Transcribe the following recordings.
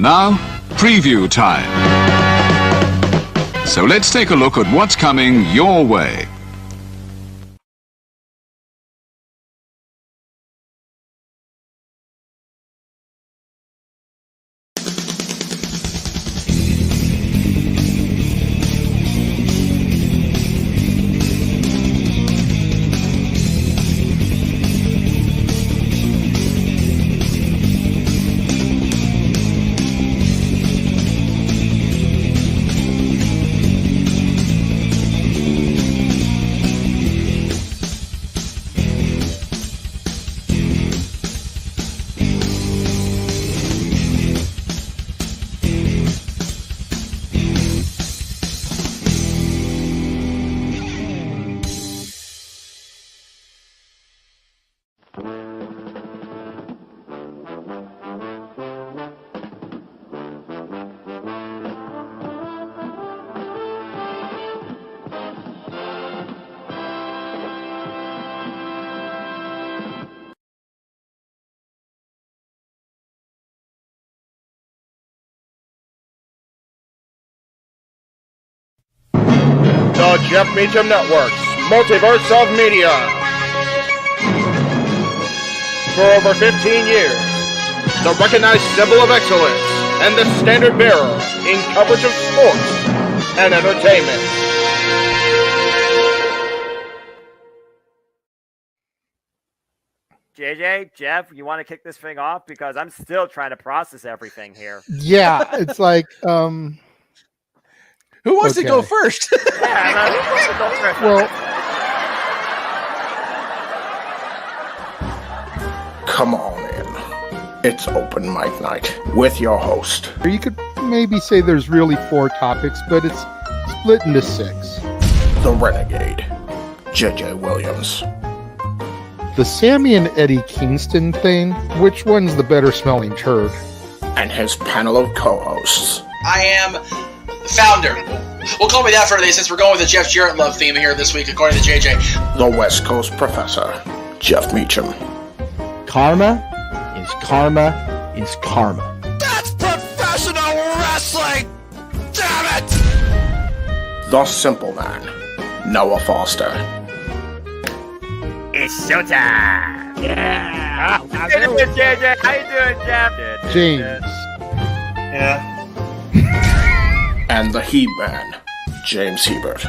Now, preview time. So let's take a look at what's coming your way. The Jeff Meacham Network's Multiverse of Media. For over 15 years, the recognized symbol of excellence and the standard bearer in coverage of sports and entertainment. JJ, Jeff, you want to kick this thing off? Because I'm still trying to process everything here. Yeah, it's like, who wants to go first? Well, Come on in. It's open mic night with your host. you could maybe say there's really 4 topics, but it's split into 6. The Renegade, JJ Williams. The Sammy and Eddie Kingston thing, which one's the better smelling turd? And his panel of co-hosts. I am the founder. We'll call me that for today since we're going with the Jeff Jarrett love theme here this week, according to JJ. The West Coast Professor, Jeff Meacham. Karma is karma is karma. That's professional wrestling! Damn it! The Simple Man, Noah Foster. It's showtime! Yeah! How you doing, JJ? How you doing, Jeff? James. Yeah. And the He-Man, James Hebert.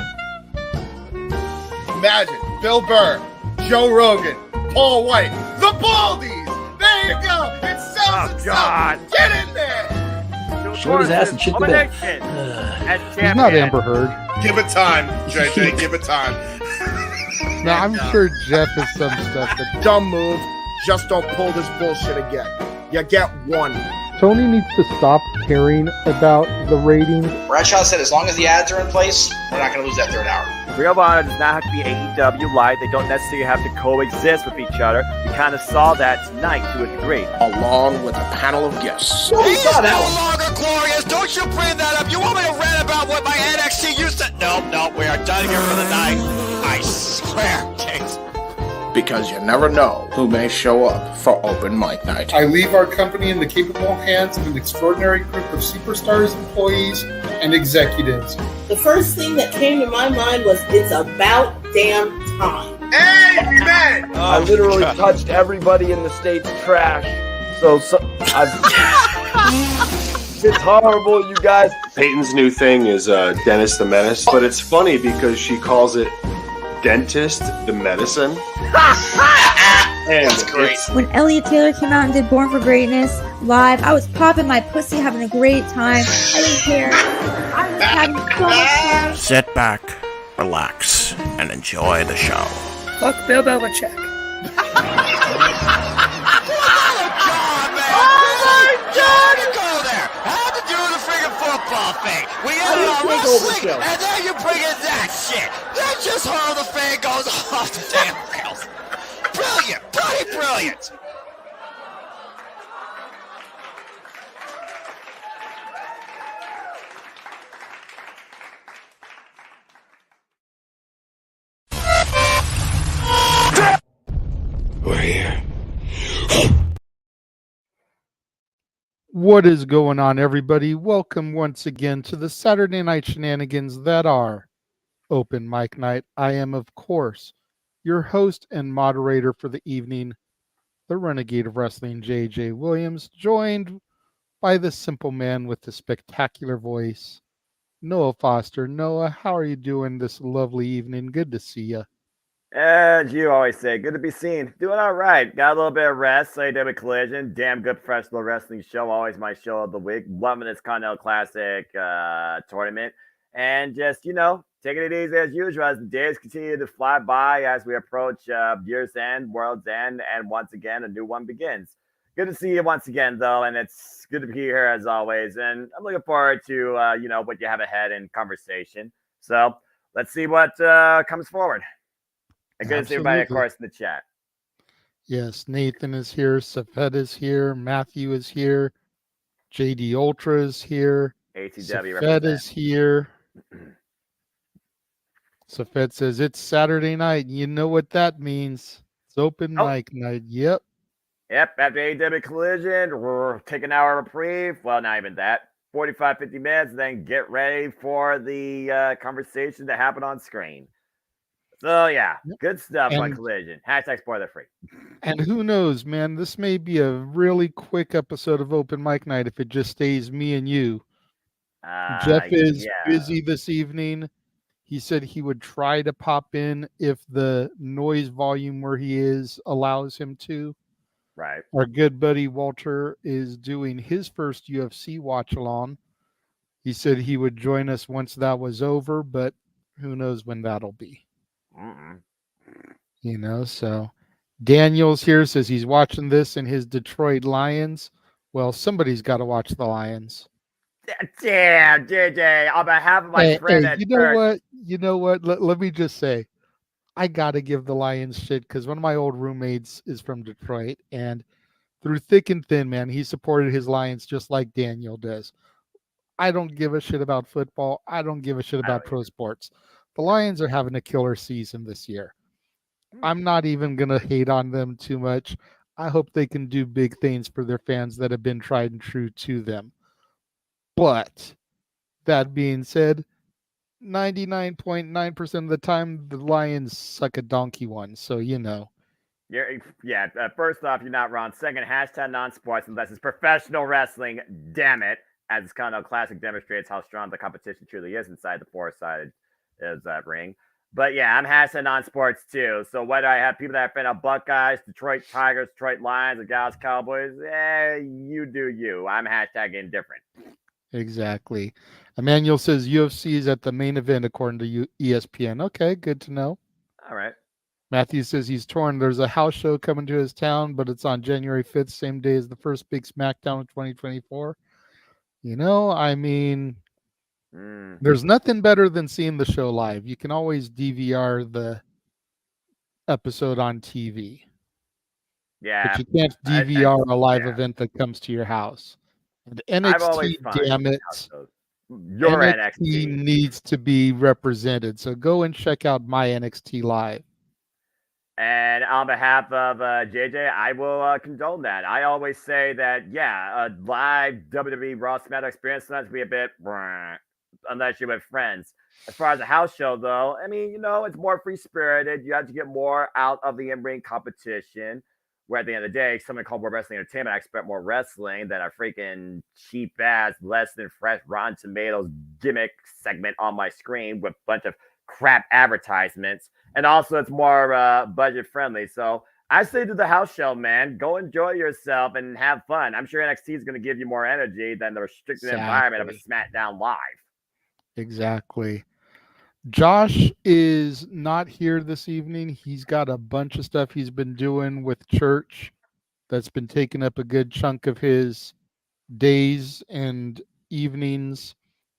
Imagine Bill Burr, Joe Rogan, Paul White, the Baldies! There you go! It sells itself! Get in there! Short his ass and shit the bed. He's not Amber Heard. Give it time, JJ, give it time. No, I'm sure Jeff has some stuff that... Dumb move. Just don't pull this bullshit again. You get one. Tony needs to stop caring about the ratings. Bradshaw said as long as the ads are in place, we're not going to lose that third hour. Ring of Honor does not have to be AEW Live. They don't necessarily have to coexist with each other. We kind of saw that tonight to a degree. Along with a panel of guests. He's no longer glorious. Don't you bring that up. You want me to rant about what my NXT used to... No, we are done here for the night. I swear, James. Because you never know who may show up for open mic night. I leave our company in the capable hands of an extraordinary group of superstars, employees, and executives. The first thing that came to my mind was, it's about damn time. Amen! I literally touched everybody in the state's trash. So it's horrible, you guys. Peyton's new thing is Dennis the Menace, but it's funny because she calls it Dentist the Medicine. That's great. When Elliot Taylor came out and did Born for Greatness live, I was popping my pussy, having a great time. I didn't care. I was having so much fun. Sit back, relax, and enjoy the show. Fuck Bill Belichick. Football thing. We had it on wrestling, and then you bring in that shit. That's just how the thing goes off the damn rails. Brilliant, bloody brilliant. We're here. What is going on, everybody? Welcome once again to the Saturday night shenanigans that are Open Mic Night. I am, of course, your host and moderator for the evening, the Renegade of Wrestling, JJ Williams, joined by the simple man with the spectacular voice, Noah Foster. Noah, how are you doing this lovely evening? Good to see you. As you always say, good to be seen. Doing all right. Got a little bit of rest. AW Collision. Damn good professional wrestling show. Always my show of the week. Loving this Continental Classic tournament. And just, taking it easy as usual as the days continue to fly by as we approach year's end, world's end, and once again, a new one begins. Good to see you once again, though, and it's good to be here as always. And I'm looking forward to, what you have ahead in conversation. So let's see what comes forward. And good to see everybody, of course, in the chat. Yes, Nathan is here. Safed is here. Matthew is here. JD Ultra is here. ATW Safed is here. Safed says it's Saturday night. You know what that means. It's open mic night. Yep. Yep. After AW Collision, we're taking an hour reprieve. Well, not even that. 45, 50 minutes, then get ready for the conversation to happen on screen. So, yeah, good stuff on Collision. Hashtag spoiler free. And who knows, man, this may be a really quick episode of Open Mic Night if it just stays me and you. Jeff is busy this evening. He said he would try to pop in if the noise volume where he is allows him to. Right. Our good buddy Walter is doing his first UFC watch along. He said he would join us once that was over, but who knows when that'll be. So Daniel's here, says he's watching this in his Detroit Lions. Well, somebody's got to watch the Lions. Damn, JJ, on behalf of my friend at church. You know what? Let me just say, I got to give the Lions shit because one of my old roommates is from Detroit, and through thick and thin, man, he supported his Lions just like Daniel does. I don't give a shit about football. I don't give a shit about pro sports. The Lions are having a killer season this year. I'm not even going to hate on them too much. I hope they can do big things for their fans that have been tried and true to them. But that being said, 99.9% of the time, the Lions suck a donkey one. So, first off, you're not wrong. Second, hashtag non-sports unless it's professional wrestling. Damn it. As this Continental Classic demonstrates how strong the competition truly is inside the four-sided ring. But yeah, I'm hashtag non-sports too. So whether I have people that are fan of Buckeyes, Detroit Tigers, Detroit Lions, or Dallas Cowboys, you do you. I'm hashtag indifferent. Exactly. Emmanuel says UFC is at the main event according to ESPN. Okay, good to know. All right. Matthew says he's torn. There's a house show coming to his town, but it's on January 5th, same day as the first big SmackDown of 2024. There's nothing better than seeing the show live. You can always DVR the episode on TV. Yeah. But you can't DVR a live event that comes to your house. And NXT, damn it. Your NXT needs to be represented. So go and check out my NXT live. And on behalf of JJ, I will condone that. I always say that, a live WWE Raw SmackDown experience sometimes be a bit, unless you're with friends. As far as a house show, though, it's more free-spirited. You have to get more out of the in-ring competition, where at the end of the day, something called World Wrestling Entertainment, I expect more wrestling than a freaking cheap-ass, less than fresh Rotten Tomatoes gimmick segment on my screen with a bunch of crap advertisements. And also, it's more budget friendly. So I say to the house show, man, go enjoy yourself and have fun. I'm sure NXT is going to give you more energy than the restricted environment of a SmackDown Live. Exactly. Josh is not here this evening. He's got a bunch of stuff he's been doing with church that's been taking up a good chunk of his days and evenings.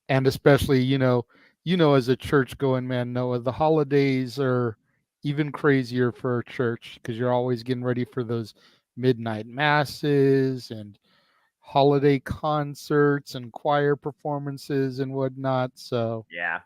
And especially, as a church going man, Noah, the holidays are even crazier for a church because you're always getting ready for those midnight masses and holiday concerts and choir performances and whatnot. So yeah,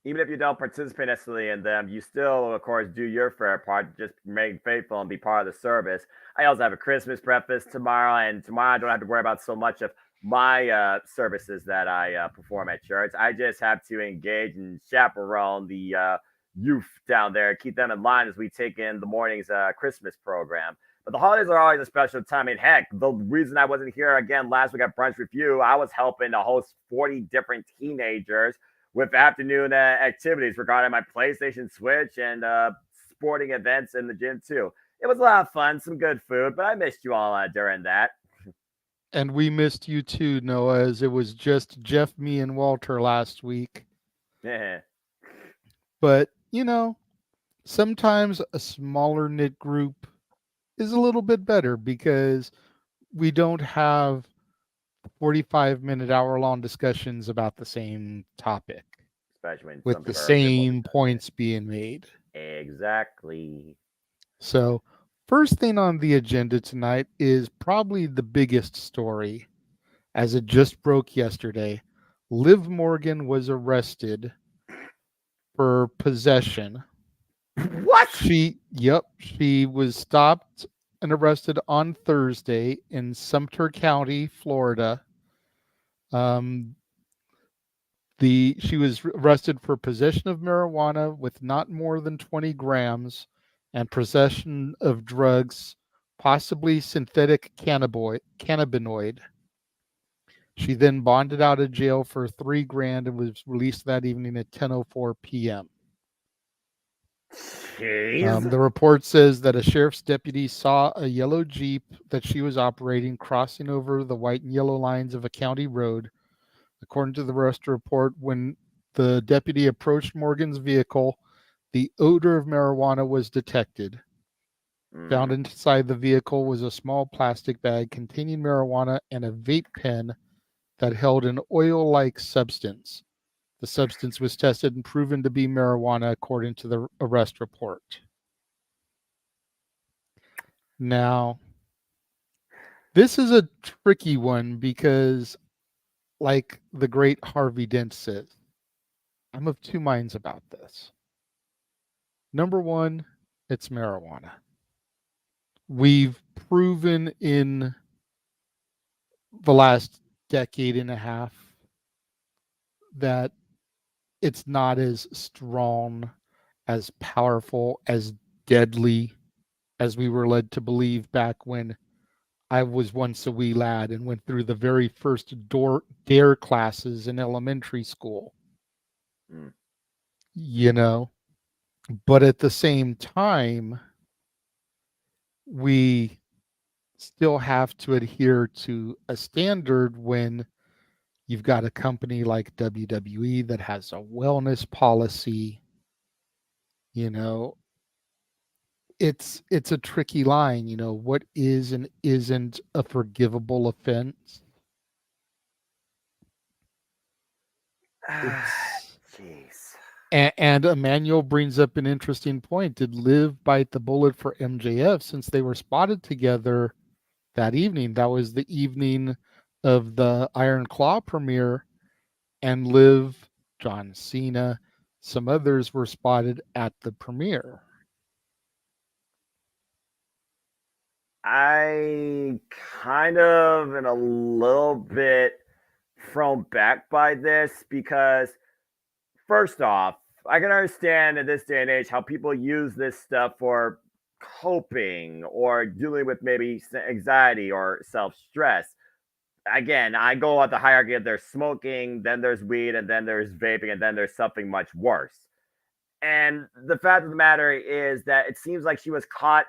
even if you don't participate necessarily in them, you still, of course, do your fair part. Just remain faithful and be part of the service. I also have a Christmas breakfast tomorrow, and tomorrow I don't have to worry about so much of my services that I perform at church. I just have to engage and chaperone the youth down there, keep them in line as we take in the morning's Christmas program. But the holidays are always a special time. I mean, heck, the reason I wasn't here again last week at Brunch Review, I was helping to host 40 different teenagers with afternoon activities regarding my PlayStation, Switch, and sporting events in the gym too. It was a lot of fun, some good food, but I missed you all during that. And we missed you too, Noah, as it was just Jeff, me, and Walter last week. Yeah. But, you know, sometimes a smaller knit group is a little bit better because we don't have 45-minute, hour-long discussions about the same topic. Especially when with the same points being made. Exactly. So, first thing on the agenda tonight is probably the biggest story, as it just broke yesterday. Liv Morgan was arrested for possession. What? She was stopped and arrested on Thursday in Sumter County, Florida. She was arrested for possession of marijuana with not more than 20 grams and possession of drugs, possibly synthetic cannabinoid. She then bonded out of jail for $3,000 and was released that evening at 10:04 p.m. The report says that a sheriff's deputy saw a yellow Jeep that she was operating crossing over the white and yellow lines of a county road. According to the arrest report, when the deputy approached Morgan's vehicle, the odor of marijuana was detected. Found inside the vehicle was a small plastic bag containing marijuana and a vape pen that held an oil-like substance. The substance was tested and proven to be marijuana, according to the arrest report. Now, this is a tricky one because, like the great Harvey Dent says, I'm of two minds about this. Number one, it's marijuana. We've proven in the last decade and a half that it's not as strong, as powerful, as deadly as we were led to believe back when I was once a wee lad and went through the very first DARE classes in elementary school. You know, but at the same time, we still have to adhere to a standard when you've got a company like WWE that has a wellness policy. You know, it's a tricky line. You know, what is and isn't a forgivable offense? Jeez. And Emmanuel brings up an interesting point. Did Liv bite the bullet for MJF since they were spotted together that evening? That was the evening of the Iron Claw premiere, and Liv, John Cena, some others were spotted at the premiere. I kind of am a little bit thrown back by this because, first off, I can understand in this day and age how people use this stuff for coping or dealing with maybe anxiety or self-stress. Again, I go at the hierarchy of there's smoking, then there's weed, and then there's vaping, and then there's something much worse. And the fact of the matter is that it seems like she was caught.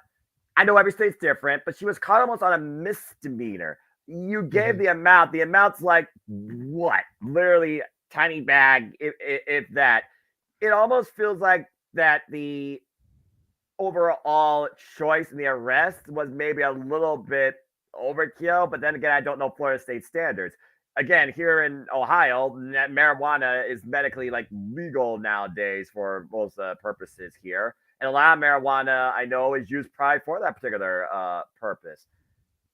I know every state's different, but she was caught almost on a misdemeanor. You gave the amount's like what? Literally tiny bag, if that. It almost feels like that the overall choice in the arrest was maybe a little bit overkill, but then again, I don't know Florida state standards. Again, here in Ohio, marijuana is medically like legal nowadays for most purposes here. And a lot of marijuana I know is used probably for that particular purpose.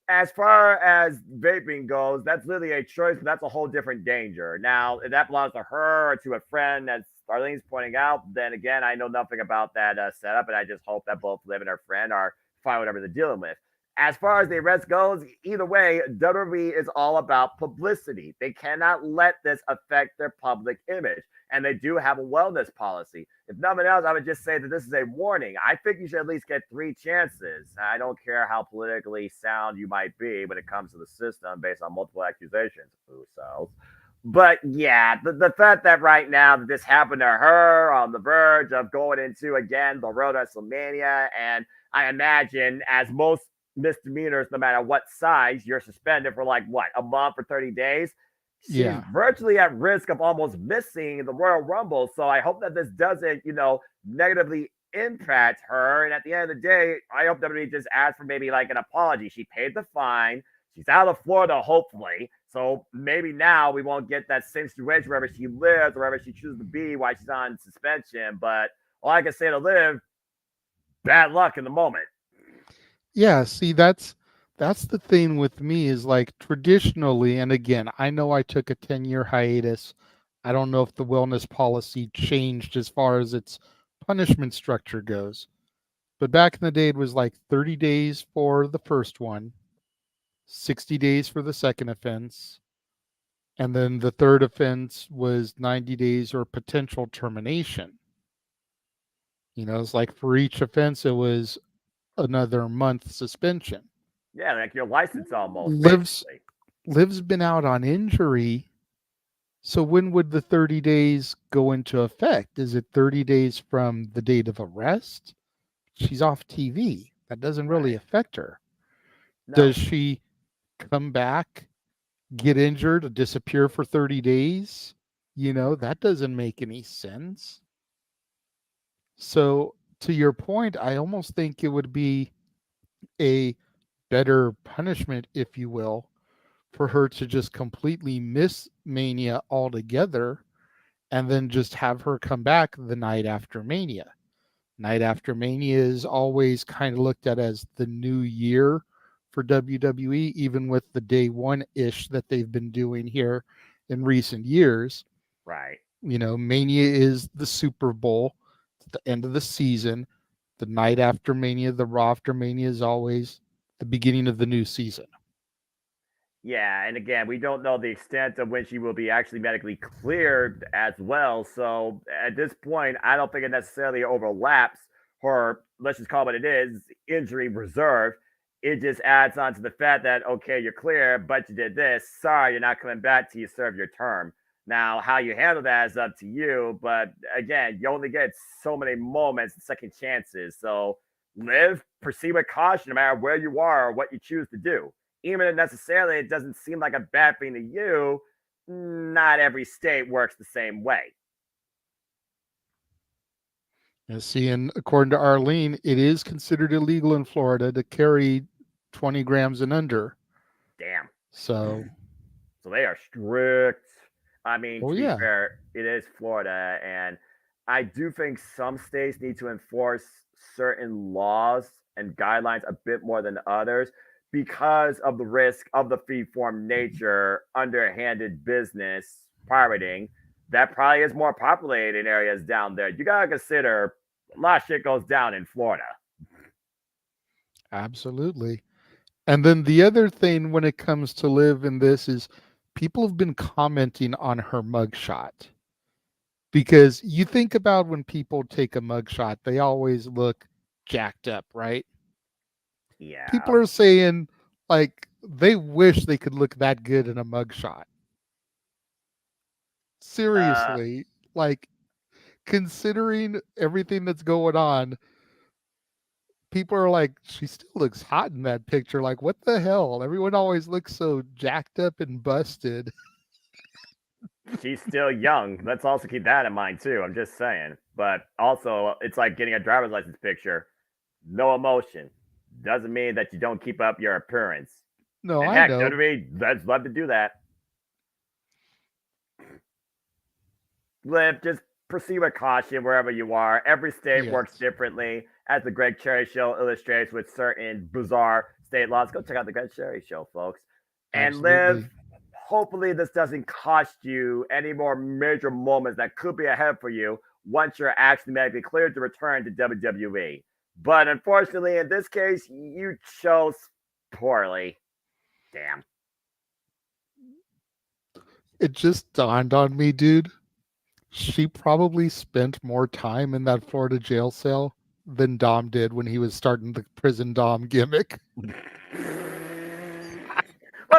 As far as vaping goes, that's literally a choice, but that's a whole different danger. Now, if that belongs to her or to a friend, as Arlene's pointing out, then again, I know nothing about that setup, and I just hope that both Liv and her friend are fine with whatever they're dealing with. as far as the arrest goes, either way, WWE is all about publicity. They cannot let this affect their public image. And they do have a wellness policy. If nothing else, I would just say that this is a warning. I think you should at least get 3 chances. I don't care how politically sound you might be when it comes to the system based on multiple accusations. Usos. But yeah, the fact that right now that this happened to her on the verge of going into, again, the road to WrestleMania, and I imagine as most misdemeanors, no matter what size, you're suspended for like, what, a month or 30 days? She's virtually at risk of almost missing the Royal Rumble. So I hope that this doesn't, negatively impact her. And at the end of the day, I hope WWE just asks for maybe like an apology. She paid the fine. She's out of Florida, hopefully. So maybe now we won't get that same situation wherever she lives, wherever she chooses to be while she's on suspension. But all I can say to Liv, bad luck in the moment. Yeah, see, that's the thing with me is like traditionally, and again, I know I took a 10-year hiatus. I don't know if the wellness policy changed as far as its punishment structure goes. But back in the day, it was like 30 days for the first one, 60 days for the second offense, and then the third offense was 90 days or potential termination. It's like for each offense, it was another month suspension. Yeah, like your license almost. Liv's been out on injury. So when would the 30 days go into effect? Is it 30 days from the date of arrest? She's off TV. That doesn't really affect her. No. Does she come back, get injured, disappear for 30 days? That doesn't make any sense. So to your point, I almost think it would be a better punishment, if you will, for her to just completely miss Mania altogether and then just have her come back the night after Mania. Night after Mania is always kind of looked at as the new year for WWE, even with the day one-ish that they've been doing here in recent years. Right. Mania is the Super Bowl, the end of the season. The night after Mania, the Raw after Mania is always the beginning of the new season. Yeah, and again, we don't know the extent of when she will be actually medically cleared as well. So at this point, I don't think it necessarily overlaps her, let's just call it what it is, injury reserve. It just adds on to the fact that, okay, you're clear, but you did this. Sorry, you're not coming back till you serve your term. Now, how you handle that is up to you. But again, you only get so many moments and second chances. So proceed with caution no matter where you are or what you choose to do. Even if necessarily it doesn't seem like a bad thing to you, not every state works the same way. And according to Arlene, it is considered illegal in Florida to carry 20 grams and under. Damn. So they are strict. I mean, to be yeah. fair, it is Florida, and I do think some states need to enforce certain laws and guidelines a bit more than others because of the risk of the free-form nature, underhanded business, pirating, that probably is more populated in areas down there. You got to consider a lot of shit goes down in Florida. Absolutely. And then the other thing when it comes to Liv in this is people have been commenting on her mugshot. Because you think about when people take a mugshot, they always look jacked up, right? Yeah. People are saying, like, they wish they could look that good in a mugshot. Seriously. Like, considering everything that's going on, people are like, she still looks hot in that picture. Like, what the hell? Everyone always looks so jacked up and busted. She's still young. Let's also keep that in mind, too. I'm just saying. But also, it's like getting a driver's license picture. No emotion. Doesn't mean that you don't keep up your appearance. No, and I know. Let's love to do that. Liv, just proceed with caution wherever you are. Every state works differently, as the Greg Cherry Show illustrates with certain bizarre state laws. Go check out the Greg Cherry Show, folks. And Absolutely. Liv, hopefully this doesn't cost you any more major moments that could be ahead for you once you're actually medically cleared to return to WWE. But unfortunately, in this case, you chose poorly. Damn. It just dawned on me, dude. She probably spent more time in that Florida jail cell than Dom did when he was starting the prison Dom gimmick. Well,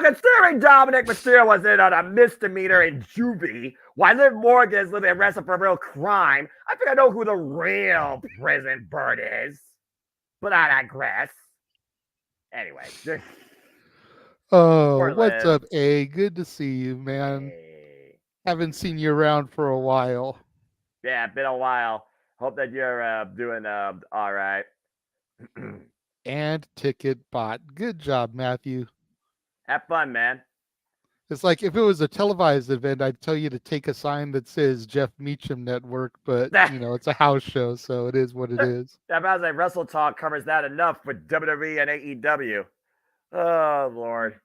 considering Dominic Mysterio was in on a misdemeanor in juvie, while Liv Morgan is living arrested for a real crime, I think I know who the real prison bird is. But I digress. Anyway. Oh, what's up, A? Good to see you, man. Hey. Haven't seen you around for a while. Yeah, been a while. Hope that you're doing all right. And Ticket Bot. Good job, Matthew. Have fun, man. It's like if it was a televised event, I'd tell you to take a sign that says Jeff Meacham Network, but it's a house show, so it is what it is. That sounds like Wrestle Talk covers that enough with WWE and AEW. Oh Lord.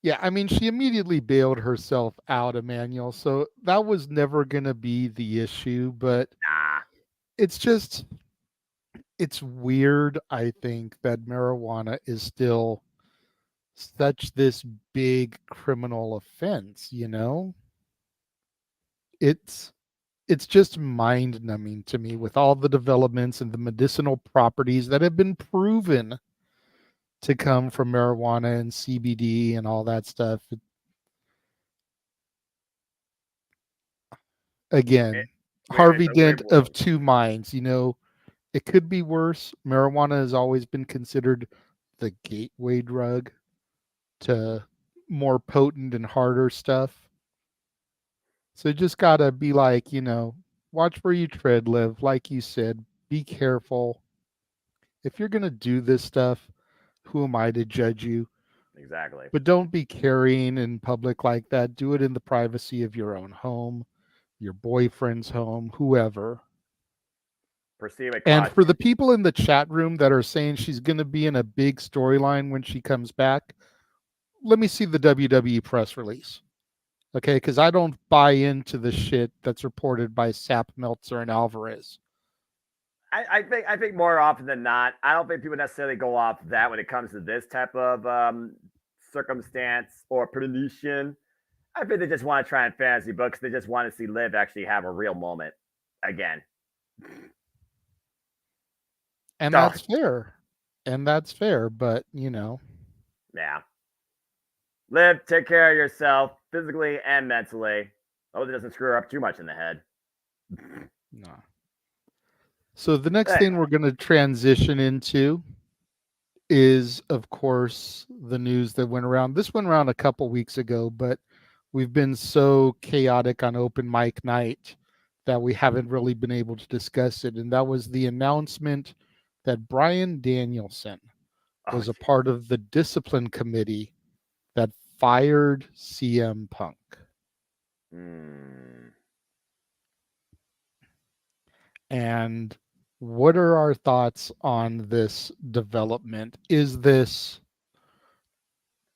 Yeah, I mean, she immediately bailed herself out, Emmanuel, so that was never going to be the issue, but it's weird, I think, that marijuana is still such this big criminal offense, It's just mind-numbing to me with all the developments and the medicinal properties that have been proven to come from marijuana and CBD and all that stuff. Again, Harvey Dent of two minds. It could be worse. Marijuana has always been considered the gateway drug to more potent and harder stuff. So you just gotta be like, watch where you tread, Liv. Like you said, be careful. If you're gonna do this stuff, who am I to judge you? Exactly. But don't be carrying in public like that. Do it in the privacy of your own home, your boyfriend's home, whoever. And for the people in the chat room that are saying she's going to be in a big storyline when she comes back, let me see the WWE press release. Okay, because I don't buy into the shit that's reported by Sap, Meltzer, and Alvarez. I think more often than not, I don't think people necessarily go off that when it comes to this type of circumstance or prediction. I think they just want to try and fantasy books. They just want to see Liv actually have a real moment again. And that's fair. But, Yeah. Liv, take care of yourself physically and mentally. Hope it doesn't screw her up too much in the head. No. So the next thing we're going to transition into is, of course, the news that went around. This went around a couple weeks ago, but we've been so chaotic on open mic night that we haven't really been able to discuss it. And that was the announcement that Bryan Danielson was a part of the discipline committee that fired CM Punk. And what are our thoughts on this development? Is this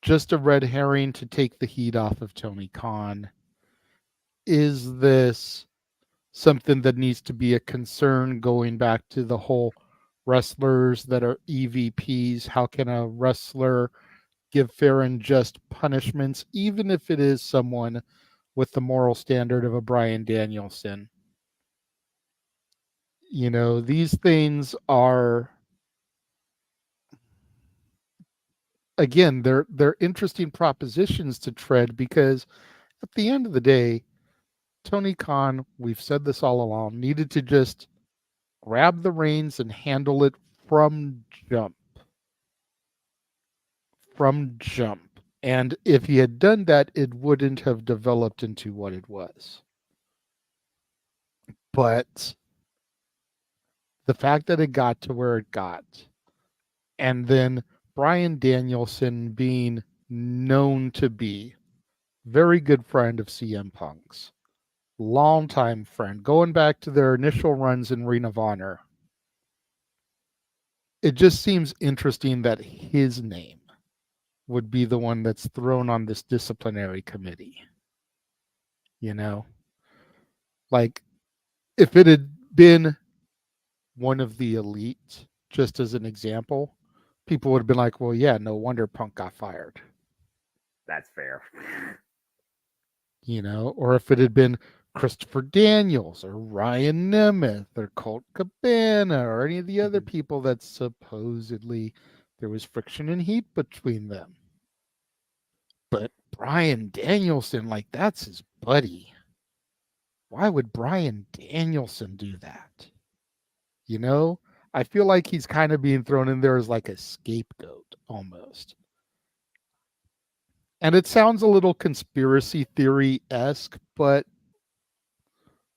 just a red herring to take the heat off of Tony Khan? Is this something that needs to be a concern going back to the whole wrestlers that are EVPs? How can a wrestler give fair and just punishments, even if it is someone with the moral standard of a Bryan Danielson? These things are, again, they're interesting propositions to tread, because at the end of the day, Tony Khan, we've said this all along, needed to just grab the reins and handle it from jump. And if he had done that, it wouldn't have developed into what it was. But the fact that it got to where it got, and then Bryan Danielson being known to be very good friend of CM Punk's, longtime friend, going back to their initial runs in Ring of Honor, it just seems interesting that his name would be the one that's thrown on this disciplinary committee. Like, if it had been one of the elite, just as an example, people would have been like, well, yeah, no wonder Punk got fired. That's fair. You know, or if it had been Christopher Daniels or Ryan Nemeth or Colt Cabana or any of the other people that supposedly there was friction and heat between them. But Bryan Danielson, like, that's his buddy. Why would Bryan Danielson do that? You know, I feel like he's kind of being thrown in there as like a scapegoat almost. And it sounds a little conspiracy theory-esque, but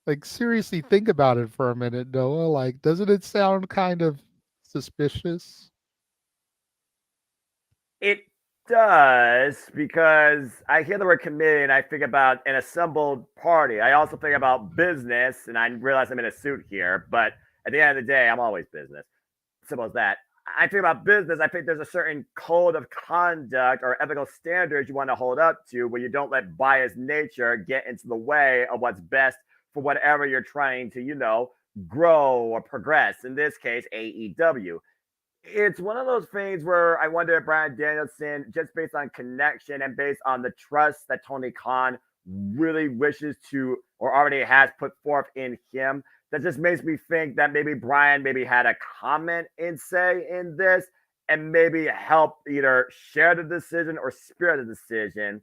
like, seriously, think about it for a minute, Noah. Like, doesn't it sound kind of suspicious? It does, because I hear the word committee and I think about an assembled party. I also think about business, and I realize I'm in a suit here, but at the end of the day, I'm always business. Simple as that. I think about business. I think there's a certain code of conduct or ethical standards you want to hold up to where you don't let biased nature get into the way of what's best for whatever you're trying to, grow or progress. In this case, AEW. It's one of those things where I wonder if Bryan Danielson, just based on connection and based on the trust that Tony Khan really wishes to or already has put forth in him, that just makes me think that maybe Bryan maybe had a comment in say in this and maybe help either share the decision or spear the decision.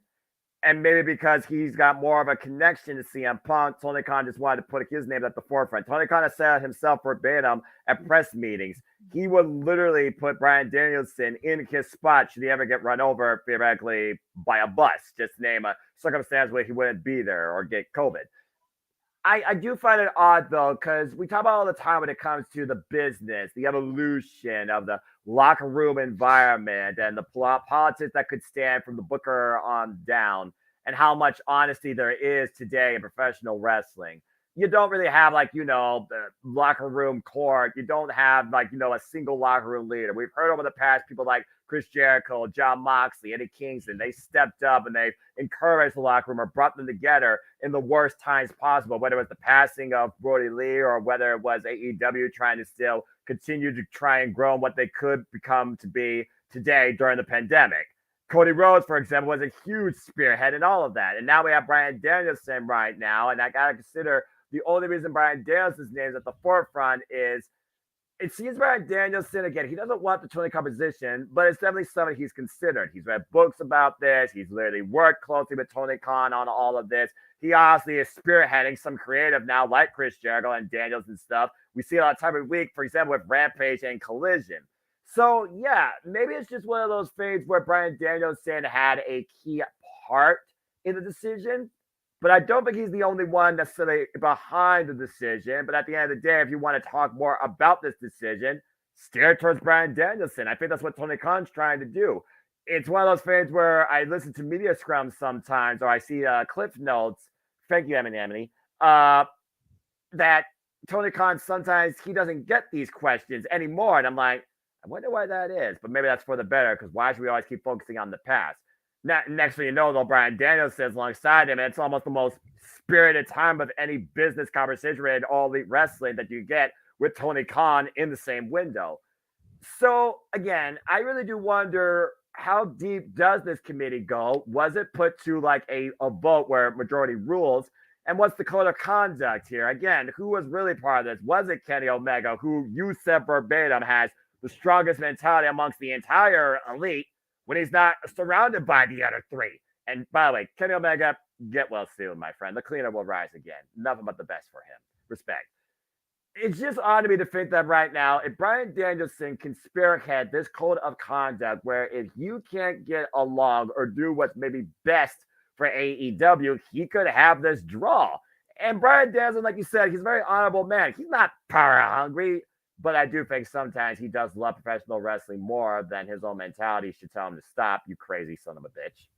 And maybe because he's got more of a connection to CM Punk, Tony Khan just wanted to put his name at the forefront. Tony Khan has said himself verbatim at press meetings. He would literally put Bryan Danielson in his spot should he ever get run over, theoretically, by a bus. Just name a circumstance where he wouldn't be there or get COVID. I do find it odd, though, because we talk about all the time when it comes to the business, the evolution of the locker room environment and the politics that could stand from the booker on down, and how much honesty there is today in professional wrestling. You don't really have, the locker room court. You don't have, a single locker room leader. We've heard over the past people like Chris Jericho, John Moxley, Eddie Kingston. They stepped up and they encouraged the locker room or brought them together in the worst times possible, whether it was the passing of Brody Lee or whether it was AEW trying to still continue to try and grow what they could become to be today during the pandemic. Cody Rhodes, for example, was a huge spearhead in all of that. And now we have Bryan Danielson right now. And I got to consider the only reason Bryan Danielson's name is at the forefront is it seems Bryan Danielson, again, he doesn't want the Tony Khan position, but it's definitely something he's considered. He's read books about this. He's literally worked closely with Tony Khan on all of this. He honestly is spearheading some creative now, like Chris Jericho and Daniels and stuff. We see it all the time of week, for example, with Rampage and Collision. So, yeah, maybe it's just one of those things where Bryan Danielson had a key part in the decision. But I don't think he's the only one necessarily behind the decision. But at the end of the day, if you want to talk more about this decision, steer towards Bryan Danielson. I think that's what Tony Khan's trying to do. It's one of those things where I listen to media scrums sometimes, or I see clip notes. Thank you, Emily. That Tony Khan, sometimes he doesn't get these questions anymore. And I'm like, I wonder why that is. But maybe that's for the better, because why should we always keep focusing on the past? Next thing you know, though, Bryan Danielson is alongside him, and it's almost the most spirited time of any business conversation in All Elite Wrestling that you get with Tony Khan in the same window. So, again, I really do wonder, how deep does this committee go? Was it put to a vote where majority rules? And what's the code of conduct here? Again, who was really part of this? Was it Kenny Omega, who you said verbatim has the strongest mentality amongst the entire elite, when he's not surrounded by the other three? And by the way, Kenny Omega, get well soon, my friend. The cleaner will rise again. Nothing but the best for him. Respect. It's just odd to me to think that right now, if Bryan Danielson can spearhead this code of conduct where if you can't get along or do what's maybe best for AEW, he could have this draw. And Bryan Danielson, like you said, he's a very honorable man. He's not power hungry. But I do think sometimes he does love professional wrestling more than his own mentality should tell him to stop, you crazy son of a bitch.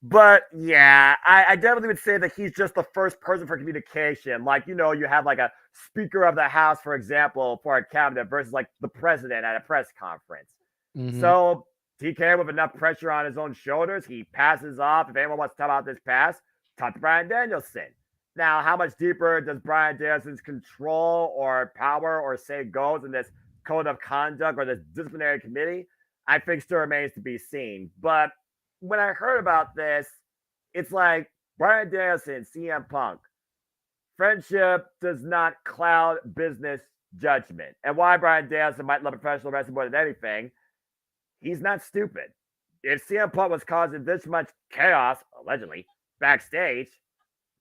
But yeah, I definitely would say that he's just the first person for communication. You have a Speaker of the House, for example, for a cabinet versus the president at a press conference. Mm-hmm. So TK, with enough pressure on his own shoulders, he passes off. If anyone wants to talk about this pass, talk to Bryan Danielson. Now, how much deeper does Bryan Danielson's control or power or say goes in this code of conduct or this disciplinary committee, I think still remains to be seen. But when I heard about this, it's like Bryan Danielson, CM Punk. Friendship does not cloud business judgment. And why Bryan Danielson might love professional wrestling more than anything, he's not stupid. If CM Punk was causing this much chaos, allegedly, backstage,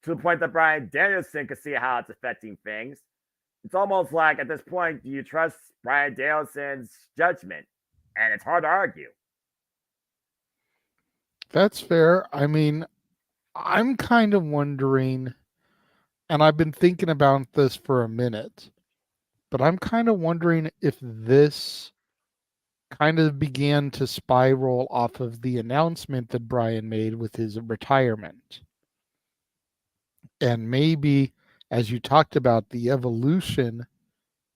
to the point that Bryan Danielson could see how it's affecting things, it's almost like at this point, do you trust Bryan Danielson's judgment? And it's hard to argue. That's fair. I mean, I'm kind of wondering, and I've been thinking about this for a minute, but I'm kind of wondering if this kind of began to spiral off of the announcement that Bryan made with his retirement. And maybe, as you talked about the evolution,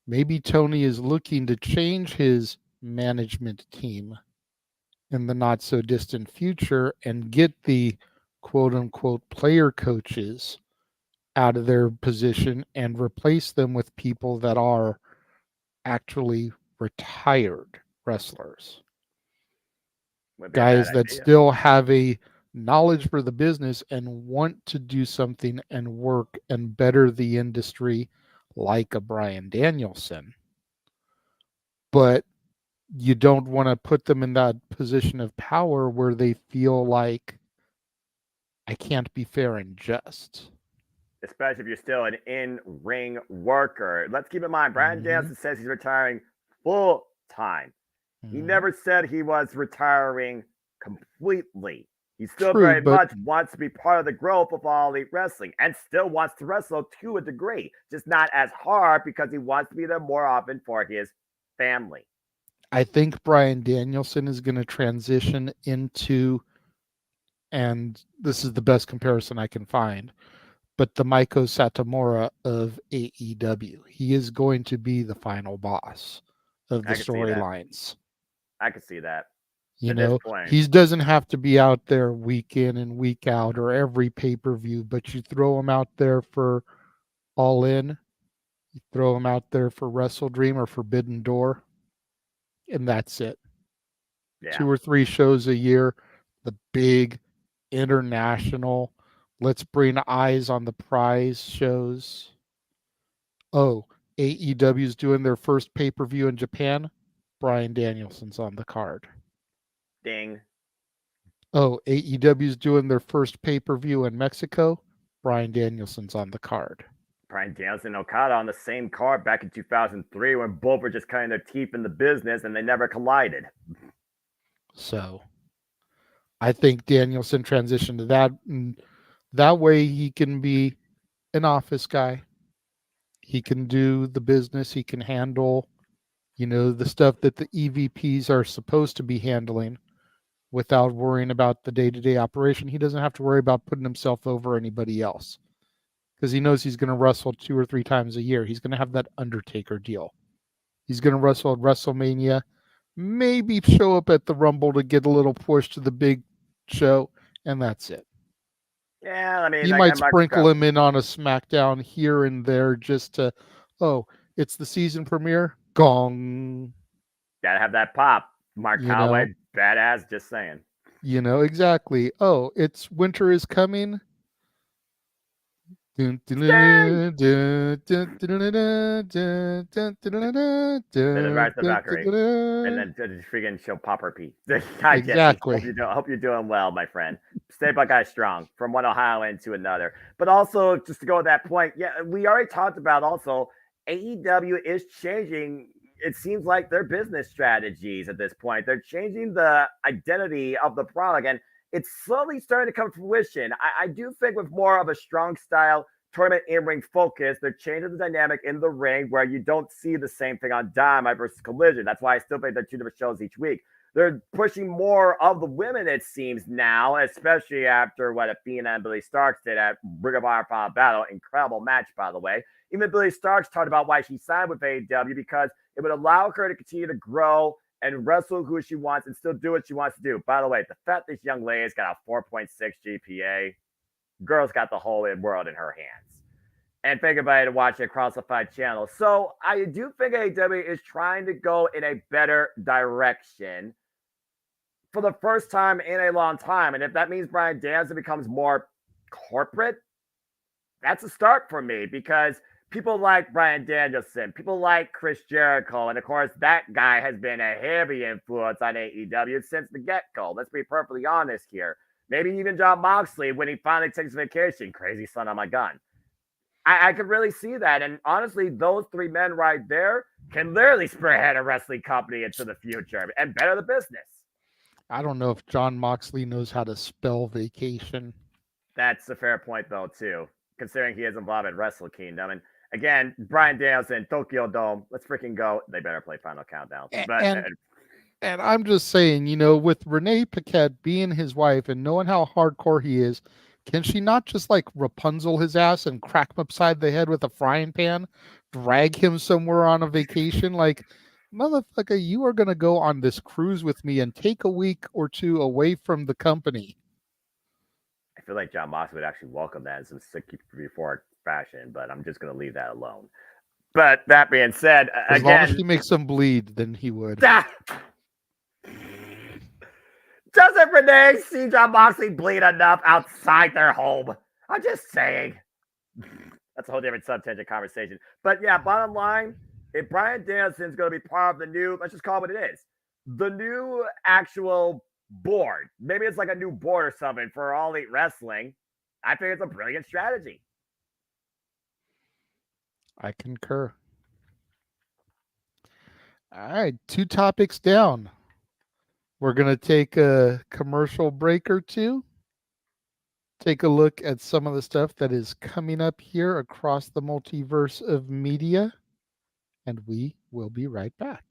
maybe Tony is looking to change his management team in the not so distant future and get the quote unquote player coaches out of their position and replace them with people that are actually retired wrestlers. Guys that still have a knowledge for the business and want to do something and work and better the industry like a Bryan Danielson. But you don't want to put them in that position of power where they feel like I can't be fair and just. Especially if you're still an in-ring worker. Let's keep in mind, Bryan Danielson says he's retiring full time. He never said he was retiring completely. He still very much wants to be part of the growth of All Elite Wrestling and still wants to wrestle to a degree, just not as hard because he wants to be there more often for his family. I think Bryan Danielson is going to transition into, and this is the best comparison I can find, but the Meiko Satomura of AEW. He is going to be the final boss of the storylines. I could see that. You know, he doesn't have to be out there week in and week out or every pay-per-view, but you throw him out there for All In, you throw him out there for Wrestle Dream or Forbidden Door, and that's it. Yeah. 2 or 3 shows a year, the big international, let's bring eyes on the prize shows. Oh, AEW's doing their first pay-per-view in Japan. Bryan Danielson's on the card. Ding. Oh, AEW's doing their first pay-per-view in Mexico. Bryan Danielson's on the card. Bryan Danielson and Okada on the same card back in 2003 when both were just cutting their teeth in the business and they never collided. So, I think Danielson transitioned to that. And that way he can be an office guy. He can do the business. He can handle, you know, the stuff that the EVPs are supposed to be handling without worrying about the day-to-day operation. He doesn't have to worry about putting himself over anybody else because he knows he's going to wrestle 2 or 3 times a year. He's going to have that Undertaker deal. He's going to wrestle at WrestleMania, maybe show up at the Rumble to get a little push to the big show, and that's it. Yeah, I mean, he might sprinkle him in on a SmackDown here and there just to, oh, it's the season premiere. Gong. Gotta have that pop. Mark Calloway, badass, just saying. You know, exactly. Oh, it's winter is coming. Then right to Valkyrie. And then freaking show Popper Pete. Exactly. Hope you're doing well, my friend. Stay Buckeye strong from one Ohioan to another. But also, just to go to that point, yeah, we already talked about also AEW is changing. It seems like their business strategies at this point. They're changing the identity of the product, and it's slowly starting to come to fruition. I do think with more of a strong style tournament in-ring focus, they're changing the dynamic in the ring where you don't see the same thing on Dynamite versus Collision. That's why I still think they're 2 different shows each week. They're pushing more of the women, it seems now, especially after what Athena and Billy Starks did at Ring of Honor Final Battle. Incredible match, by the way. Even Billy Starks talked about why she signed with AEW because it would allow her to continue to grow and wrestle who she wants and still do what she wants to do. By the way, the fact this young lady's got a 4.6 GPA, girl's got the whole world in her hands. and for everybody to watch it across the 5 channels. So I do think AEW is trying to go in a better direction for the first time in a long time. And if that means Bryan Danielson becomes more corporate, that's a start for me, because people like Bryan Danielson, people like Chris Jericho, and of course, that guy has been a heavy influence on AEW since the get-go. Let's be perfectly honest here. Maybe even Jon Moxley when he finally takes vacation. Crazy son of my gun. I could really see that. And honestly, those 3 men right there can literally spearhead a wrestling company into the future and better the business. I don't know if Jon Moxley knows how to spell vacation. That's a fair point, though, too, considering he is involved in Wrestle Kingdom. And again, Bryan Danielson, Tokyo Dome, let's freaking go. They better play Final Countdown. And I'm just saying, with Renee Paquette being his wife and knowing how hardcore he is, can she not just like Rapunzel his ass and crack him upside the head with a frying pan, drag him somewhere on a vacation? Like, motherfucker, you are going to go on this cruise with me and take a week or 2 away from the company. I feel like Jon Moxley would actually welcome that in some sick before fashion, but I'm just going to leave that alone. But that being said, as long as he makes him bleed, then he would. Doesn't Renee see Jon Moxley bleed enough outside their home? I'm just saying. That's a whole different subtangent conversation. But yeah, bottom line, if Bryan Danielson's going to be part of the new, let's just call it what it is, the new actual board. Maybe it's like a new board or something for All Elite Wrestling. I think it's a brilliant strategy. I concur. All right, 2 topics down. We're going to take a commercial break or 2. Take a look at some of the stuff that is coming up here across the multiverse of media. And we will be right back.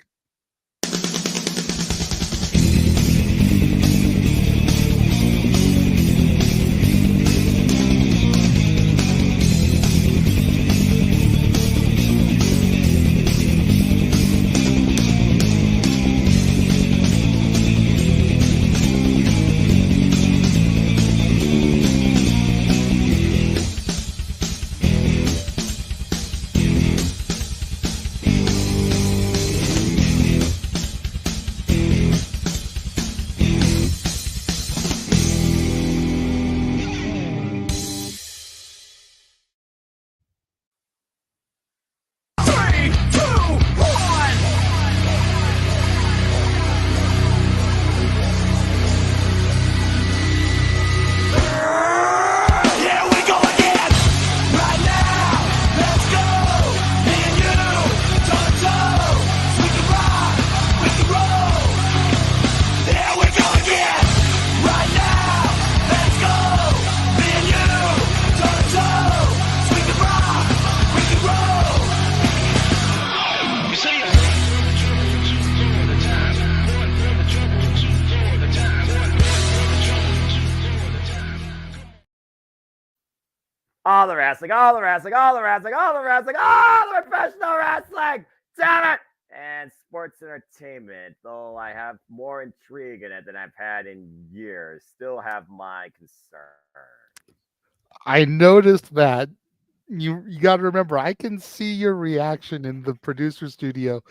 All the wrestling, all the wrestling, all the wrestling, all the wrestling, all the professional wrestling. Damn it! And sports entertainment, though I have more intrigue in it than I've had in years, still have my concern. I noticed that. You got to remember, I can see your reaction in the producer studio.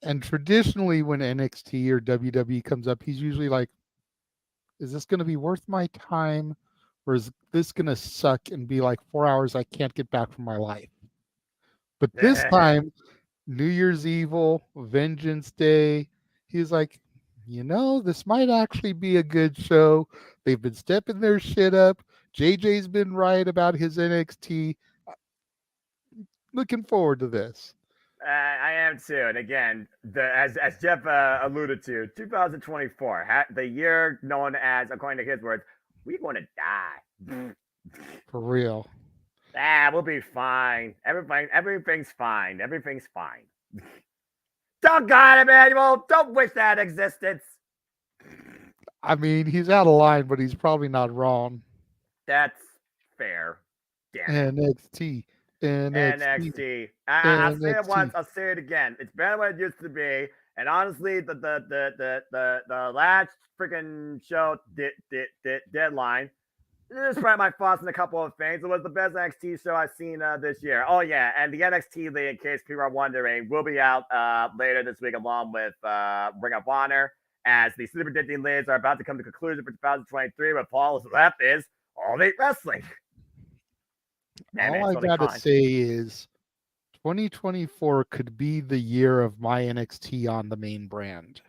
And traditionally, when NXT or WWE comes up, he's usually like, is this going to be worth my time? Or is this going to suck and be like 4 hours I can't get back from my life? But this time, New Year's Evil, Vengeance Day, he's like, this might actually be a good show. They've been stepping their shit up. JJ's been right about his NXT. Looking forward to this. I am too. And again, as Jeff alluded to, 2024, the year known as, according to his words, we're going to die. For real. We'll be fine. Everything's fine. Everything's fine. Don't God, Emmanuel. Don't wish that existence. I mean, he's out of line, but he's probably not wrong. That's fair. Damn. NXT. I'll say it once. I'll say it again. It's better than what it used to be. And honestly, the last freaking show deadline This is probably my thoughts on a couple of things. It was the best NXT show I've seen this year. Oh, yeah. And the NXT League, in case people are wondering, will be out later this week along with Ring of Honor, as the Super Disney Leagues are about to come to conclusion for 2023 with all that's left is All Elite Wrestling. All I got to say is 2024 could be the year of my NXT on the main brand.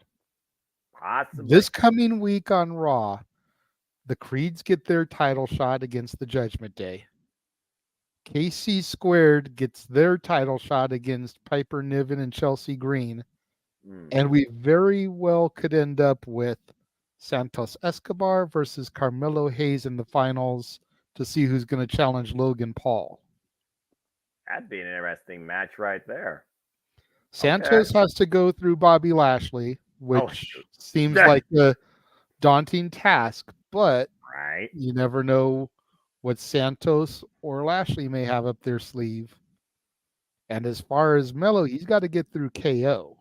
Possibly. This coming week on Raw, the Creeds get their title shot against the Judgment Day. KC Squared gets their title shot against Piper Niven and Chelsea Green. And we very well could end up with Santos Escobar versus Carmelo Hayes in the finals to see who's going to challenge Logan Paul. That'd be an interesting match right there. Santos has to go through Bobby Lashley, which seems like a daunting task, but you never know what Santos or Lashley may have up their sleeve. And as far as Melo, he's got to get through KO.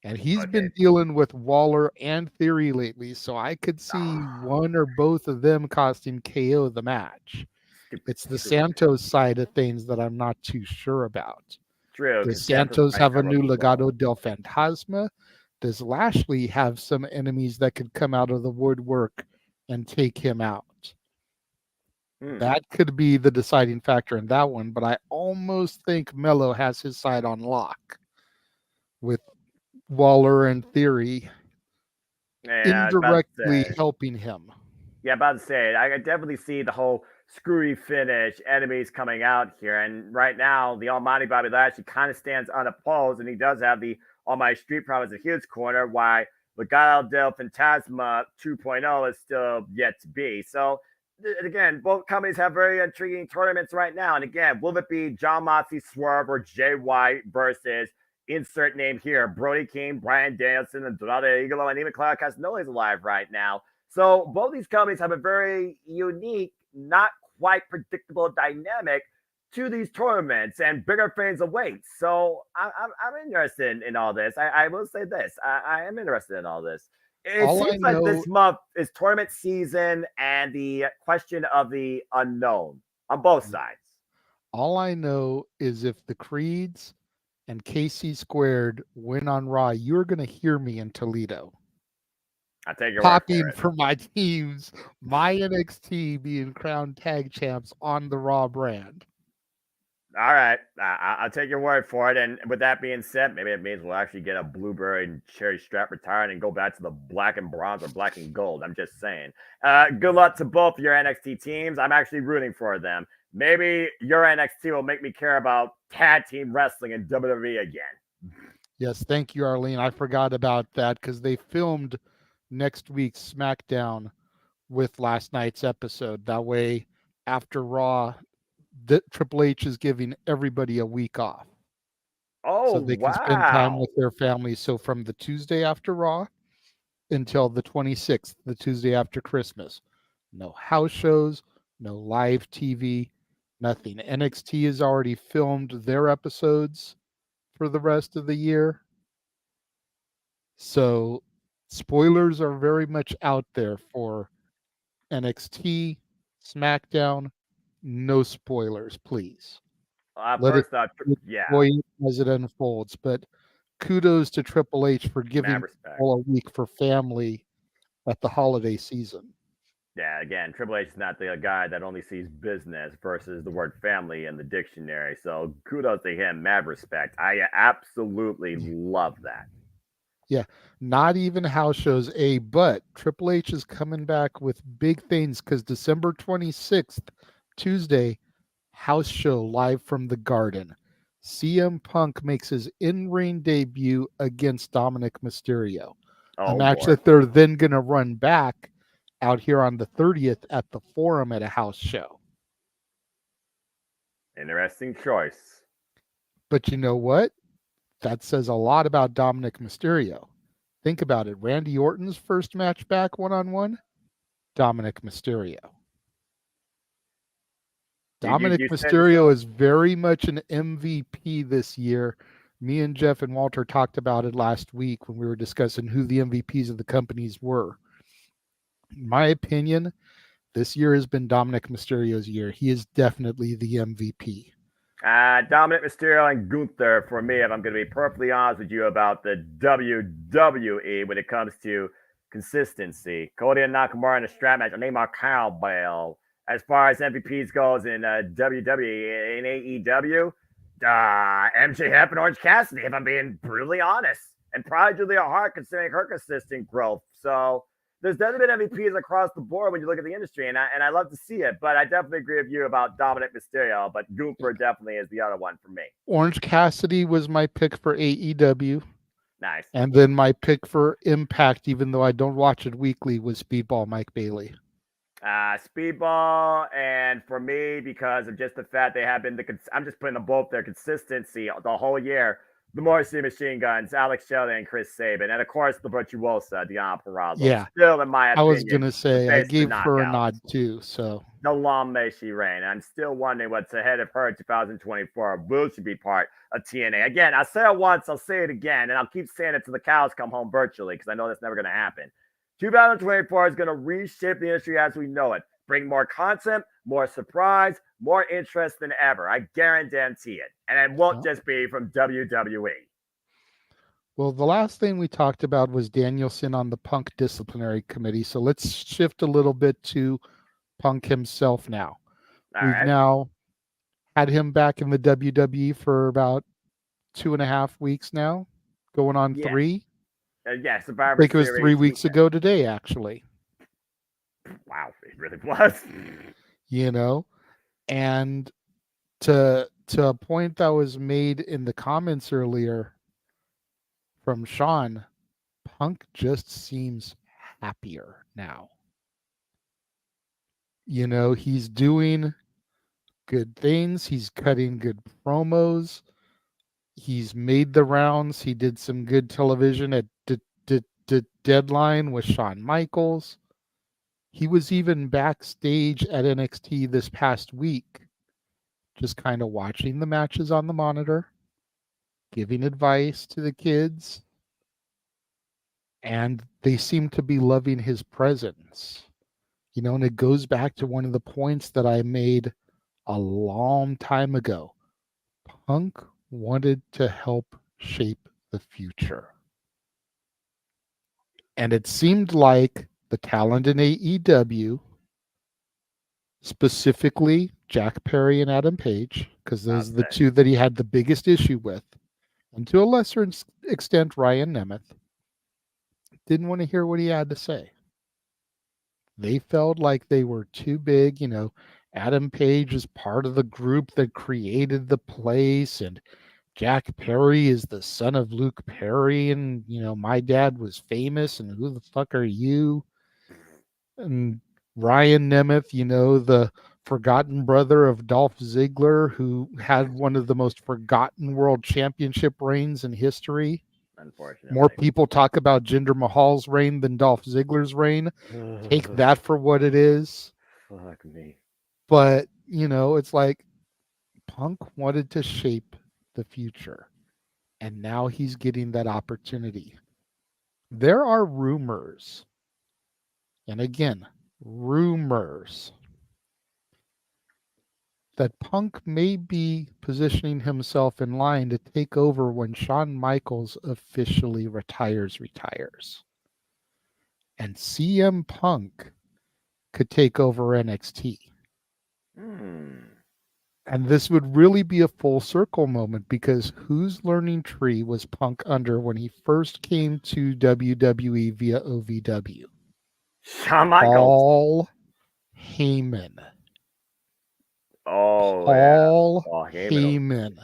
And he's been dealing with Waller and Theory lately, so I could see one or both of them costing KO the match. It's the Santos side of things that I'm not too sure about. True. Does Santos have a new Legado del Fantasma? Does Lashley have some enemies that could come out of the woodwork and take him out? That could be the deciding factor in that one, but I almost think Melo has his side on lock with Waller and Theory indirectly helping him. Yeah, about to say, I definitely see the whole screwy finish, enemies coming out here. And right now, the almighty Bobby Lashley kind of stands unopposed, and he does have the almighty Street Profits in his corner, while Legado del Fantasma 2.0 is still yet to be. So, again, both companies have very intriguing tournaments right now. And again, will it be John Moxley, Swerve, or Jay White versus insert name here, Brody King, Bryan Danielson, and Dorado Igalo, and even Claudio Castagnoli is alive right now. So both these companies have a very unique, not quite predictable dynamic to these tournaments, and bigger things await. So I'm interested in all this. I will say this. I am interested in all this. It seems like this month is tournament season and the question of the unknown on both sides. All I know is if the Creeds and KC Squared win on Raw, you're going to hear me in Toledo. I take your popping for my teams, my NXT being crowned tag champs on the Raw brand. All right, I'll take your word for it. And with that being said, maybe it means we'll actually get a Blueberry and Cherry Strap retired and go back to the black and bronze or black and gold. I'm just saying. Good luck to both your NXT teams. I'm actually rooting for them. Maybe your NXT will make me care about tag team wrestling in WWE again. Yes, thank you, Arlene. I forgot about that because they filmed next week's SmackDown with last night's episode. That way, after Raw, Triple H is giving everybody a week off. Oh, so they can spend time with their families. So from the Tuesday after Raw until the 26th, the Tuesday after Christmas, no house shows, no live TV, nothing. NXT has already filmed their episodes for the rest of the year. So spoilers are very much out there for NXT, SmackDown. No spoilers, please. Let it as it unfolds. But kudos to Triple H for giving all a week for family at the holiday season. Yeah, again, Triple H is not the guy that only sees business versus the word family in the dictionary. So kudos to him, mad respect. I absolutely love that. Yeah, not even house shows, but Triple H is coming back with big things because December 26th, Tuesday, house show live from the Garden. CM Punk makes his in-ring debut against Dominic Mysterio. A match that they're then going to run back out here on the 30th at the Forum at a house show. Interesting choice. But you know what? That says a lot about Dominic Mysterio. Think about it. Randy Orton's first match back one-on-one, Dominic Mysterio. Dominic Mysterio is very much an MVP this year. Me and Jeff and Walter talked about it last week when we were discussing who the MVPs of the companies were. In my opinion, this year has been Dominic Mysterio's year. He is definitely the MVP. Dominic Mysterio and Gunther for me, if I'm going to be perfectly honest with you about the WWE when it comes to consistency. Cody and Nakamura in a strap match. I name our cowbell. As far as MVPs goes in WWE and AEW, MJF and Orange Cassidy, if I'm being brutally honest. And probably Julia Hart considering her consistent growth. So there's definitely been MVPs across the board when you look at the industry, and I love to see it. But I definitely agree with you about Dominic Mysterio, but Gunther definitely is the other one for me. Orange Cassidy was my pick for AEW. Nice. And then my pick for Impact, even though I don't watch it weekly, was Speedball Mike Bailey. Speedball, and for me, because of just the fact they have been I'm just putting them both their consistency the whole year. The Morrissey Machine Guns, Alex Shelley, and Chris Sabin, and of course the Virtuosa, Deonna Purrazzo. Yeah, still in my opinion, I was gonna say I gave her a nod too. So the long may she reign. I'm still wondering what's ahead of her in 2024. Will she be part of TNA? Again, I said it once, I'll say it again, and I'll keep saying it till the cows come home virtually because I know that's never going to happen. 2024 is going to reshape the industry as we know it. Bring more content, more surprise, more interest than ever. I guarantee it. And it won't just be from WWE. Well, the last thing we talked about was Danielson on the Punk Disciplinary Committee. So let's shift a little bit to Punk himself now. We've now had him back in the WWE for about 2.5 weeks now, going on 3. Survivor I think it was Series 3 weeks ago today, actually. Wow, it really was. You know, and to a point that was made in the comments earlier from Sean, Punk just seems happier now. You know, he's doing good things. He's cutting good promos. He's made the rounds. He did some good television at Deadline with Shawn Michaels. He was even backstage at NXT this past week, just kind of watching the matches on the monitor, giving advice to the kids, and they seem to be loving his presence. You know, and it goes back to one of the points that I made a long time ago. Punk wanted to help shape the future. And it seemed like the talent in AEW, specifically Jack Perry and Adam Page, because those are the two that he had the biggest issue with, and to a lesser extent Ryan Nemeth, didn't want to hear what he had to say. They felt like they were too big. You know, Adam Page is part of the group that created the place, and Jack Perry is the son of Luke Perry, and, you know, my dad was famous, and who the fuck are you? And Ryan Nemeth, you know, the forgotten brother of Dolph Ziggler, who had one of the most forgotten world championship reigns in history. Unfortunately. More people talk about Jinder Mahal's reign than Dolph Ziggler's reign. Take that for what it is. Fuck me. But, you know, it's like Punk wanted to shape the future, and now he's getting that opportunity. There are rumors, and again, rumors, that Punk may be positioning himself in line to take over when Shawn Michaels officially retires. And CM Punk could take over NXT. And this would really be a full circle moment, because whose learning tree was Punk under when he first came to WWE via OVW? Shawn Michaels. Paul Heyman. Paul Heyman.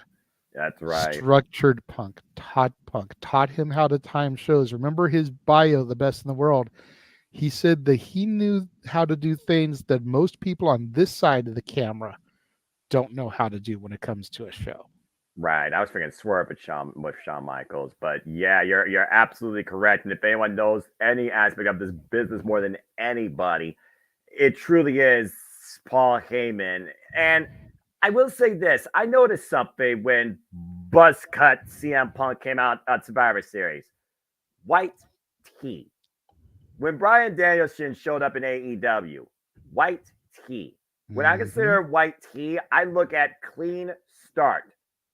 That's right. Structured Punk, taught him how to time shows. Remember his bio, The Best in the World. He said that he knew how to do things that most people on this side of the camera don't know how to do when it comes to a show. Right. I was thinking Swerve with Shawn Michaels, but yeah, you're absolutely correct. And if anyone knows any aspect of this business more than anybody, it truly is Paul Heyman. And I will say this: I noticed something when Buzz Cut CM Punk came out at Survivor Series. White tee. When Bryan Danielson showed up in AEW, white tee. When I consider white tee, I look at clean start,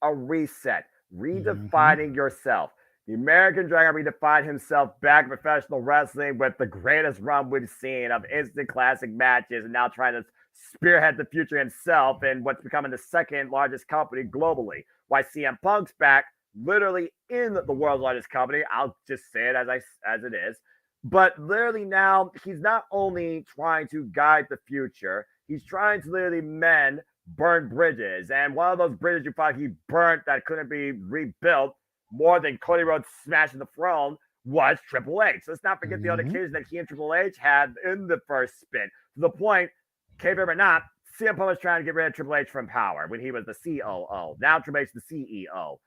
a reset, redefining yourself. The American Dragon redefined himself back in professional wrestling with the greatest run we've seen of instant classic matches, and now trying to spearhead the future himself in what's becoming the second largest company globally. Why CM Punk's back, literally in the world's largest company. I'll just say it as it is. But literally now, he's not only trying to guide the future, he's trying to literally mend burn bridges. And one of those bridges you thought he burnt that couldn't be rebuilt more than Cody Rhodes smashing the throne was Triple H. Let's not forget the other occasion that he and Triple H had in the first spin. To the point, kayfabe or not, CM Punk was trying to get rid of Triple H from power when he was the COO. Now Triple H is the CEO.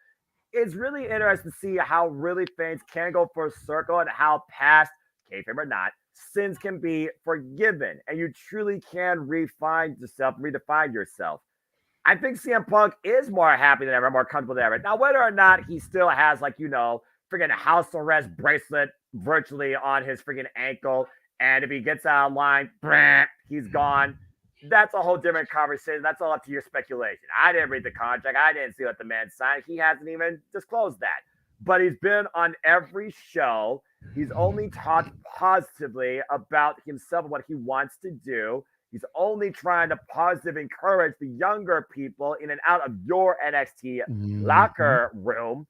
It's really interesting to see how really things can go full circle and how past, kayfabe or not, sins can be forgiven. And you truly can redefine yourself. I think CM Punk is more happy than ever, more comfortable than ever. Now, whether or not he still has, freaking house arrest bracelet virtually on his freaking ankle, and if he gets out of line, he's gone. That's a whole different conversation. That's all up to your speculation. I didn't read the contract. I didn't see what the man signed. He hasn't even disclosed that. But he's been on every show. He's only talked positively about himself and what he wants to do. He's only trying to positively encourage the younger people in and out of your NXT locker room.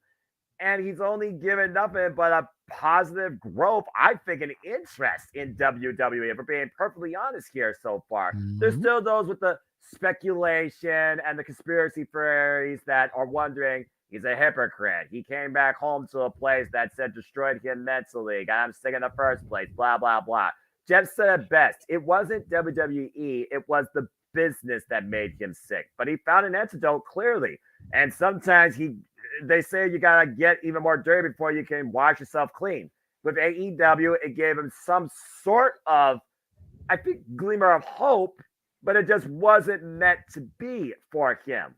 And he's only given nothing but a positive growth, I think, an interest in WWE. If we're being perfectly honest here so far. There's still those with the speculation and the conspiracy theories that are wondering, he's a hypocrite. He came back home to a place that said destroyed him mentally, got him sick in the first place, blah, blah, blah. Jeff said it best. It wasn't WWE. It was the business that made him sick. But he found an antidote clearly. And sometimes they say you got to get even more dirty before you can wash yourself clean. With AEW, it gave him some sort of, I think, glimmer of hope, but it just wasn't meant to be for him.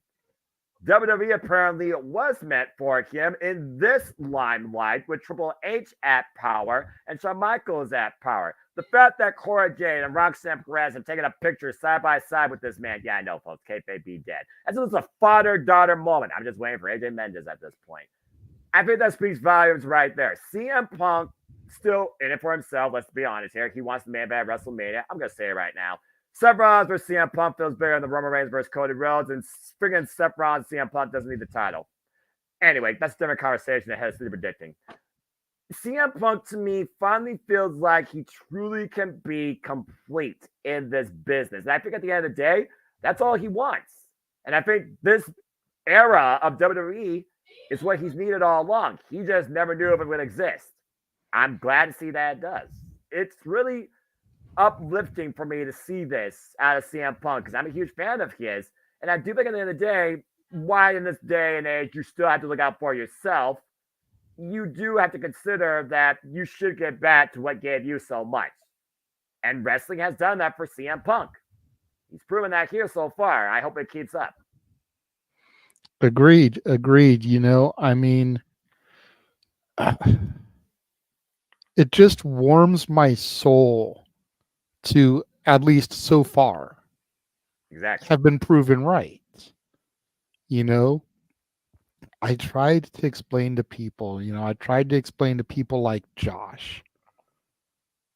WWE apparently was meant for him in this limelight with Triple H at power and Shawn Michaels at power. The fact that Cora Jade and Roxanne Perez have taken a picture side by side with this man, yeah, I know, folks, kayfabe be dead. As it was a father-daughter moment. I'm just waiting for AJ Mendez at this point. I think that speaks volumes right there. CM Punk still in it for himself. Let's be honest here. He wants the man bad WrestleMania. I'm going to say it right now. Seth Rollins versus CM Punk feels bigger than the Roman Reigns versus Cody Rhodes, and friggin' Seth Rollins CM Punk doesn't need the title. Anyway, that's a different conversation that has to be predicting. CM Punk, to me, finally feels like he truly can be complete in this business. And I think at the end of the day, that's all he wants. And I think this era of WWE is what he's needed all along. He just never knew if it would exist. I'm glad to see that it does. It's really uplifting for me to see this out of CM Punk because I'm a huge fan of his. And I do think at the end of the day, why in this day and age you still have to look out for yourself, you do have to consider that you should get back to what gave you so much. And wrestling has done that for CM Punk. He's proven that here so far. I hope it keeps up. Agreed. You know, I mean, it just warms my soul to, at least so far, have been proven right. You know, I tried to explain to people, like Josh,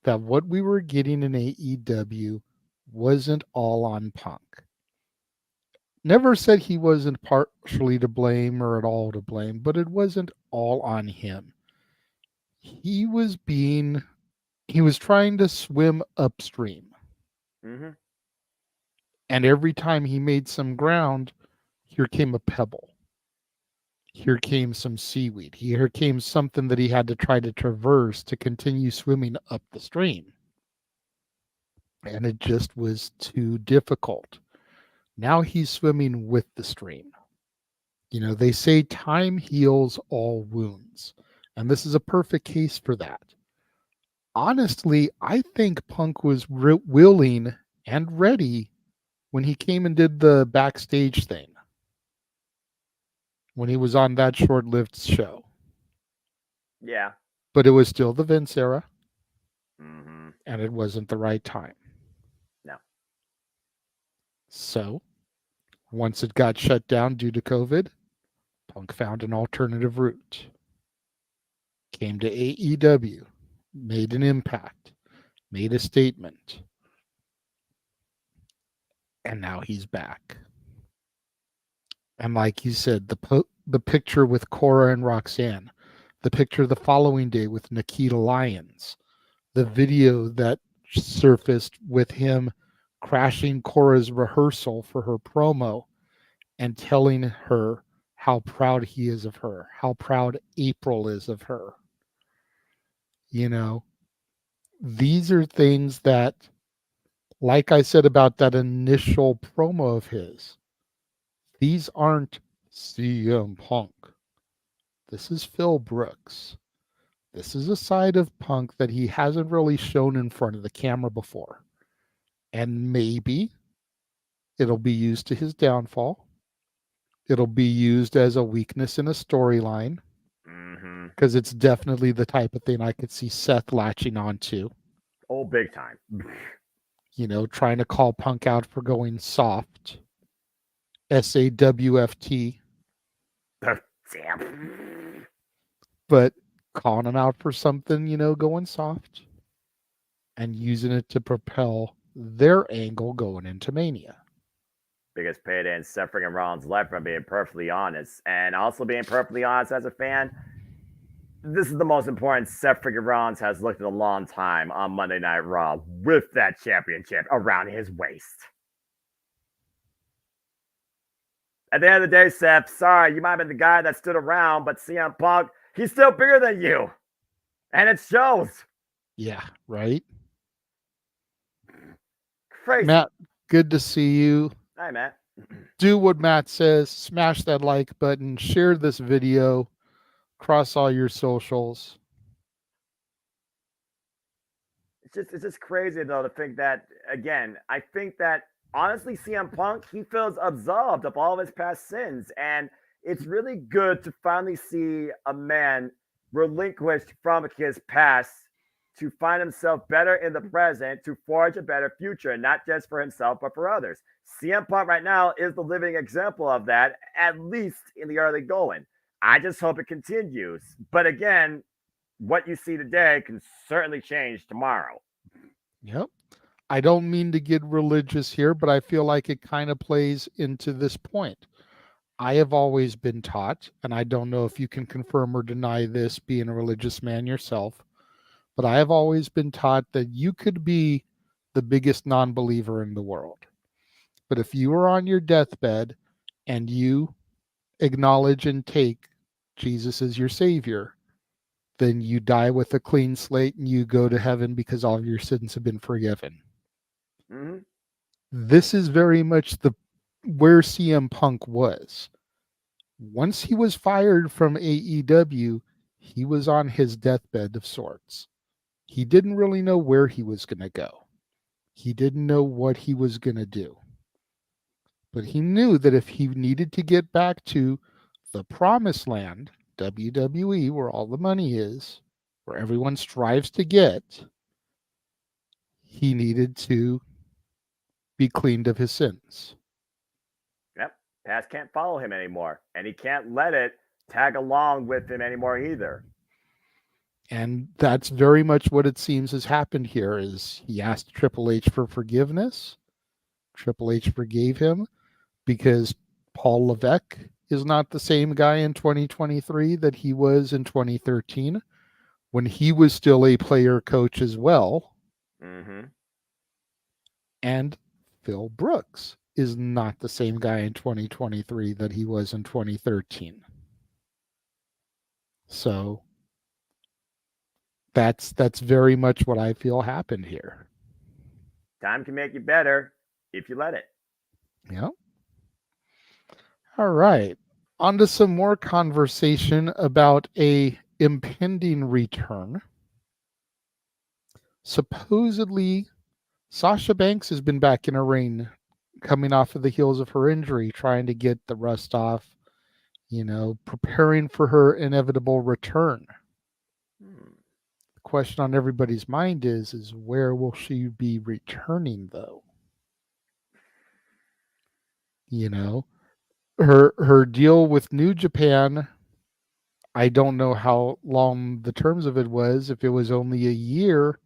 that what we were getting in AEW wasn't all on Punk. Never said he wasn't partially to blame or at all to blame, but it wasn't all on him. He was trying to swim upstream. Mm-hmm. And every time he made some ground, here came a pebble. Here came some seaweed. Here came something that he had to try to traverse to continue swimming up the stream. And it just was too difficult. Now he's swimming with the stream. You know, they say time heals all wounds. And this is a perfect case for that. Honestly, I think Punk was willing and ready when he came and did the backstage thing. When he was on that short-lived show. Yeah. But it was still the Vince era. Mm-hmm. And it wasn't the right time. No. So, once it got shut down due to COVID, Punk found an alternative route. Came to AEW, made an impact, made a statement, and now he's back. And like you said, the picture with Cora and Roxanne, the picture the following day with Nikita Lyons, the video that surfaced with him crashing Cora's rehearsal for her promo and telling her how proud he is of her, how proud April is of her. You know, these are things that, like I said about that initial promo of his, these aren't CM Punk. This is Phil Brooks. This is a side of Punk that he hasn't really shown in front of the camera before. And maybe it'll be used to his downfall. It'll be used as a weakness in a storyline. Because it's definitely the type of thing I could see Seth latching onto. Oh, big time. You know, trying to call Punk out for going soft. SAWFT. Damn. But calling him out for something, you know, going soft. And using it to propel their angle going into Mania. Biggest payday in Seth freaking Rollins' life, if I'm being perfectly honest. And also being perfectly honest as a fan, this is the most important Seth freaking Rollins has looked in a long time on Monday Night Raw with that championship around his waist. At the end of the day, Seth, sorry, you might have been the guy that stood around, but CM Punk, he's still bigger than you. And it shows. Yeah, right? Crazy. Matt, good to see you. Hi, Matt. Do what Matt says. Smash that like button. Share this video. Cross all your socials. It's just crazy, though, to think that, again, I think that, honestly, CM Punk, he feels absolved of all of his past sins. And it's really good to finally see a man relinquished from his past to find himself better in the present, to forge a better future, not just for himself, but for others. CM Punk right now is the living example of that, at least in the early going. I just hope it continues. But again, what you see today can certainly change tomorrow. Yep. I don't mean to get religious here, but I feel like it kind of plays into this point. I have always been taught, and I don't know if you can confirm or deny this being a religious man yourself, but I have always been taught that you could be the biggest non-believer in the world. But if you are on your deathbed and you acknowledge and take Jesus as your savior, then you die with a clean slate and you go to heaven because all of your sins have been forgiven. Mm-hmm. This is very much where CM Punk was. Once he was fired from AEW, he was on his deathbed of sorts. He didn't really know where he was going to go. He didn't know what he was going to do. But he knew that if he needed to get back to the promised land, WWE, where all the money is, where everyone strives to get, he needed to be cleaned of his sins. Yep. Past can't follow him anymore. And he can't let it tag along with him anymore either. And that's very much what it seems has happened here is he asked Triple H for forgiveness. Triple H forgave him because Paul Levesque is not the same guy in 2023 that he was in 2013 when he was still a player coach as well. Mm-hmm. And Phil Brooks is not the same guy in 2023 that he was in 2013. So that's very much what I feel happened here. Time can make you better if you let it. Yeah. All right. On to some more conversation about a impending return. Supposedly, Sasha Banks has been back in a ring, coming off of the heels of her injury, trying to get the rust off, preparing for her inevitable return. The question on everybody's mind is where will she be returning, though? You know, her deal with New Japan, I don't know how long the terms of it was. If it was only a year,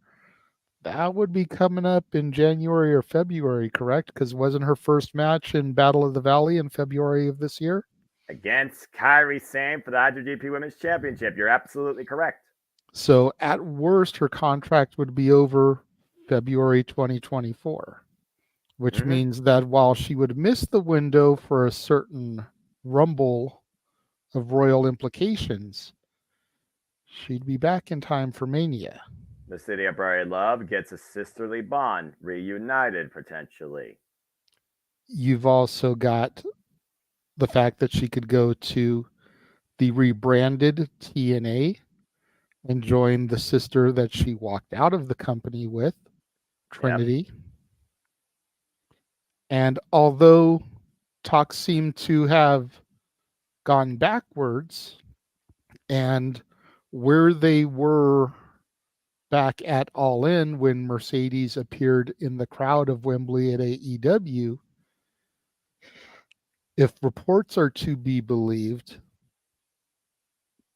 that would be coming up in January or February, correct? Because wasn't her first match in Battle of the Valley in February of this year? Against Kairi Sane for the IWGP Women's Championship. You're absolutely correct. So at worst, her contract would be over February 2024, which means that while she would miss the window for a certain rumble of royal implications, she'd be back in time for Mania. The City of Buried Love gets a sisterly bond, reunited potentially. You've also got the fact that she could go to the rebranded TNA and join the sister that she walked out of the company with, Trinity. Yep. And although talks seem to have gone backwards, and where they were back at All In when Mercedes appeared in the crowd of Wembley at AEW, if reports are to be believed,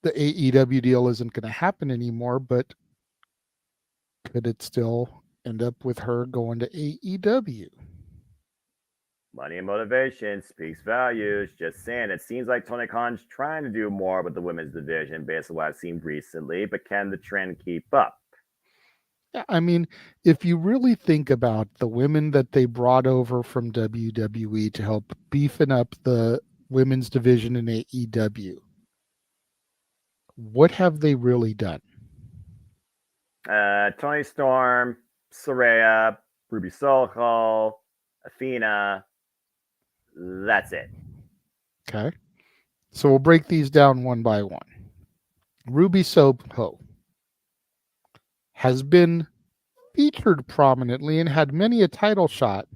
the AEW deal isn't going to happen anymore, but could it still end up with her going to AEW? Money and motivation speaks values. Just saying, it seems like Tony Khan's trying to do more with the women's division based on what I've seen recently, but can the trend keep up? Yeah, I mean, if you really think about the women that they brought over from WWE to help beefing up the women's division in AEW, what have they really done? Tony Storm, Saraya, Ruby Soho, Athena. That's it. Okay. So we'll break these down one by one. Ruby Soho has been featured prominently and had many a title shot,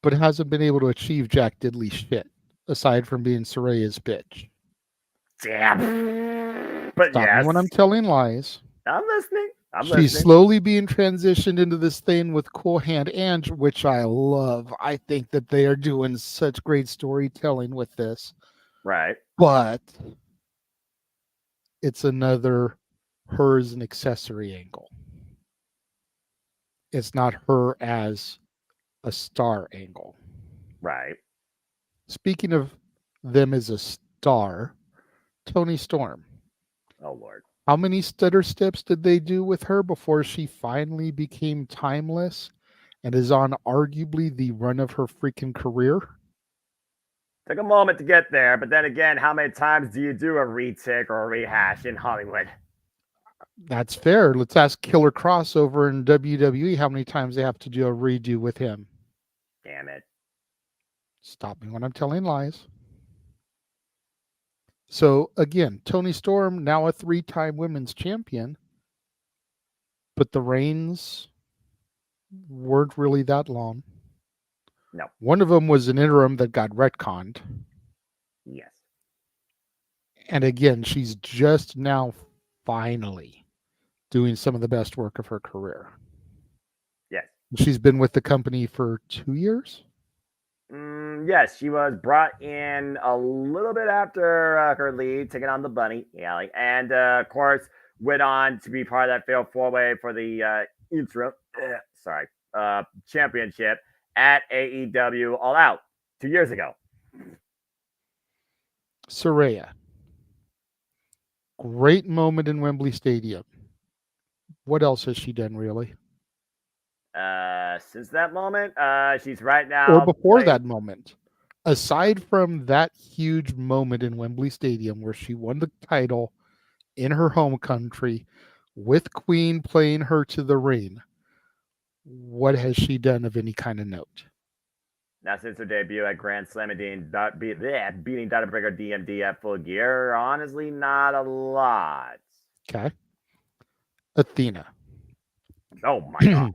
but hasn't been able to achieve jack diddly shit, aside from being Saraya's bitch. Damn. But Stop me when I'm telling lies. I'm listening. She's slowly being transitioned into this thing with Cool Hand Ange, which I love. I think that they are doing such great storytelling with this. Right. But it's another her as an accessory angle. It's not her as a star angle. Right. Speaking of them as a star, Tony Storm. Oh, Lord. How many stutter steps did they do with her before she finally became timeless and is on arguably the run of her freaking career? Took a moment to get there, but then again, how many times do you do a retic or a rehash in Hollywood? That's fair. Let's ask Killer Cross over in WWE how many times they have to do a redo with him. Damn it. Stop me when I'm telling lies. So again, Tony Storm, now a 3-time women's champion, but the reigns weren't really that long. No. One of them was an interim that got retconned. Yes. And again, she's just now finally doing some of the best work of her career. Yes. She's been with the company for 2 years? Yes, she was brought in a little bit after her lead, taking on the Bunny, Alley, and of course went on to be part of that failed 4-way for the interim, championship at AEW All Out 2 years ago. Saraya, great moment in Wembley Stadium. What else has she done, really? Since that moment, she's right now. Or before that moment. Aside from that huge moment in Wembley Stadium where she won the title in her home country with Queen playing her to the ring, what has she done of any kind of note? Now, since her debut at Grand Slam and beating Data Breaker DMD at Full Gear, honestly, not a lot. Okay. Athena. Oh my God.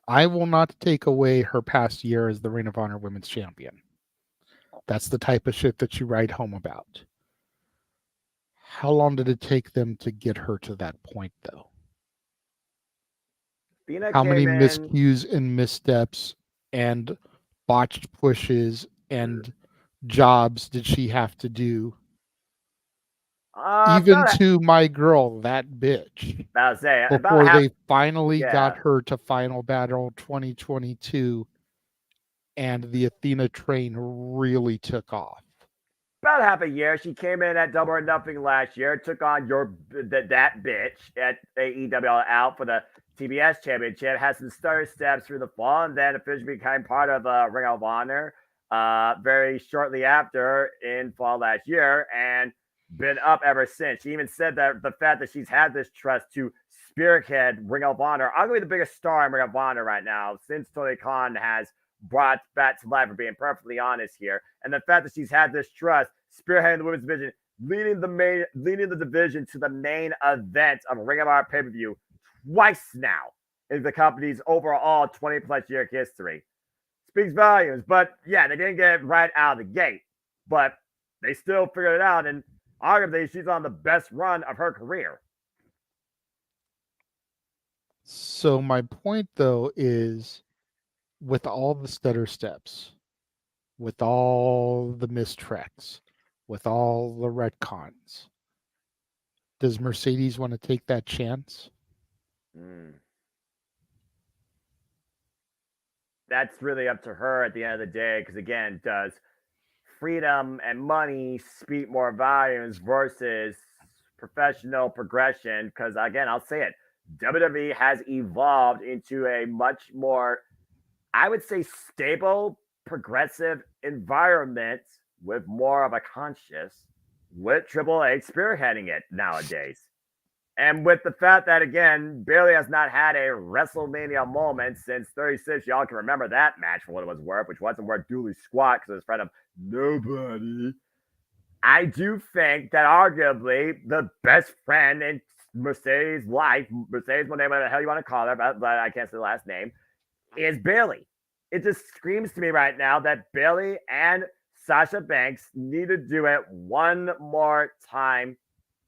I will not take away her past year as the Ring of Honor Women's Champion. That's the type of shit that you write home about. How long did it take them to get her to that point, though? How many miscues and missteps and botched pushes and jobs did she have to do? Even to my girl, that bitch. I'll say before they finally got her to Final Battle 2022, and the Athena train really took off. About half a year. She came in at Double or Nothing last year, took on that bitch at AEW out for the TBS Championship, had some stutter steps through the fall, and then officially became part of Ring of Honor very shortly after in fall last year, and been up ever since. She even said that the fact that she's had this trust to spearhead Ring of Honor, arguably the biggest star in Ring of Honor right now, since Tony Khan has brought back to life, for being perfectly honest here, and the fact that she's had this trust, spearheading the women's division, leading the division to the main event of Ring of Honor pay-per-view twice now in the company's overall 20-plus year history. Speaks volumes, but yeah, they didn't get it right out of the gate, but they still figured it out, and arguably she's on the best run of her career. So my point, though, is with all the stutter steps, with all the mistreks, with all the retcons, does Mercedes want to take that chance? That's really up to her at the end of the day, because again, does freedom and money speak more volumes versus professional progression? Because again, I'll say it, WWE has evolved into a much more, I would say, stable, progressive environment with more of a conscious, with Triple H spearheading it nowadays. And with the fact that, again, Bayley has not had a WrestleMania moment since 36. Y'all can remember that match for what it was worth, which wasn't worth dooley squat because it was in front of nobody. I do think that arguably the best friend in Mercedes' life, Mercedes, whatever the hell you want to call her, but I can't say the last name, is Bayley. It just screams to me right now that Bayley and Sasha Banks need to do it one more time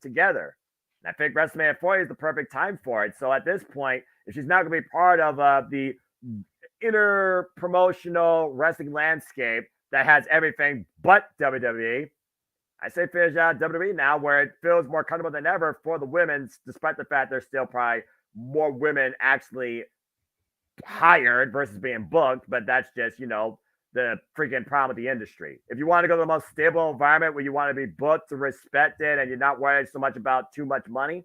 together. And I think WrestleMania 40 is the perfect time for it. So at this point, if she's not going to be part of the inner promotional wrestling landscape that has everything but WWE, I say finish out WWE now, where it feels more comfortable than ever for the women's, despite the fact there's still probably more women actually hired versus being booked, but that's just, the freaking problem with the industry. If you want to go to the most stable environment where you want to be booked to respect it and you're not worried so much about too much money,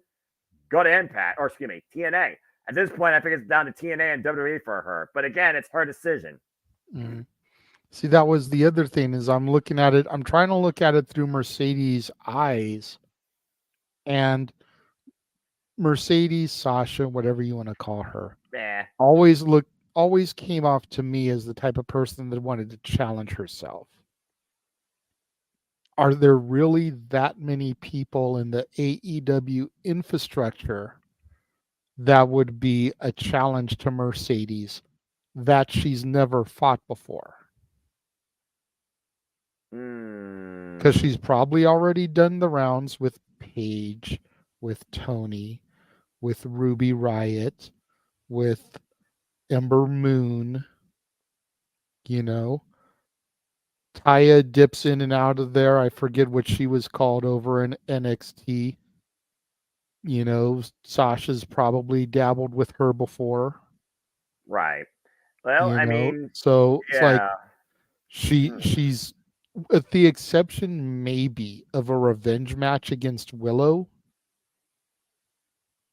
go to TNA. At this point, I think it's down to TNA and WWE for her. But again, it's her decision. Mm-hmm. See, that was the other thing, is I'm looking at it, I'm trying to look at it through Mercedes' eyes, and Mercedes, Sasha, whatever you want to call her, always came off to me as the type of person that wanted to challenge herself. Are there really that many people in the AEW infrastructure that would be a challenge to Mercedes that she's never fought before? Because she's probably already done the rounds with Paige, with Tony, with Ruby Riott, with Ember Moon. Taya dips in and out of there. I forget what she was called over in NXT. Sasha's probably dabbled with her before. Right. Well, I mean, so it's like she's, with the exception maybe of a revenge match against Willow,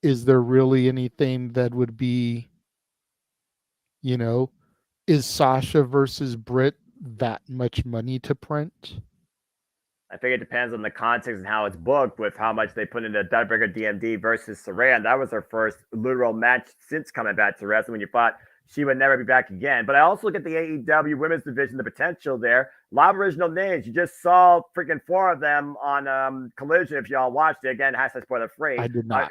is there really anything that would be, is Sasha versus Britt that much money to print? I think it depends on the context and how it's booked, with how much they put into Tiebreaker DMD versus Saraya. And that was her first literal match since coming back to wrestling, when you thought she would never be back again. But I also look at the AEW women's division, the potential there. A lot of original names. You just saw freaking 4 of them on Collision. If y'all watched it, again, hashtag spoiler free. I did not.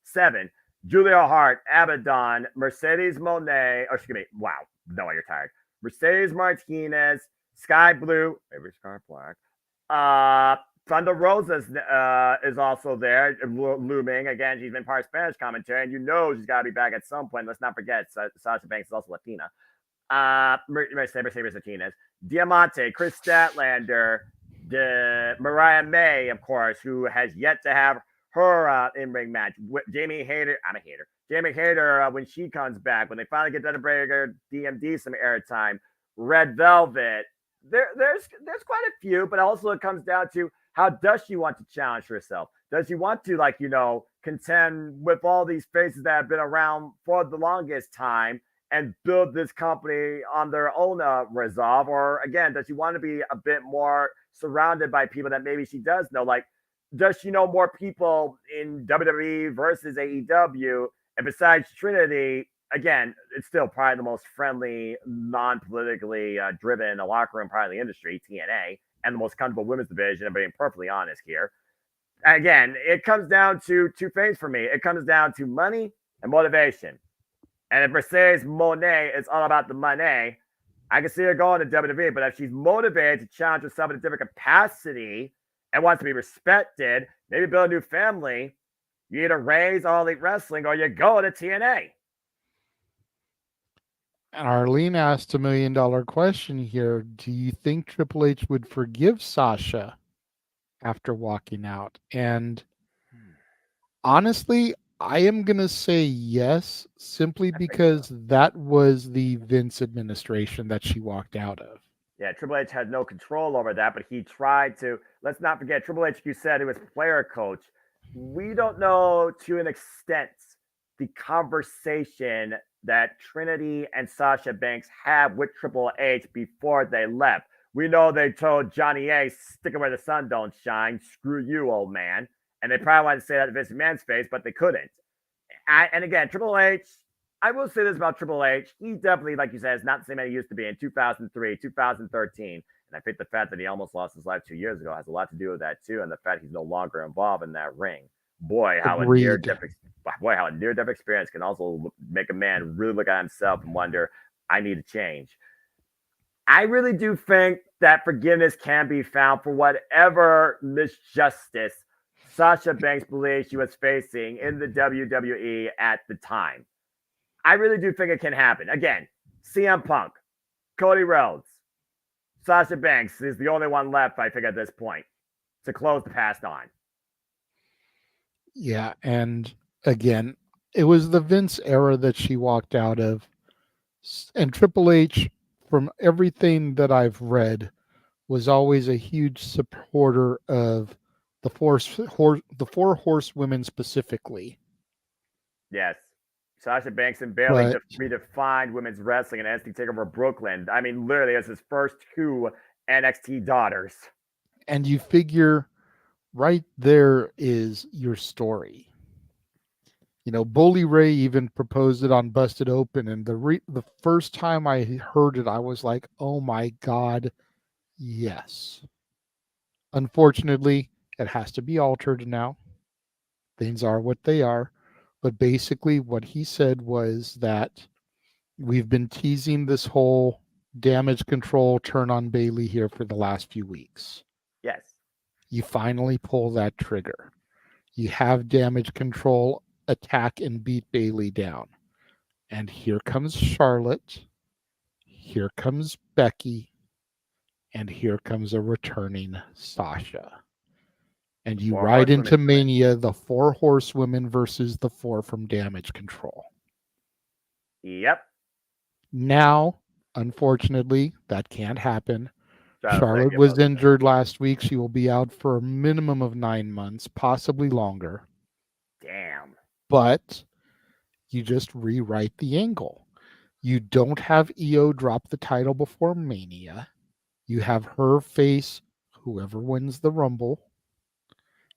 7. Julia Hart, Abaddon, Mercedes Moné. Oh, excuse me. Wow. No, you're tired. Mercedes Martinez, Sky Blue, maybe Sky Black. Thunder Rosa is also there, looming. Again, she's been part of Spanish commentary, and she's got to be back at some point. Let's not forget, Sasha Banks is also Latina. Mercedes Martinez, Diamante, Chris Statlander, Mariah May, of course, who has yet to have her in-ring match. Jamie Hayter, I'm a hater. Jamie Hayter, when she comes back, when they finally get to bring her DMD some airtime, Red Velvet. There's quite a few, but also it comes down to how does she want to challenge herself? Does she want to, contend with all these faces that have been around for the longest time and build this company on their own resolve? Or again, does she want to be a bit more surrounded by people that maybe she does know? Like, does she know more people in WWE versus AEW? And besides Trinity, again, it's still probably the most friendly, non-politically driven locker room part of the industry, TNA, and the most comfortable women's division, and being perfectly honest here. Again, it comes down to two things for me. It comes down to money and motivation. And if Mercedes Moné is all about the money, I can see her going to WWE. But if she's motivated to challenge herself in a different capacity and wants to be respected, maybe build a new family, you either raise All Elite Wrestling or you go to TNA. And Arlene asked $1 million question here. Do you think Triple H would forgive Sasha after walking out? And honestly, I am going to say yes, simply because that was the Vince administration that she walked out of. Yeah, Triple H had no control over that, but he tried to. Let's not forget, Triple H, you said he was player coach. We don't know to an extent the conversation that Trinity and Sasha Banks had with Triple H before they left. We know they told Johnny A, stick it where the sun don't shine, screw you, old man. And they probably wanted to say that to Vince McMahon's face, but they couldn't. And again, Triple H, I will say this about Triple H. He definitely, like you said, is not the same man he used to be in 2003, 2013. And I think the fact that he almost lost his life 2 years ago has a lot to do with that, too. And the fact he's no longer involved in that ring. Boy, how a near-death experience can also make a man really look at himself and wonder, I need to change. I really do think that forgiveness can be found for whatever misjustice Sasha Banks believes she was facing in the WWE at the time. I really do think it can happen. Again, CM Punk, Cody Rhodes, Sasha Banks is the only one left, I think, at this point to close the past on. Yeah, and again, it was the Vince era that she walked out of. And Triple H, from everything that I've read, was always a huge supporter of the four horsewomen specifically. Yes. Sasha Banks and Bayley redefined women's wrestling in NXT TakeOver Brooklyn. I mean, literally, as his first two NXT daughters. And you figure right there is your story. Bully Ray even proposed it on Busted Open, and the first time I heard it, I was like, oh my God, yes. Unfortunately, it has to be altered now. Things are what they are. But basically what he said was that we've been teasing this whole damage control turn on Bayley here for the last few weeks. Yes. You finally pull that trigger. You have damage control attack and beat Bayley down. And here comes Charlotte. Here comes Becky. And here comes a returning Sasha. And you ride into Mania, the 4 horsewomen versus the 4 from Damage Control. Yep. Now, unfortunately, that can't happen. Charlotte was injured last week. She will be out for a minimum of 9 months, possibly longer. Damn. But you just rewrite the angle. You don't have Io drop the title before Mania. You have her face whoever wins the Rumble.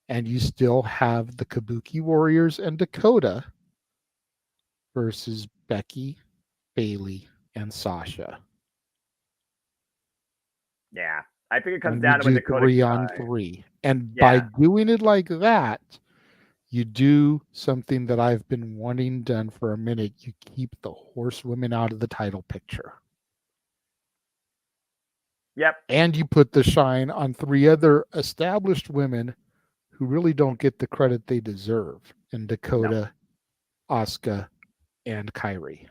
And you still have the Kabuki Warriors and Dakota versus Becky, Bayley, and Sasha. Yeah. I think it comes down to when Dakota 3 on 3. And by doing it like that, you do something that I've been wanting done for a minute. You keep the horsewomen out of the title picture. Yep. And you put the shine on 3 other established women who really don't get the credit they deserve in Dakota, Asuka, and Kairi.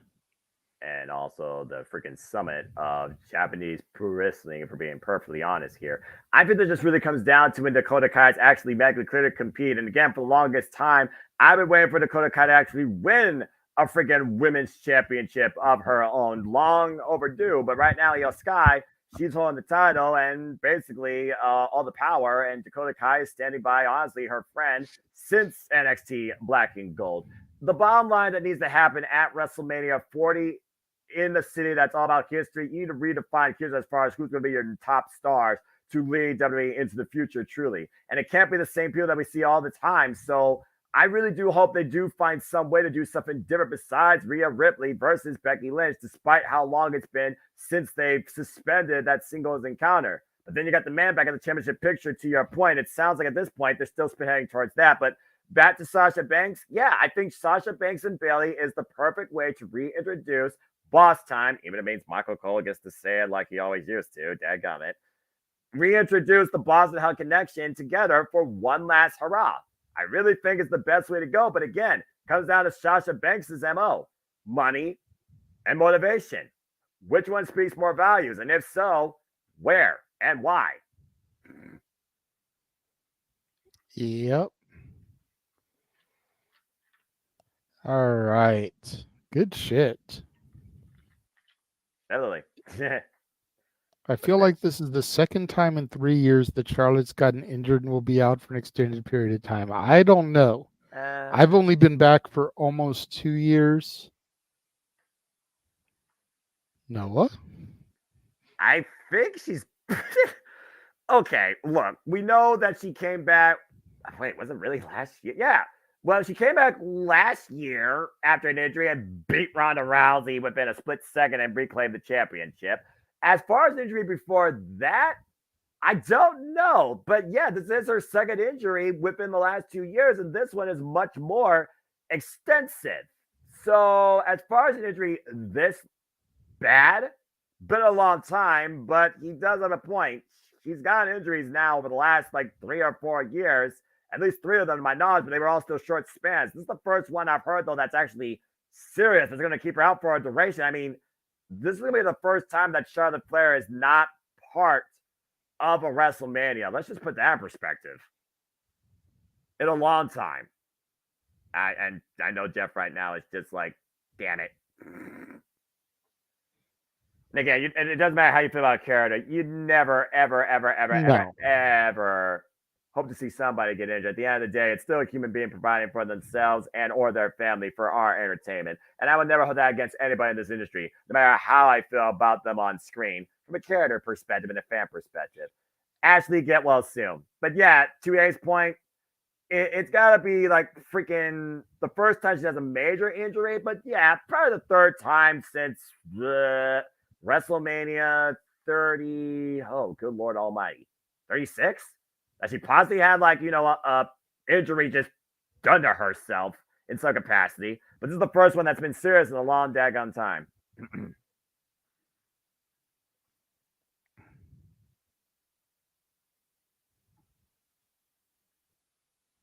and also the freaking summit of Japanese pro wrestling, if we're being perfectly honest here. I think that just really comes down to when Dakota Kai is actually medically clear to compete. And again, for the longest time, I've been waiting for Dakota Kai to actually win a freaking women's championship of her own. Long overdue, but right now, Io Sky, she's holding the title and basically all the power, and Dakota Kai is standing by, honestly, her friend since NXT Black and Gold. The bottom line that needs to happen at WrestleMania 40 in the city that's all about history, you need to redefine history as far as who's going to be your top stars to lead WWE into the future, truly. And it can't be the same people that we see all the time. So I really do hope they do find some way to do something different besides Rhea Ripley versus Becky Lynch, despite how long it's been since they've suspended that singles encounter. But then you got the man back in the championship picture. To your point, it sounds like at this point they're still heading towards that. But back to Sasha Banks. Yeah, I think Sasha Banks and Bayley is the perfect way to reintroduce Boss Time, even if it means Michael Cole gets to say it like he always used to. Dadgummit. Reintroduce the Boss and Hell connection together for one last hurrah. I really think it's the best way to go. But again, comes down to Sasha Banks' MO. Money and motivation. Which one speaks more values? And if so, where and why? Yep. All right. Good shit. Definitely. I feel like this is the second time in 3 years that Charlotte's gotten injured and will be out for an extended period of time. I don't know. I've only been back for almost 2 years. Noah? I think she's... Okay, look. We know that she came back... Wait, was it really last year? Yeah. Well, she came back last year after an injury and beat Ronda Rousey within a split second and reclaimed the championship. As far as injury before that, I don't know. But yeah, this is her second injury within the last 2 years, and this one is much more extensive. So as far as an injury this bad, been a long time, but he does have a point. She's gotten injuries now over the last 3 or 4 years. At least 3 of them to my knowledge, but they were all still short spans. This is the first one I've heard, though, that's actually serious. It's going to keep her out for a duration. I mean, this is going to be the first time that Charlotte Flair is not part of a WrestleMania. Let's just put that in perspective. In a long time. And I know Jeff right now is just like, damn it. And again, and it doesn't matter how you feel about a character. You'd never, ever hope to see somebody get injured. At the end of the day, it's still a human being providing for themselves and or their family for our entertainment. And I would never hold that against anybody in this industry, no matter how I feel about them on screen, from a character perspective and a fan perspective. Ashley, get well soon. But yeah, to A's point, it's got to be freaking the first time she has a major injury. But yeah, probably the third time since WrestleMania 30. Oh, good Lord Almighty. 36? That she possibly had a injury just done to herself in some capacity. But this is the first one that's been serious in a long daggone time.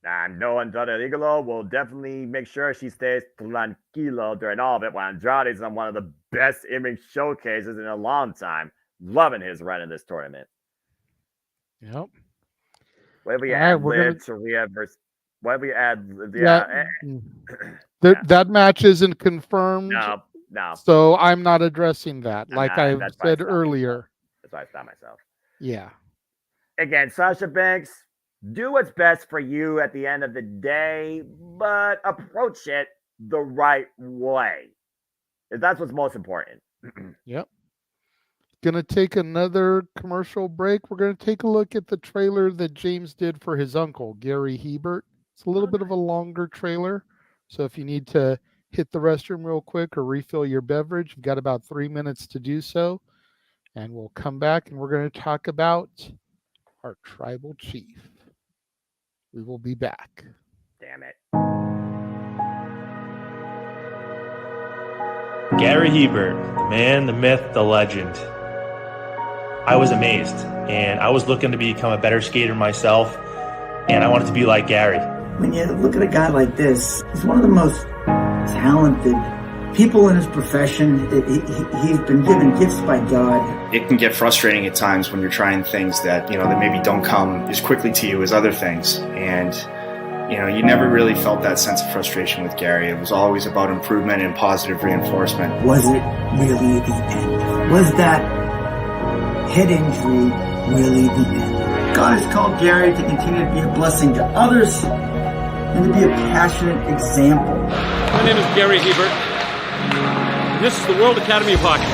And no Andrade Igalo will definitely make sure she stays tranquilo during all of it, while Andrade's on one of the best in-ring showcases in a long time. Loving his run in this tournament. Yep. What if we add Liv to Rhea versus... What if we add... That match isn't confirmed. No. So I'm not addressing that. Like I said earlier. That's why I stopped myself. Yeah. Again, Sasha Banks, do what's best for you at the end of the day, but approach it the right way. That's what's most important. Yep. Gonna take another commercial break. We're gonna take a look at the trailer that James did for his uncle, Gary Hebert. It's a little bit of a longer trailer. So if you need to hit the restroom real quick or refill your beverage, you've got about 3 minutes to do so. And we'll come back and we're going to talk about our tribal chief. We will be back. Damn it. Gary Hebert, the man, the myth, the legend. I was amazed, and I was looking to become a better skater myself, and I wanted to be like Gary. When you look at a guy like this, he's one of the most talented people in his profession, he's been given gifts by God. It can get frustrating at times when you're trying things that, that maybe don't come as quickly to you as other things. And, you never really felt that sense of frustration with Gary. It was always about improvement and positive reinforcement. Was it really the end? Was that head injury really the end? God has called Gary to continue to be a blessing to others and to be a passionate example. My name is Gary Hebert. This is the World Academy of Hockey,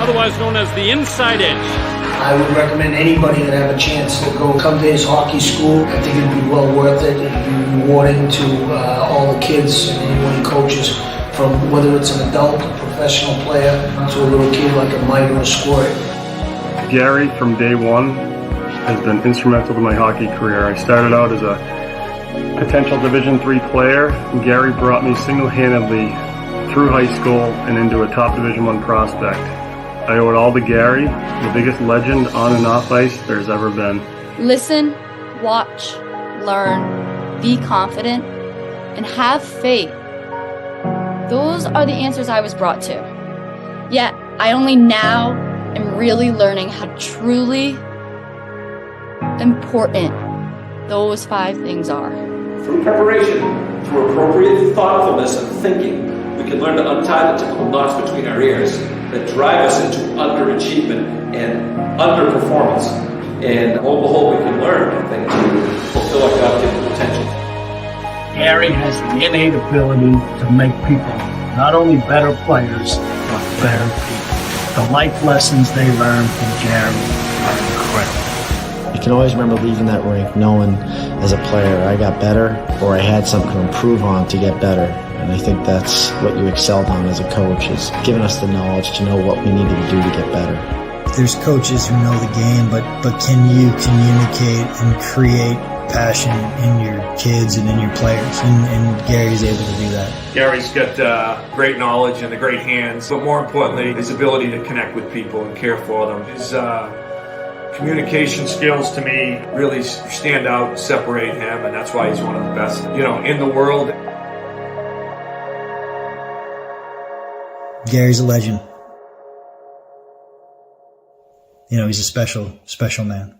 otherwise known as the Inside Edge. I would recommend anybody that have a chance to come to his hockey school. I think it'd be well worth it. It'd be rewarding to all the kids and anyone he coaches, from whether it's an adult, a professional player, to a little kid like a Mike or a Squirt. Gary, from day one, has been instrumental to my hockey career. I started out as a potential Division III player, and Gary brought me single-handedly through high school and into a top Division I prospect. I owe it all to Gary, the biggest legend on and off ice there's ever been. Listen, watch, learn, be confident, and have faith. Those are the answers I was brought to. Yet, I only now am really learning how truly important those 5 things are. Through preparation, through appropriate thoughtfulness and thinking, we can learn to untie the typical knots between our ears that drive us into underachievement and underperformance. And lo and behold, we can learn, I think, to fulfill our God-given potential. Gary has the innate ability to make people not only better players, but better people. The life lessons they learn from Gary are incredible. You can always remember leaving that rink knowing as a player I got better or I had something to improve on to get better. And I think that's what you excelled on as a coach, is giving us the knowledge to know what we needed to do to get better. There's coaches who know the game, but can you communicate and create passion in your kids and in your players? And Gary's able to do that. Gary's got great knowledge and the great hands, but more importantly, his ability to connect with people and care for them. His communication skills, to me, really stand out and separate him, and that's why he's one of the best, in the world. Gary's a legend. He's a special, special man.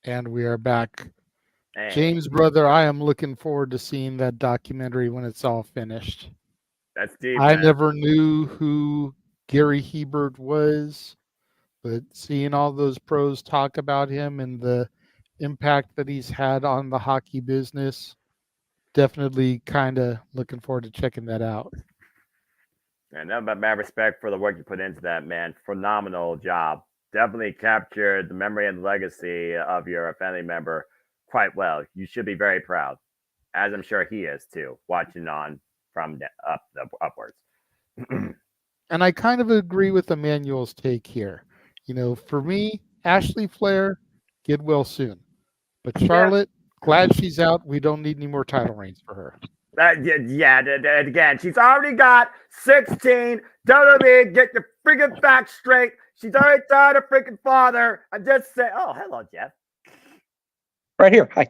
And we are back. Hey. James, brother, I am looking forward to seeing that documentary when it's all finished. That's deep. I man. never knew who Gary Hebert was, but seeing all those pros talk about him and the impact that he's had on the hockey business, definitely kind of looking forward to checking that out. And nothing but mad respect for the work you put into that, man. Phenomenal job. Definitely captured the memory and legacy of your family member quite well. You should be very proud, as I'm sure he is too, watching on from upwards. And I kind of agree with Emmanuel's take here. For me, Ashley Flair, get well soon. But Charlotte, glad she's out. We don't need any more title reigns for her. Again, she's already got 16. WWE, get your freaking facts straight. She's already died her freaking father. I just say, oh, hello, Jeff. Right here. Hi.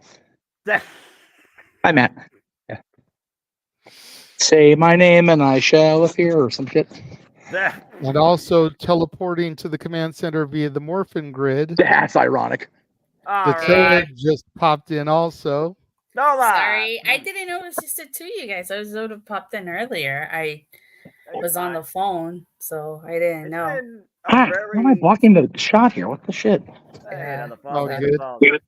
Hi, Matt. Yeah. Say my name and I shall appear or some shit. And also teleporting to the command center via the Morphin grid. That's ironic. The Taylor just popped in also. Sorry, I didn't notice just it to you guys. I was would have popped in earlier. I was on the phone, so I didn't know. Why am I blocking the shot here? What the shit? Good.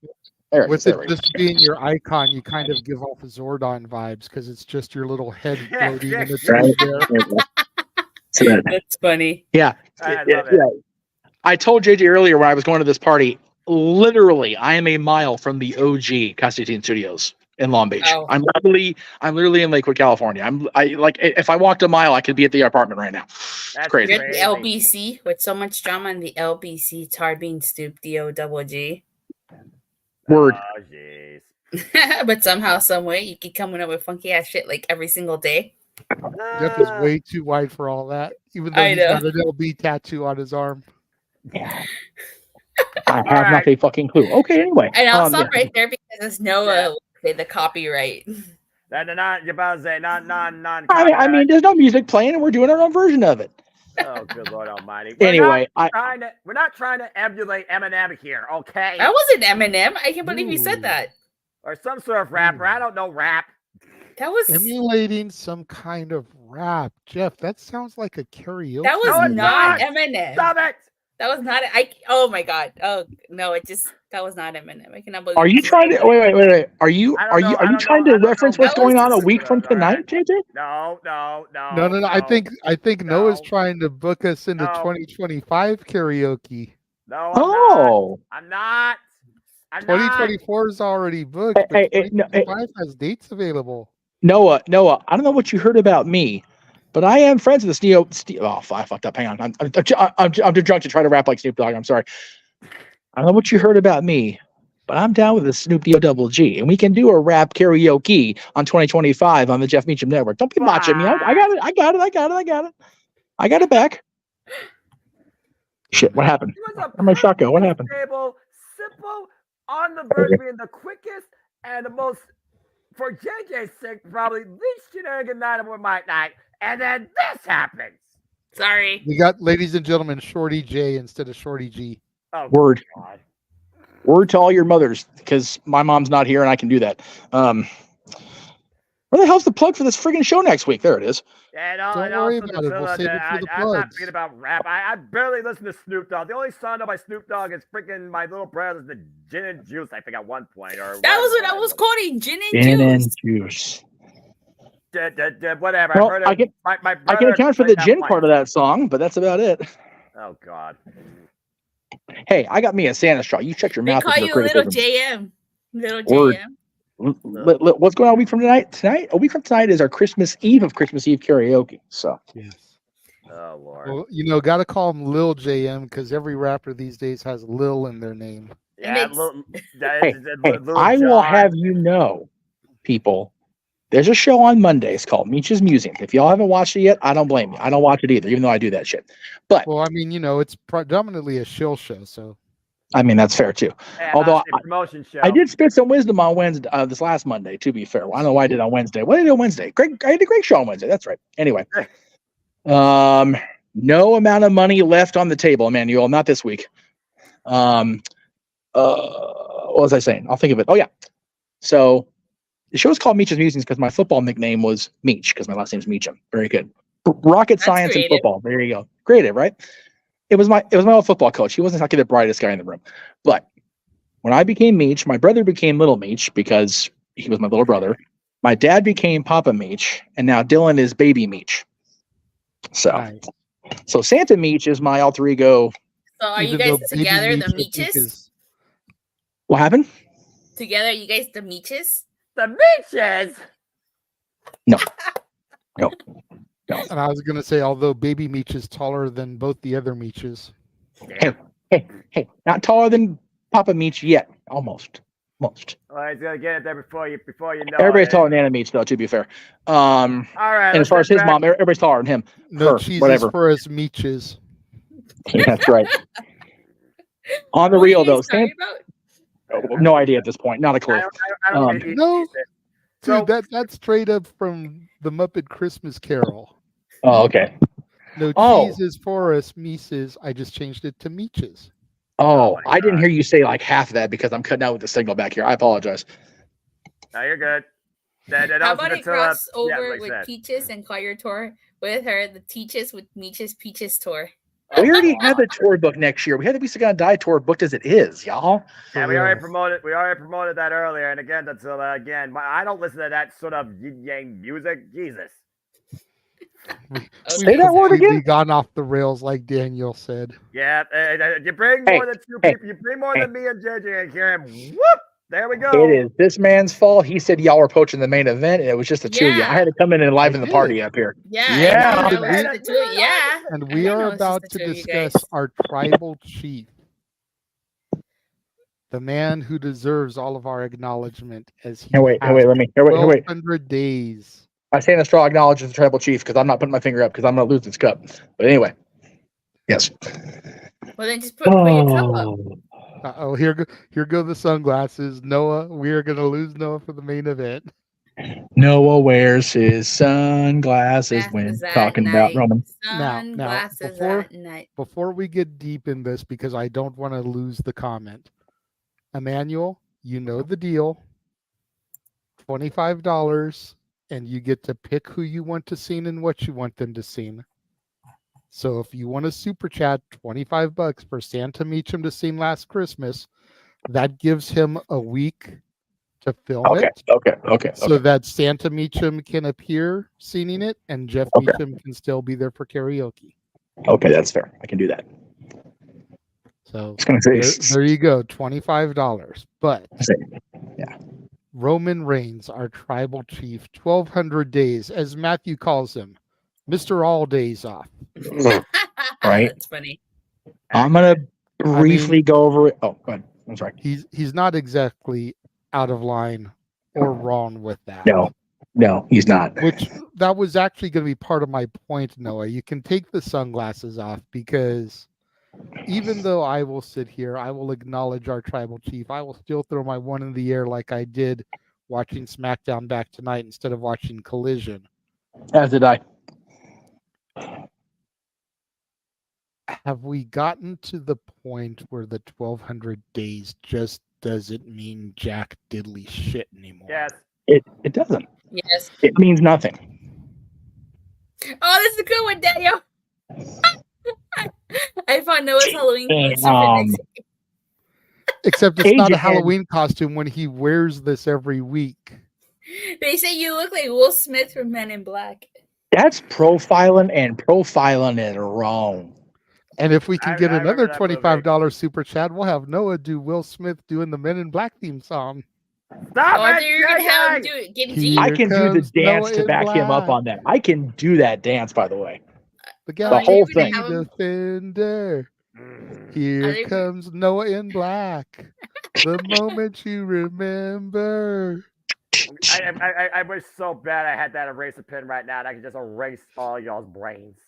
With it just being your icon, you kind of give off Zordon vibes because it's just your little head floating in the there. That's funny. Yeah. I told JJ earlier when I was going to this party, literally, I am a mile from the OG Constantine Studios in Long Beach. Oh. I'm literally in Lakewood, California. If I walked a mile, I could be at the apartment right now. It's crazy. You're at the LBC with so much drama in the LBC. It's hard being Stoop DOGG. Word. Oh, jeez. But somehow, some way, you keep coming up with funky ass shit like every single day. Jeff is way too wide for all that, even though I he's know. got an LB tattoo on his arm. Yeah. I have not a fucking clue. Okay, anyway. And I'll stop yeah. right there because there's no say the copyright. Not you're about to say non. I mean, there's no music playing, and we're doing our own version of it. Oh, good Lord Almighty! Anyway, we're not trying to emulate Eminem here, okay? That wasn't Eminem. I can't believe you said that. Or some sort of rapper. I don't know rap. That was emulating some kind of rap. Jeff, that sounds like a karaoke. That was not Eminem. Stop it. That was not. Oh my God. Oh no! That was not Eminem. I cannot believe. Are you trying to wait? Are you trying to reference what's going on a week from tonight, JJ? No. No. I think Noah's trying to book us into 2025 karaoke. No, I'm not. 2024 is already booked, but 2025 has dates available. Noah, I don't know what you heard about me, but I am friends with Steve. Oh, I fucked up. Hang on. I'm too drunk to try to rap like Snoop Dogg. I'm sorry. I don't know what you heard about me, but I'm down with the Snoop Double G, and we can do a rap karaoke on 2025 on the Jeff Meacham Network. Don't be watching me. I got it. I got it back. Shit, what happened? Where'd my shot go? What happened? Simple, on the verge of being the quickest and the most, for JJ's sake, probably least shenanigan night of my night, and then this happens. Sorry. We got, ladies and gentlemen, Shorty J instead of Shorty G. Oh, Word. God. Word to all your mothers, because my mom's not here and I can do that. Where the hell's the plug for this friggin' show next week? There it is. Don't worry about it. We'll save it for the I'm not plugs. thinking about rap. I barely listen to Snoop Dogg. The only song by Snoop Dogg is freaking My Little Brother's The Gin and Juice. I think at one point. Or that was what I was quoting. Gin and Gin juice. and juice. Whatever. Well, I heard I can account for the gin part of that song, but that's about it. Oh, God. Hey, I got me a Santa straw. You shut your They mouth. call with your you Little criticism. JM. Little Word. JM. What's going on a week from tonight? A week from tonight is our Christmas Eve karaoke. So yes. Oh Lord. Well, got to call him Lil JM because every rapper these days has Lil in their name. Yeah, I will have you know, people. There's a show on Monday. It's called Meach's Museum. If y'all haven't watched it yet, I don't blame you. I don't watch it either, even though I do that shit. But well, I mean, it's predominantly a shill show, so. I mean, that's fair too. Yeah, although promotion show. I did spit some wisdom on Wednesday, this last Monday, to be fair. I don't know why I did on Wednesday. What did I do on Wednesday? I had a great show on Wednesday. That's right. Anyway, no amount of money left on the table, Emmanuel. Not this week. What was I saying? I'll think of it. Oh yeah. So the show is called Meach's Musings because my football nickname was Meach because my last name's Meacham. Very good. Rocket science and football. There you go. Creative, right? It was my old football coach. He wasn't exactly the brightest guy in the room. But when I became Meach, my brother became Little Meach because he was my little brother. My dad became Papa Meach, and now Dylan is Baby Meach. So Santa Meach is my alter ego. So are you guys together, the Meaches? What happened? Together, you guys the Meaches? The Meaches? No. And I was going to say, although Baby Meach is taller than both the other Meaches. Hey, not taller than Papa Meach yet. Almost. Well, he's gonna get it there before you know. Everybody's taller than Anna Meach, though. To be fair. All right. And as far as his mom, everybody's taller than him. No cheeses for us Meaches. Yeah, that's right. On the real though, no idea at this point. Not a clue. No, dude, that's straight up from the Muppet Christmas Carol. Oh, okay. No cheeses for us Mises. I just changed it to Meaches. Oh, I didn't hear you say like half of that because I'm cutting out with the signal back here. I apologize. No, you're good. How about it cross over with Peaches and call your tour with her the Teaches with Meaches Peaches tour? We already have a tour book next year. We had the We Still Gotta Die tour booked as it is, y'all. Yeah, we already promoted that earlier. And again, that's I don't listen to that sort of yin yang music. Jesus. Say that word again. We've gone off the rails, like Daniel said. Yeah, you bring more than two people. You bring more than me and JJ and hear him. Whoop! There we go. It is this man's fault. He said y'all were poaching the main event, and it was just the two of you. I had to come in and liven the party up here. Yeah. And we are about to discuss our tribal chief, the man who deserves all of our acknowledgement, as he wait, let me. 1,200 days I stand a straw acknowledges the tribal chief because I'm not putting my finger up because I'm going to lose this cup. But anyway, yes. Well, then just put your cup up. Oh, here go the sunglasses. Noah, we are going to lose Noah for the main event. Noah wears his sunglasses when talking about Roman. Now, before we get deep in this, because I don't want to lose the comment, Emmanuel, you know the deal. $25, and you get to pick who you want to sing and what you want them to sing. So if you want to super chat $25 for Santa Meacham to sing Last Christmas, that gives him a week to film it. Okay. So that Santa Meacham can appear singing it, and Jeff Meacham can still be there for karaoke. Okay, that's fair. I can do that. So gonna say, there you go, $25. But yeah, Roman Reigns, our tribal chief, 1,200 days, as Matthew calls him, Mr. All Days Off. Right? That's funny. I'm gonna briefly go over it. Oh, go ahead. I'm sorry. He's not exactly out of line or wrong with that. No, he's not. Which that was actually going to be part of my point, Noah. You can take the sunglasses off because even though I will sit here, I will acknowledge our tribal chief. I will still throw my one in the air like I did watching SmackDown back tonight instead of watching Collision. As did I. Have we gotten to the point where the 1,200 days just doesn't mean jack diddly shit anymore? Yes. It doesn't. Yes. It means nothing. Oh, this is a good one, Daniel. I found Noah's Halloween costume. Except it's not a Halloween costume when he wears this every week. They say you look like Will Smith from Men in Black. That's profiling, and profiling is wrong. And if we can get another $25 super chat, we'll have Noah do Will Smith doing the Men in Black theme song. Stop it! You're gonna have him do it. Give me I can do the dance to back him up on that. I can do that dance, by the way. The whole thing. Defender. Here comes Noah in Black. The moment you remember. I wish so bad I had that eraser pen right now and I could just erase all y'all's brains.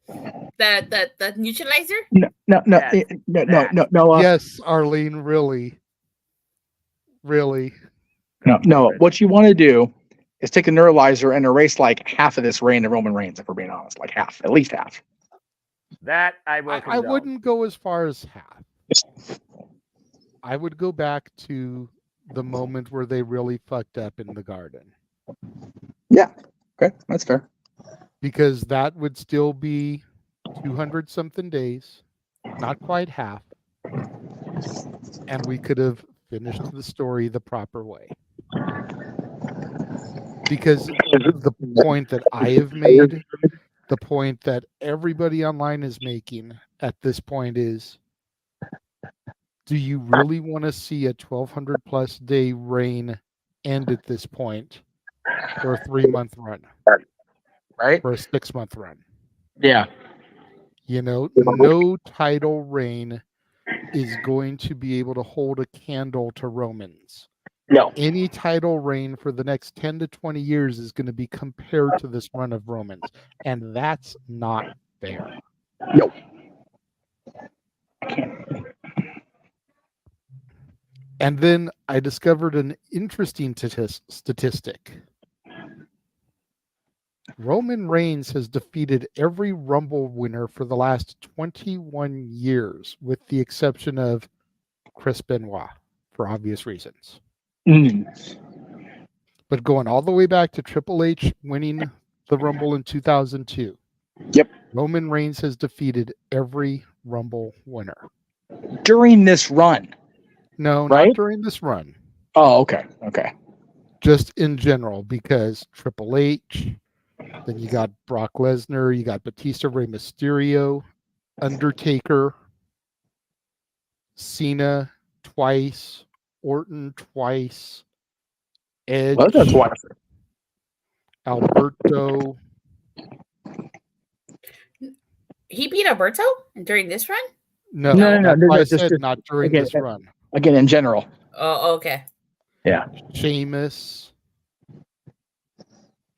The neutralizer? No. Yes, Arlene, really. No. What you want to do is take a neuralizer and erase like half of this reign of Roman Reigns, if we're being honest. Like half, at least half. That I will condone. I wouldn't go as far as half. I would go back to the moment where they really fucked up in the garden. Yeah. Okay, that's fair. Because that would still be 200 something days, not quite half. And we could have finished the story the proper way. Because the point that I have made, the point that everybody online is making at this point is, do you really want to see a 1,200 plus day reign end at this point for a 3-month run? Right? For a 6-month run. Yeah. You know, no title reign is going to be able to hold a candle to Romans. No. Any title reign for the next 10 to 20 years is going to be compared to this run of Romans. And that's not fair. No. And then I discovered an interesting statistic. Roman Reigns has defeated every Rumble winner for the last 21 years, with the exception of Chris Benoit, for obvious reasons. But going all the way back to Triple H winning the Rumble in 2002. Yep. Roman Reigns has defeated every Rumble winner. During this run? No, right? Not during this run. Oh, okay. Okay. Just in general, because Triple H, then you got Brock Lesnar, you got Batista, Rey Mysterio, Undertaker, Cena twice, Orton twice, Edge, Alberto. He beat Alberto during this run? No. I said not during this run. Again, in general. Oh, okay. Yeah. Sheamus.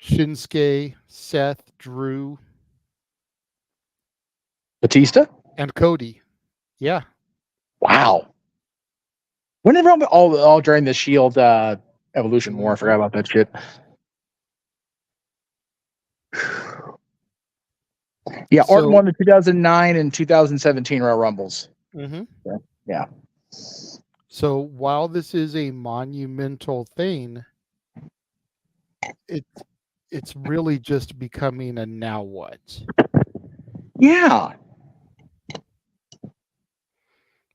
Shinsuke, Seth, Drew, Batista, and Cody. Yeah. Wow. When did Roman all during the Shield Evolution War? I forgot about that shit. Yeah, Orton won the 2009 and 2017 Royal Rumbles. Mm-hmm. Yeah. So while this is a monumental thing, it's really just becoming a now what? Yeah.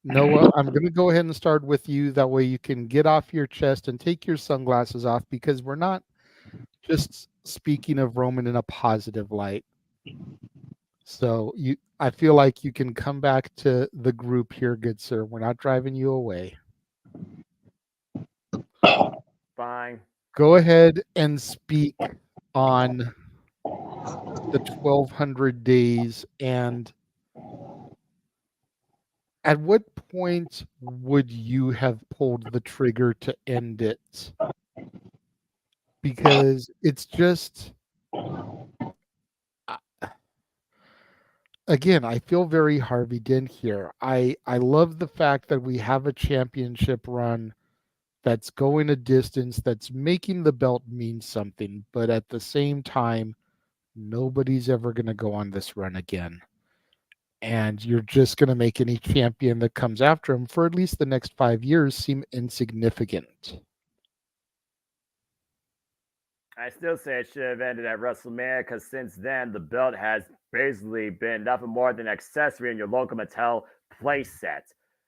Noah, I'm going to go ahead and start with you. That way you can get off your chest and take your sunglasses off, because we're not just speaking of Roman in a positive light. So I feel like you can come back to the group here, good sir. We're not driving you away. Fine. Go ahead and speak on the 1200 days, and at what point would you have pulled the trigger to end it? Because it's just, again, I feel very Harvey Dent here. I love the fact that we have a championship run that's going a distance, that's making the belt mean something, but at the same time, nobody's ever going to go on this run again. And you're just going to make any champion that comes after him for at least the next 5 years seem insignificant. I still say it should have ended at WrestleMania, because since then, the belt has basically been nothing more than an accessory in your local Mattel playset.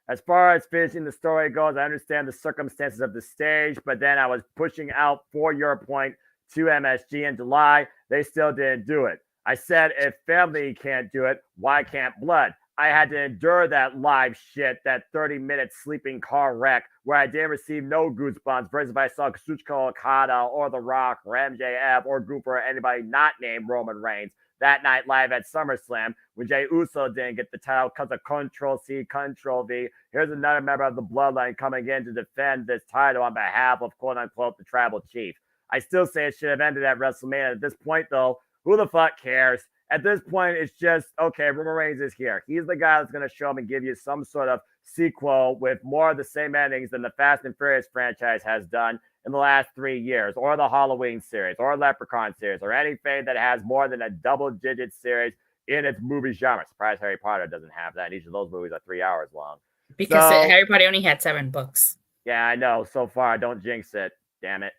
As far as finishing the story goes, I understand the circumstances of the stage, but then I was pushing out, for your point, to MSG in July. They still didn't do it. I said, if family can't do it, why can't blood? I had to endure that live shit, that 30-minute sleeping car wreck where I didn't receive no goosebumps versus if I saw Kazuchika Okada or The Rock or MJF or Group or anybody not named Roman Reigns that night live at SummerSlam when Jey Uso didn't get the title because of Control-C, Control-V. Here's another member of the Bloodline coming in to defend this title on behalf of, quote-unquote, the Tribal Chief. I still say it should have ended at WrestleMania. At this point, though, who the fuck cares? At this point, it's just, okay, Roman Reigns is here. He's the guy that's going to show up and give you some sort of sequel with more of the same endings than the Fast and Furious franchise has done in the last 3 years, or the Halloween series, or Leprechaun series, or anything that has more than a double-digit series in its movie genre. Surprised Harry Potter doesn't have that. Each of those movies are 3 hours long. Because Harry Potter only had 7 books. Yeah, I know. So far, don't jinx it. Damn it.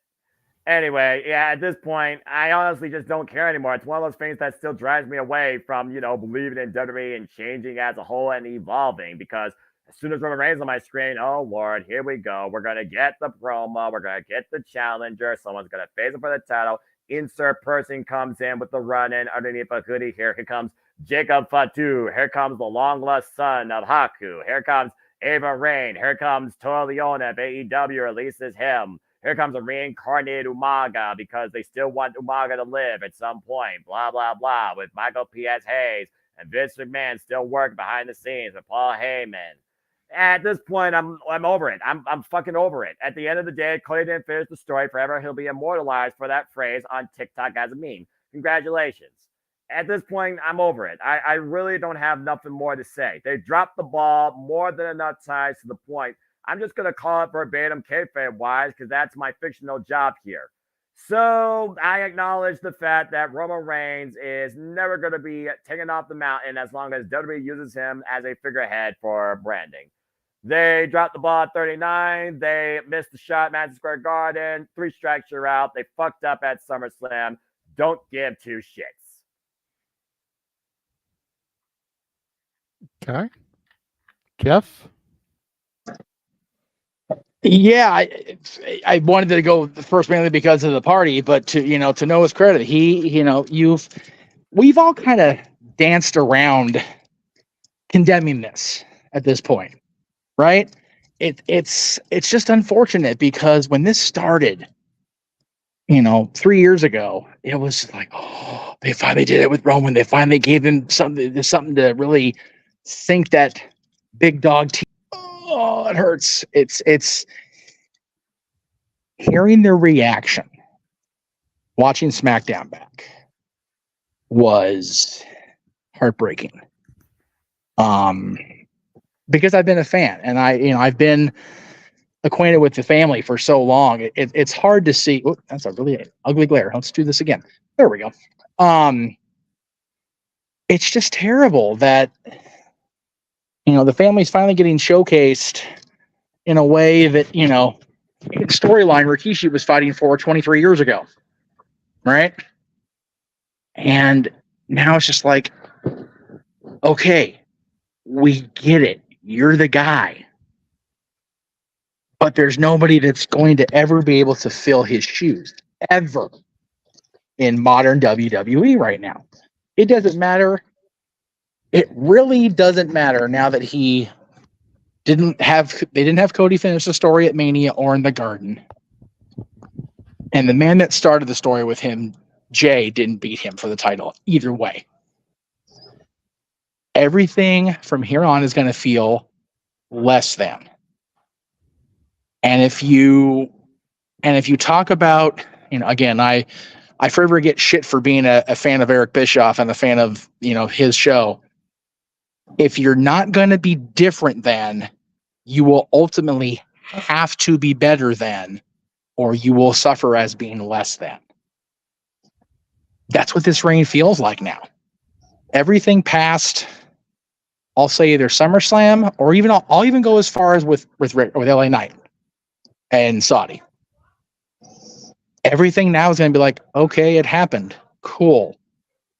Anyway, yeah, at this point, I honestly just don't care anymore. It's one of those things that still drives me away from, believing in WWE and changing as a whole and evolving, because as soon as Roman Reigns on my screen, oh, Lord, here we go. We're going to get the promo. We're going to get the challenger. Someone's going to face him for the title. Insert person comes in with the run-in underneath a hoodie. Here comes Jacob Fatu. Here comes the long-lost son of Haku. Here comes Ava Rain. Here comes Toa Leone of AEW releases him. Here comes a reincarnated Umaga because they still want Umaga to live at some point. Blah, blah, blah. With Michael P.S. Hayes and Vince McMahon still working behind the scenes with Paul Heyman. At this point, I'm over it. I'm fucking over it. At the end of the day, Cody didn't finish the story. Forever, he'll be immortalized for that phrase on TikTok as a meme. Congratulations. At this point, I'm over it. I really don't have nothing more to say. They dropped the ball more than enough times to the point. I'm just going to call it verbatim kayfabe-wise because that's my fictional job here. So I acknowledge the fact that Roman Reigns is never going to be taken off the mountain as long as WWE uses him as a figurehead for branding. They dropped the ball at 39. They missed the shot at Madison Square Garden. 3 strikes, you're out. They fucked up at SummerSlam. Don't give 2 shits. Okay. Jeff? Yeah, I wanted to go first mainly because of the party, but to Noah's credit, we've all kind of danced around condemning this at this point, right? It's just unfortunate because when this started, 3 years ago, it was like, oh, they finally did it with Roman. They finally gave him something to really sink that big dog teeth. Oh, it hurts. It's hearing their reaction watching SmackDown back was heartbreaking. Because I've been a fan and I've been acquainted with the family for so long. It's hard to see. Oh, that's a really ugly glare. Let's do this again. There we go. It's just terrible that the family's finally getting showcased in a way that storyline Rikishi was fighting for 23 years ago, right? And now it's just like, okay, we get it. You're the guy. But there's nobody that's going to ever be able to fill his shoes, ever, in modern WWE right now. It doesn't matter. It really doesn't matter now that they didn't have Cody finish the story at Mania or in the Garden. And the man that started the story with him, Jay, didn't beat him for the title either way. Everything from here on is going to feel less than. And if you talk about, again, I forever get shit for being a fan of Eric Bischoff and a fan of, his show. If you're not going to be different than, you will ultimately have to be better than, or you will suffer as being less than. That's what this reign feels like now. Everything past, I'll say either SummerSlam, or even I'll even go as far as with LA Knight and Saudi. Everything now is going to be like, okay, it happened. Cool.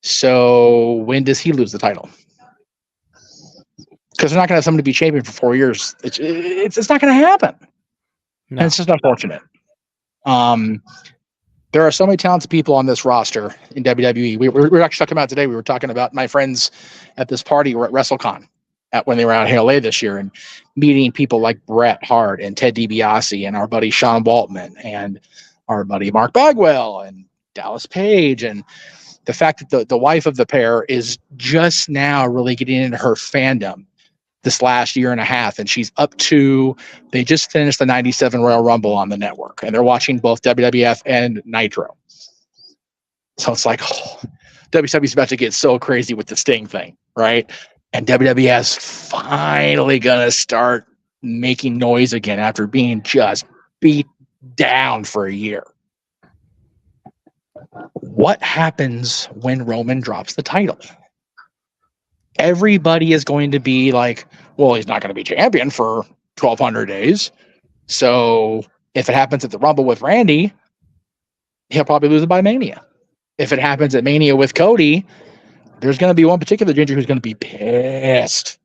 So when does he lose the title? Because they're not going to have somebody be champion for 4 years. It's not going to happen. No. And it's just unfortunate. There are so many talented people on this roster in WWE. We were actually talking about today. We were talking about my friends at this party. We're at WrestleCon when they were out in LA this year, and meeting people like Bret Hart and Ted DiBiase and our buddy Sean Waltman and our buddy Mark Bagwell and Dallas Page, and the fact that the wife of the pair is just now really getting into her fandom this last year and a half, and she's they just finished the 97 Royal Rumble on the network, and they're watching both WWF and Nitro. So it's like, WWE's about to get so crazy with the Sting thing, right? And WWF's finally gonna start making noise again after being just beat down for a year. What happens when Roman drops the title? Everybody is going to be like, well, he's not going to be champion for 1,200 days. So if it happens at the Rumble with Randy, he'll probably lose it by Mania. If it happens at Mania with Cody, there's going to be one particular ginger who's going to be pissed.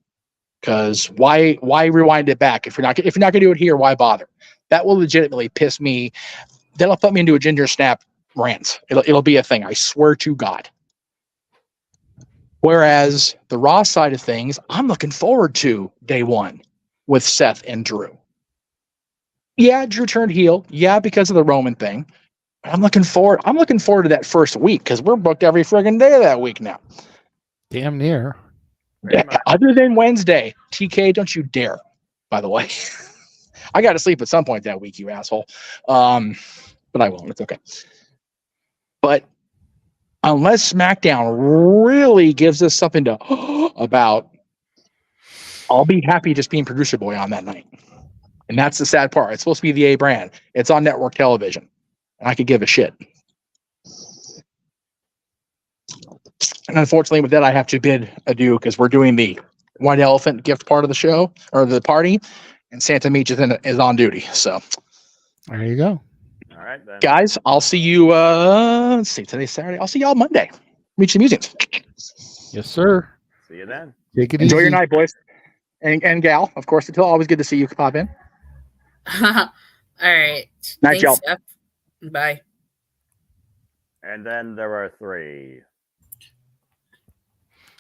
Because why rewind it back? If you're not going to do it here, why bother? That will legitimately piss me. That'll put me into a ginger snap rant. It'll be a thing. I swear to God. Whereas the Raw side of things, I'm looking forward to day one with Seth and Drew. Yeah, Drew turned heel. Yeah, because of the Roman thing. I'm looking forward to that first week because we're booked every friggin' day of that week now. Damn near. Yeah, other than Wednesday. TK, don't you dare, by the way. I got to sleep at some point that week, you asshole. But I won't. It's okay. But unless SmackDown really gives us something to about, I'll be happy just being producer boy on that night. And that's the sad part. It's supposed to be the A brand. It's on network television. And I could give a shit. And unfortunately with that, I have to bid adieu because we're doing the White Elephant gift part of the show or the party. And Santa Meach is on duty. So there you go. All right, then. Guys, I'll see you, let's see, today's Saturday. I'll see y'all Monday. Meet you musings. Yes, sir. See you then. Take it Enjoy easy. your night, boys. And gal, of course, until always good to see you pop in. All right. Night, Thanks, y'all. Jeff. Bye. And then there are 3.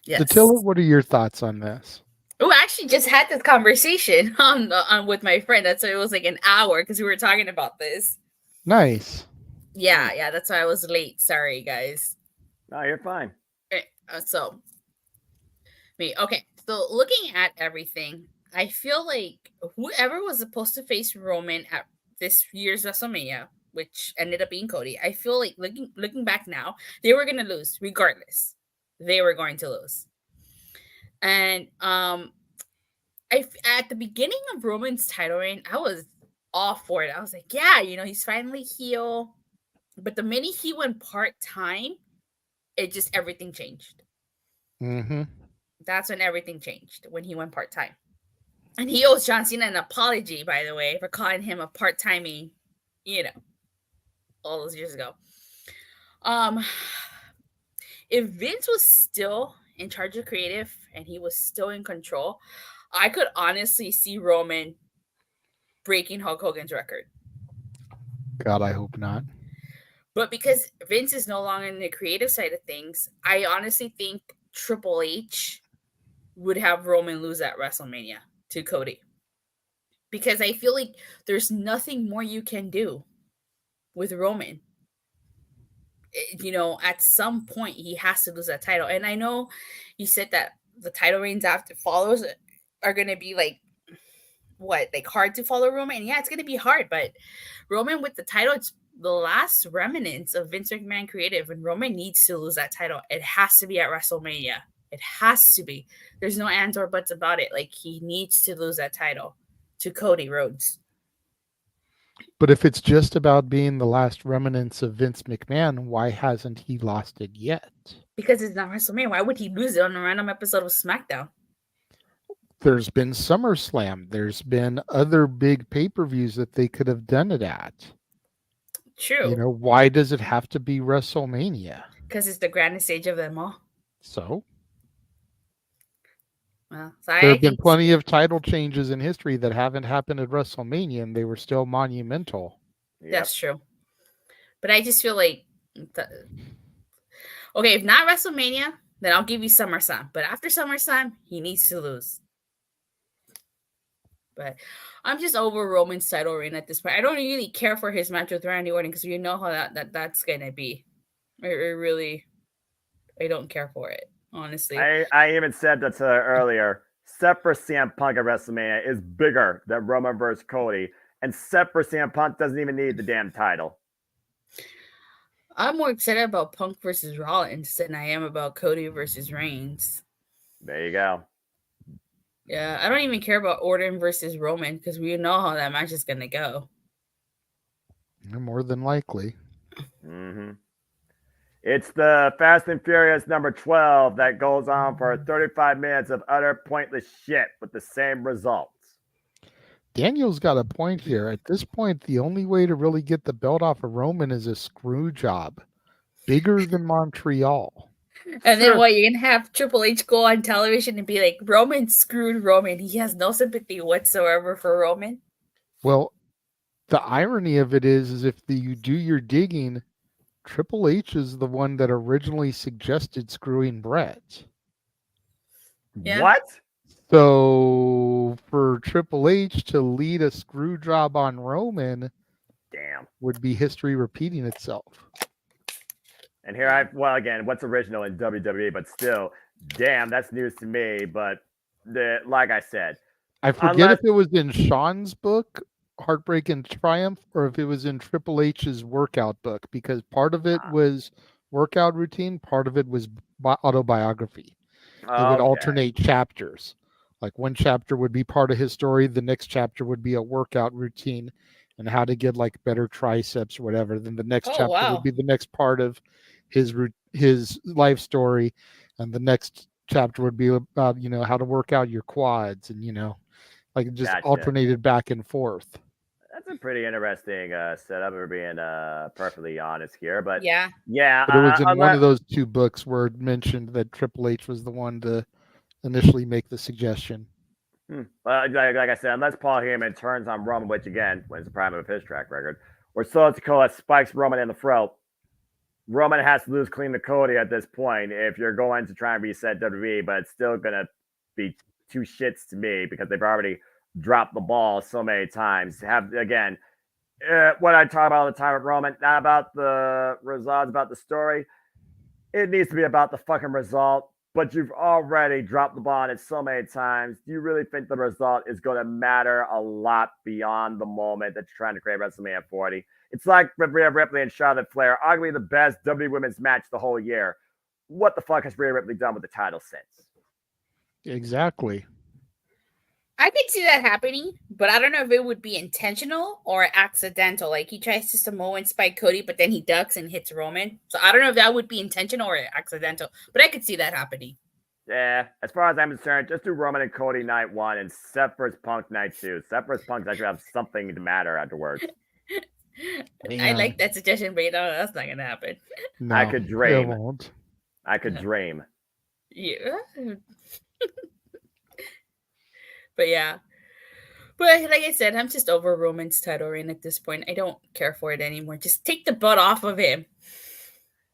Yes. Attila, what are your thoughts on this? Oh, I actually just had this conversation on with my friend. That's why it was like an hour because we were talking about this. Nice. Yeah, that's why I was late. Sorry, guys. No, you're fine. Okay, so looking at everything, I feel like whoever was supposed to face Roman at this year's WrestleMania which ended up being Cody. I feel like looking back now, they were gonna lose regardless. They were going to lose. And at the beginning of Roman's title reign, I was all for it. I was like, yeah, he's finally heel. But the minute he went part-time, everything changed. Mm-hmm. That's when everything changed, when he went part-time. And he owes John Cena an apology, by the way, for calling him a part-timing, all those years ago. If Vince was still in charge of creative and he was still in control, I could honestly see Roman breaking Hulk Hogan's record. God, I hope not. But because Vince is no longer in the creative side of things, I honestly think Triple H would have Roman lose at WrestleMania to Cody. Because I feel like there's nothing more you can do with Roman. At some point he has to lose that title. And I know you said that the title reigns after follows are going to be hard to follow Roman. And yeah, it's going to be hard, but Roman with the title, it's the last remnants of Vince McMahon creative, and Roman needs to lose that title. It has to be at WrestleMania. It has to be. There's no ands or buts about it. Like, he needs to lose that title to Cody Rhodes. But if it's just about being the last remnants of Vince McMahon, why hasn't he lost it yet? Because it's not WrestleMania. Why would he lose it on a random episode of SmackDown? There's been SummerSlam. There's been other big pay-per-views that they could have done it at. True. Why does it have to be WrestleMania? Because it's the grandest stage of them all. So? Well, there have been plenty of title changes in history that haven't happened at WrestleMania, and they were still monumental. That's true. But I just feel like, okay, if not WrestleMania, then I'll give you SummerSlam. But after SummerSlam, he needs to lose. But I'm just over Roman's title reign at this point. I don't really care for his match with Randy Orton because you know how that's going to be. I don't care for it, honestly. I even said that to her earlier. Set for CM Punk at WrestleMania is bigger than Roman versus Cody. And set for CM Punk doesn't even need the damn title. I'm more excited about Punk versus Rollins than I am about Cody versus Reigns. There you go. Yeah, I don't even care about Orton versus Roman because we know how that match is going to go. More than likely. Mm-hmm. It's the Fast and Furious number 12 that goes on for 35 minutes of utter pointless shit with the same results. Daniel's got a point here. At this point, the only way to really get the belt off of Roman is a screw job. Bigger than Montreal. And then what, you're going to have Triple H go on television and be like, Roman screwed Roman. He has no sympathy whatsoever for Roman. Well, the irony of it is if you do your digging, Triple H is the one that originally suggested screwing Brett. Yeah. What? So for Triple H to lead a screw job on Roman, would be history repeating itself. And here again, what's original in WWE, but still, damn, that's news to me. But like I said, I forget if it was in Sean's book, Heartbreak and Triumph, or if it was in Triple H's workout book, because part of it was workout routine, part of it was autobiography. It would alternate chapters. Like one chapter would be part of his story, the next chapter would be a workout routine and how to get like better triceps or whatever. Then the next chapter would be the next part of his life story, and the next chapter would be about how to work out your quads, and like it just alternated back and forth. That's a pretty interesting setup. We're being perfectly honest here, but yeah. But it was in one of those two books where it mentioned that Triple H was the one to initially make the suggestion. Well, like I said, unless Paul Heyman turns on Roman, which again was the prime of his track record, or Solo Sikoa spikes Roman in the throat, Roman has to lose clean to Cody at this point if you're going to try and reset WWE, but it's still going to be two shits to me because they've already dropped the ball so many times. What I talk about all the time with Roman, not about the results, about the story. It needs to be about the fucking result, but you've already dropped the ball on it so many times. Do you really think the result is going to matter a lot beyond the moment that you're trying to create WrestleMania 40? It's like Rhea Ripley and Charlotte Flair, arguably the best WWE Women's match the whole year. What the fuck has Rhea Ripley done with the title since? Exactly. I could see that happening, but I don't know if it would be intentional or accidental. Like he tries to Samoan spike Cody, but then he ducks and hits Roman. So I don't know if that would be intentional or accidental, but I could see that happening. Yeah, as far as I'm concerned, just do Roman and Cody night 1 and Seth vs. Punk night 2. Seth vs. Punk actually have something to matter afterwards. I like that suggestion, but that's not gonna happen. No, I could dream. It won't. I could dream. Yeah. But yeah. But like I said, I'm just over Roman's title reign at this point. I don't care for it anymore. Just take the butt off of him.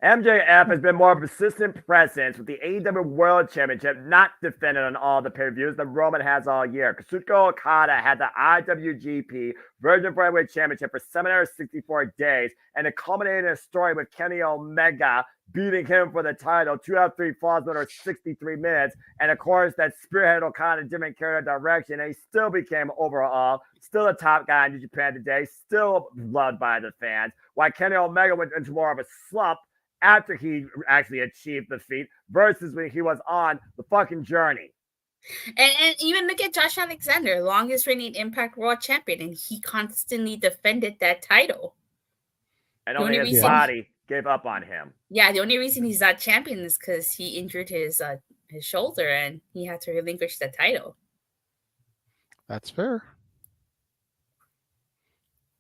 MJF has been more of a persistent presence with the AEW World Championship not defended on all the pay-per-views that Roman has all year. Kazuchika Okada had the IWGP Virgin Flyweight Championship for 764 days, and it culminated in a story with Kenny Omega beating him for the title 2 out of 3 falls under 63 minutes. And of course, that spearheaded Okada didn't carry the direction, and he still became overall still a top guy in New Japan today, still loved by the fans. While Kenny Omega went into more of a slump after he actually achieved the feat versus when he was on the fucking journey. And even look at Josh Alexander, longest reigning Impact World Champion, and he constantly defended that title. And only his body gave up on him. Yeah, the only reason he's not champion is because he injured his shoulder and he had to relinquish the title. That's fair.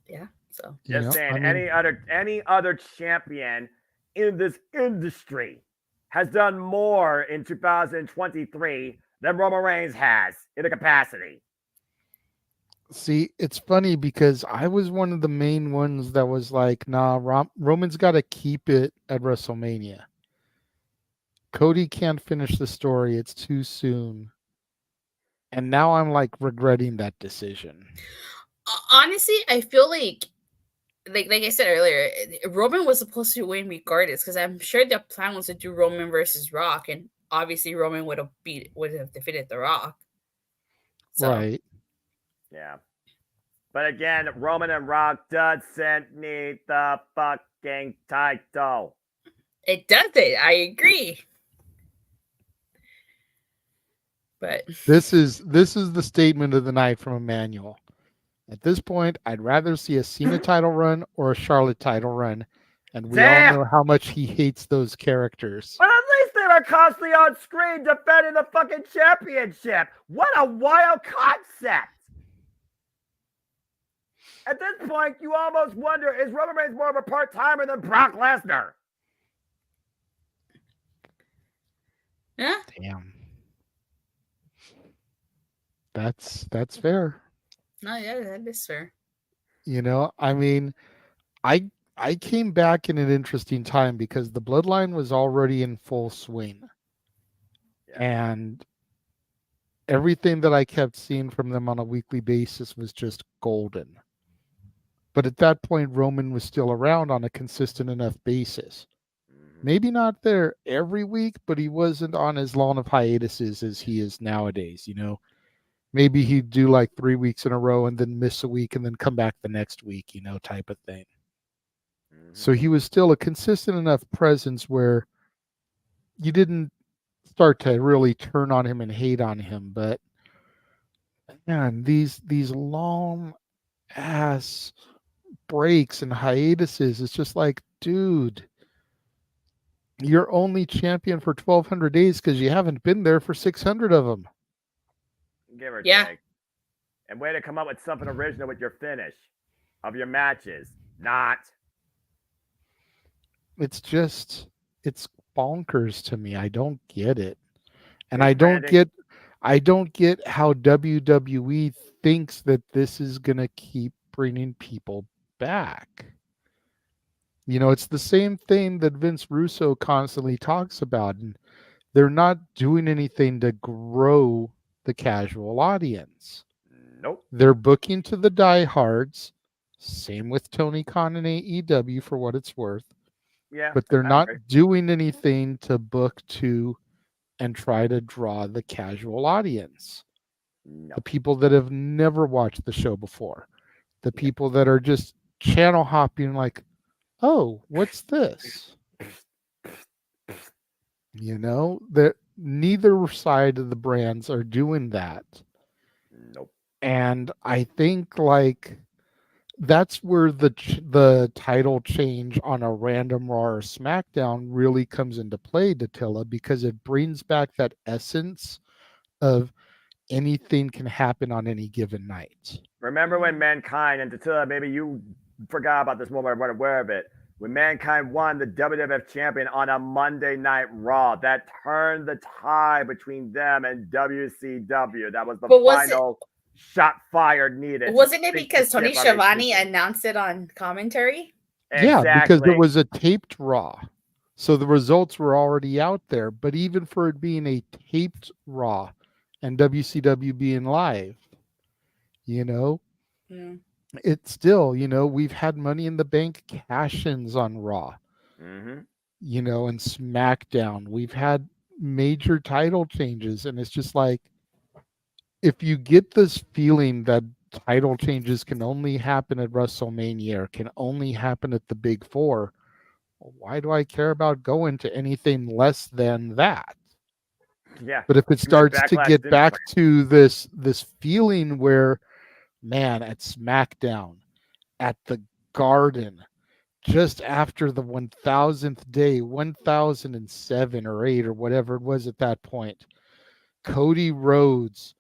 Yeah, so just saying, any other champion in this industry has done more in 2023 than Roman Reigns has in a capacity. See, it's funny because I was one of the main ones that was like, nah, Roman's got to keep it at WrestleMania. Cody can't finish the story. It's too soon. And now I'm like regretting that decision. Honestly, I feel like I said earlier, Roman was supposed to win regardless because I'm sure the plan was to do Roman versus Rock, and obviously Roman would have defeated The Rock. So. Right. Yeah. But again, Roman and Rock doesn't need the fucking title. It doesn't. I agree. But this is the statement of the night from Emmanuel. At this point, I'd rather see a Cena title run or a Charlotte title run. And we all know how much he hates those characters. But at least they were constantly on screen defending the fucking championship. What a wild concept. At this point, you almost wonder, is Roman Reigns more of a part-timer than Brock Lesnar? Yeah. Damn. That's fair. No, yeah, that is fair. You know, I mean, I came back in an interesting time because the bloodline was already in full swing. Yeah. And everything that I kept seeing from them on a weekly basis was just golden. But at that point, Roman was still around on a consistent enough basis. Maybe not there every week, but he wasn't on as long of hiatuses as he is nowadays, you know. Maybe he'd do like 3 weeks in a row and then miss a week and then come back the next week, you know, type of thing. Mm-hmm. So he was still a consistent enough presence where you didn't start to really turn on him and hate on him. But man, these long ass breaks and hiatuses, it's just like, dude, you're only champion for 1,200 days because you haven't been there for 600 of them. Give or take. And way to come up with something original with your finish of your matches. Not. It's bonkers to me. I don't get it. And I don't get how WWE thinks that this is going to keep bringing people back. You know, it's the same thing that Vince Russo constantly talks about, and they're not doing anything to grow the casual audience. Nope. They're booking to the diehards. Same with Tony Khan and AEW for what it's worth. Yeah. But they're not doing anything to book to and try to draw the casual audience. Nope. The people that have never watched the show before. The people that are just channel hopping like, oh, what's this? You know, that neither side of the brands are doing that. Nope. And I think like that's where the title change on a random Raw or SmackDown really comes into play, Datilla, because it brings back that essence of anything can happen on any given night. Remember when Mankind, and Datilla, maybe you forgot about this moment, weren't aware of it. When Mankind won the WWF champion on a Monday Night Raw, that turned the tie between them and WCW. That was the final shot fired needed. Wasn't it because Tony Schiavone announced it on commentary? Yeah, because there was a taped Raw. So the results were already out there. But even for it being a taped Raw and WCW being live, you know, it's still, you know, we've had Money in the Bank cash-ins on Raw, you know, and SmackDown. We've had major title changes. And it's just like, if you get this feeling that title changes can only happen at WrestleMania or can only happen at the Big Four, why do I care about going to anything less than that? Yeah. But if it starts to get back to this feeling where, man, at SmackDown, at the Garden, just after the 1000th day, 1007 or 8 or whatever it was at that point, Cody Rhodes,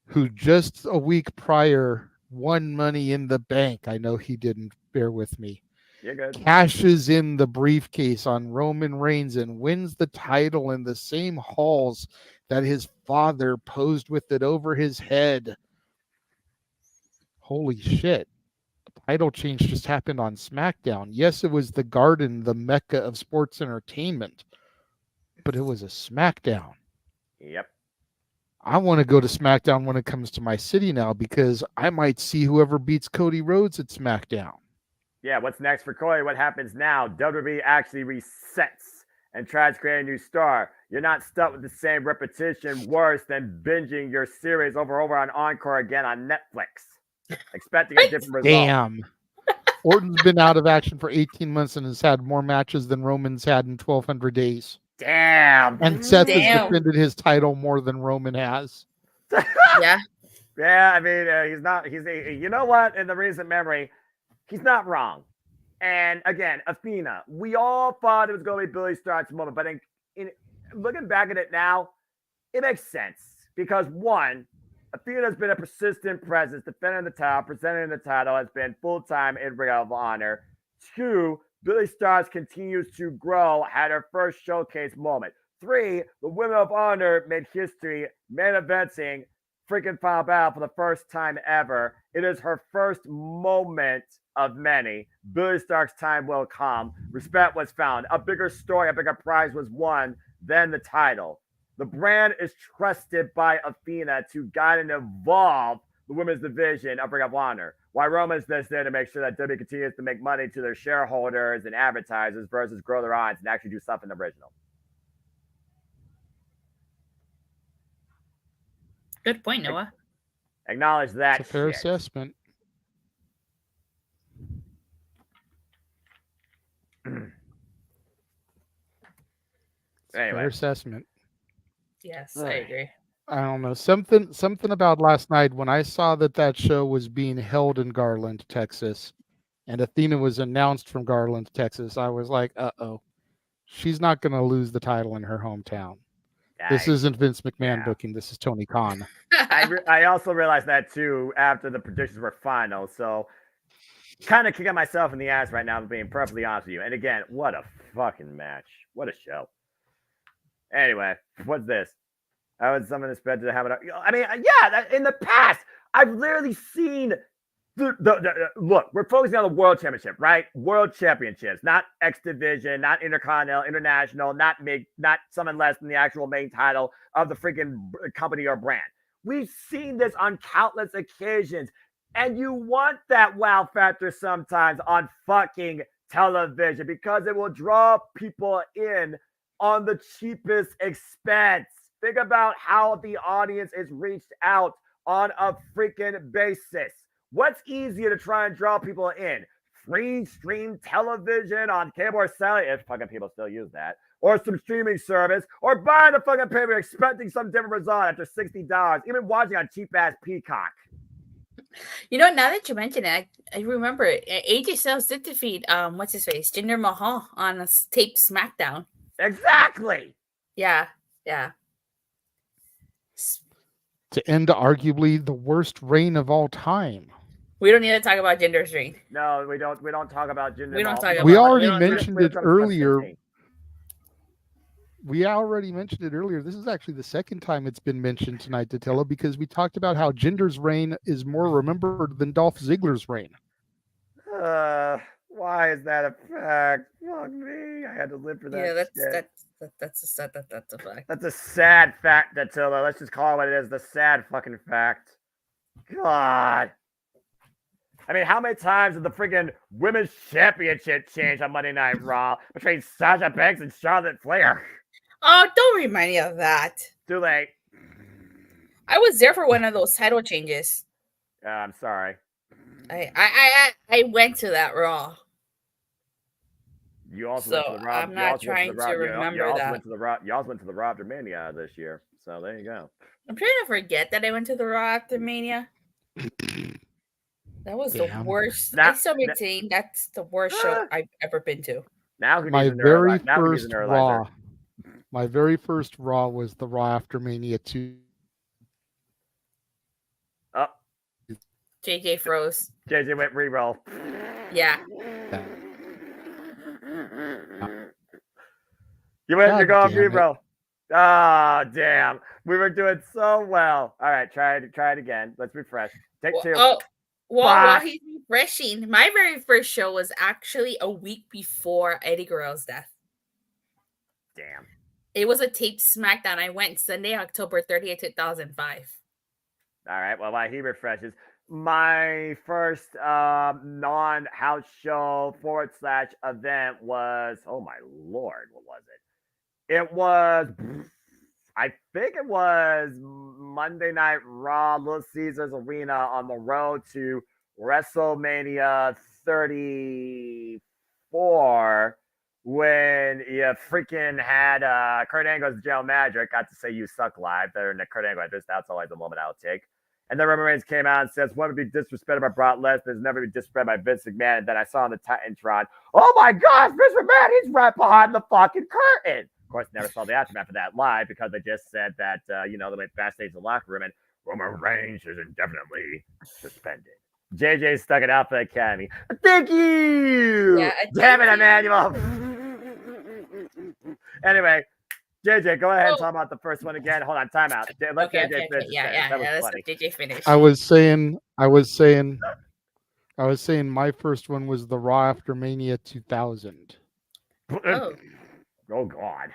who just a week prior won Money in the Bank, I know he didn't, bear with me, You're good. cashes in the briefcase on Roman Reigns and wins the title in the same halls that his father posed with it over his head. Holy shit. The title change just happened on SmackDown. Yes, it was the Garden, the mecca of sports entertainment, but it was a SmackDown. Yep. I want to go to SmackDown when it comes to my city now because I might see whoever beats Cody Rhodes at SmackDown. Yeah, what's next for Cody? What happens now? WWE actually resets and tries to create a new star. You're not stuck with the same repetition, worse than binging your series over on Encore again on Netflix, expecting a different result. Damn. Orton's been out of action for 18 months and has had more matches than Roman's had in 1,200 days. Damn. And Seth has defended his title more than Roman has. Yeah. Yeah, I mean, you know what? In the recent memory, he's not wrong. And again, Athena, we all thought it was going to be Billy Stark's moment, but in looking back at it now, it makes sense because one, Athena's been a persistent presence, defending the title, presenting the title, has been full-time in Ring of Honor. Two, Billy Starks continues to grow, had her first showcase moment. Three, the Women of Honor made history, main eventing freaking Final Battle for the first time ever. It is her first moment of many. Billy Stark's time will come. Respect was found. A bigger story, a bigger prize was won than the title. The brand is trusted by Athena to guide and evolve the women's division of Ring of Honor. While Roman's just there to make sure that WWE continues to make money to their shareholders and advertisers versus grow their audience and actually do something original. Good point, Noah. Acknowledge that. It's a fair assessment. Anyway. Fair assessment. Yes, I agree. I don't know. Something about last night when I saw that show was being held in Garland, Texas, and Athena was announced from Garland, Texas. I was like, uh-oh. She's not going to lose the title in her hometown. This isn't Vince McMahon booking. This is Tony Khan. I also realized that, too, after the predictions were final. So, kind of kicking myself in the ass right now, being perfectly honest with you. And again, what a fucking match. What a show. Anyway, what's this? I would summon this bed to have it. I mean, yeah, in the past, I've literally seen look, we're focusing on the World Championship, right? World Championships, not X Division, not Intercontinental, International, not something less than the actual main title of the freaking company or brand. We've seen this on countless occasions, and you want that wow factor sometimes on fucking television because it will draw people in on the cheapest expense. Think about how the audience is reached out on a freaking basis. What's easier to try and draw people in? Free stream television on cable or satellite, if fucking people still use that, or some streaming service, or buying a fucking paper expecting some different result after $60, even watching on cheap ass Peacock. You know, now that you mention it, I remember AJ Styles did defeat what's his face, Jinder Mahal on a taped SmackDown. Exactly. Yeah. To end arguably the worst reign of all time. We don't need to talk about Jinder's reign. No, we don't. We don't talk about Jinder. We don't talk about. We already mentioned it earlier. We already mentioned it earlier. This is actually the second time it's been mentioned tonight, Datilla, because we talked about how Jinder's reign is more remembered than Dolph Ziggler's reign. Why is that a fact? Fuck me. I had to live for that. Yeah, that's a fact. That's a sad fact, Datilla. Let's just call it what it is. The sad fucking fact. God. I mean, how many times did the freaking women's championship change on Monday Night Raw between Sasha Banks and Charlotte Flair? Oh, don't remind me of that. Too late. I was there for one of those title changes. I'm sorry. I went to that Raw. You also So went to the Raw. I'm not trying to remember that. You also went to the Raw after Mania this year. So there you go. I'm trying to forget that I went to the Raw after Mania. That was the worst. I still maintain that's the worst show I've ever been to. Now my very first Raw. My very first Raw was the Raw after Mania 2. Oh. JJ froze. JJ went re-roll. Yeah. You're going re-roll. Oh, damn. We were doing so well. All right, try it again. Let's refresh. Take two. While he's refreshing, my very first show was actually a week before Eddie Guerrero's death. Damn. It was a taped SmackDown. I went Sunday, October 30th, 2005. All right. Well, while he refreshes, my first non-house show / event was, oh my Lord, what was it? It was, I think it was Monday Night Raw, Little Caesars Arena on the road to WrestleMania 34 when you freaking had Kurt Angle's Jail Magic. Got to say you suck live there in the Kurt Angle. That's always the moment I'll take. And then Roman Reigns came out and says, "One would be disrespected by Brock Lesnar, never be disrespected by Vince McMahon." And then I saw on the Titantron, oh my gosh, Vince McMahon, he's right behind the fucking curtain. Of course, never saw the aftermath of that live because they just said that, they went backstage in the locker room and Roman Reigns is indefinitely suspended. JJ stuck it out for the Academy. Thank you! Yeah, damn it, Emmanuel! Anyway, JJ, go ahead and talk about the first one again. Hold on, time out. Let JJ finish. Yeah, that was let's funny. let JJ finish. I was saying my first one was the Raw after Mania 2000. Oh God.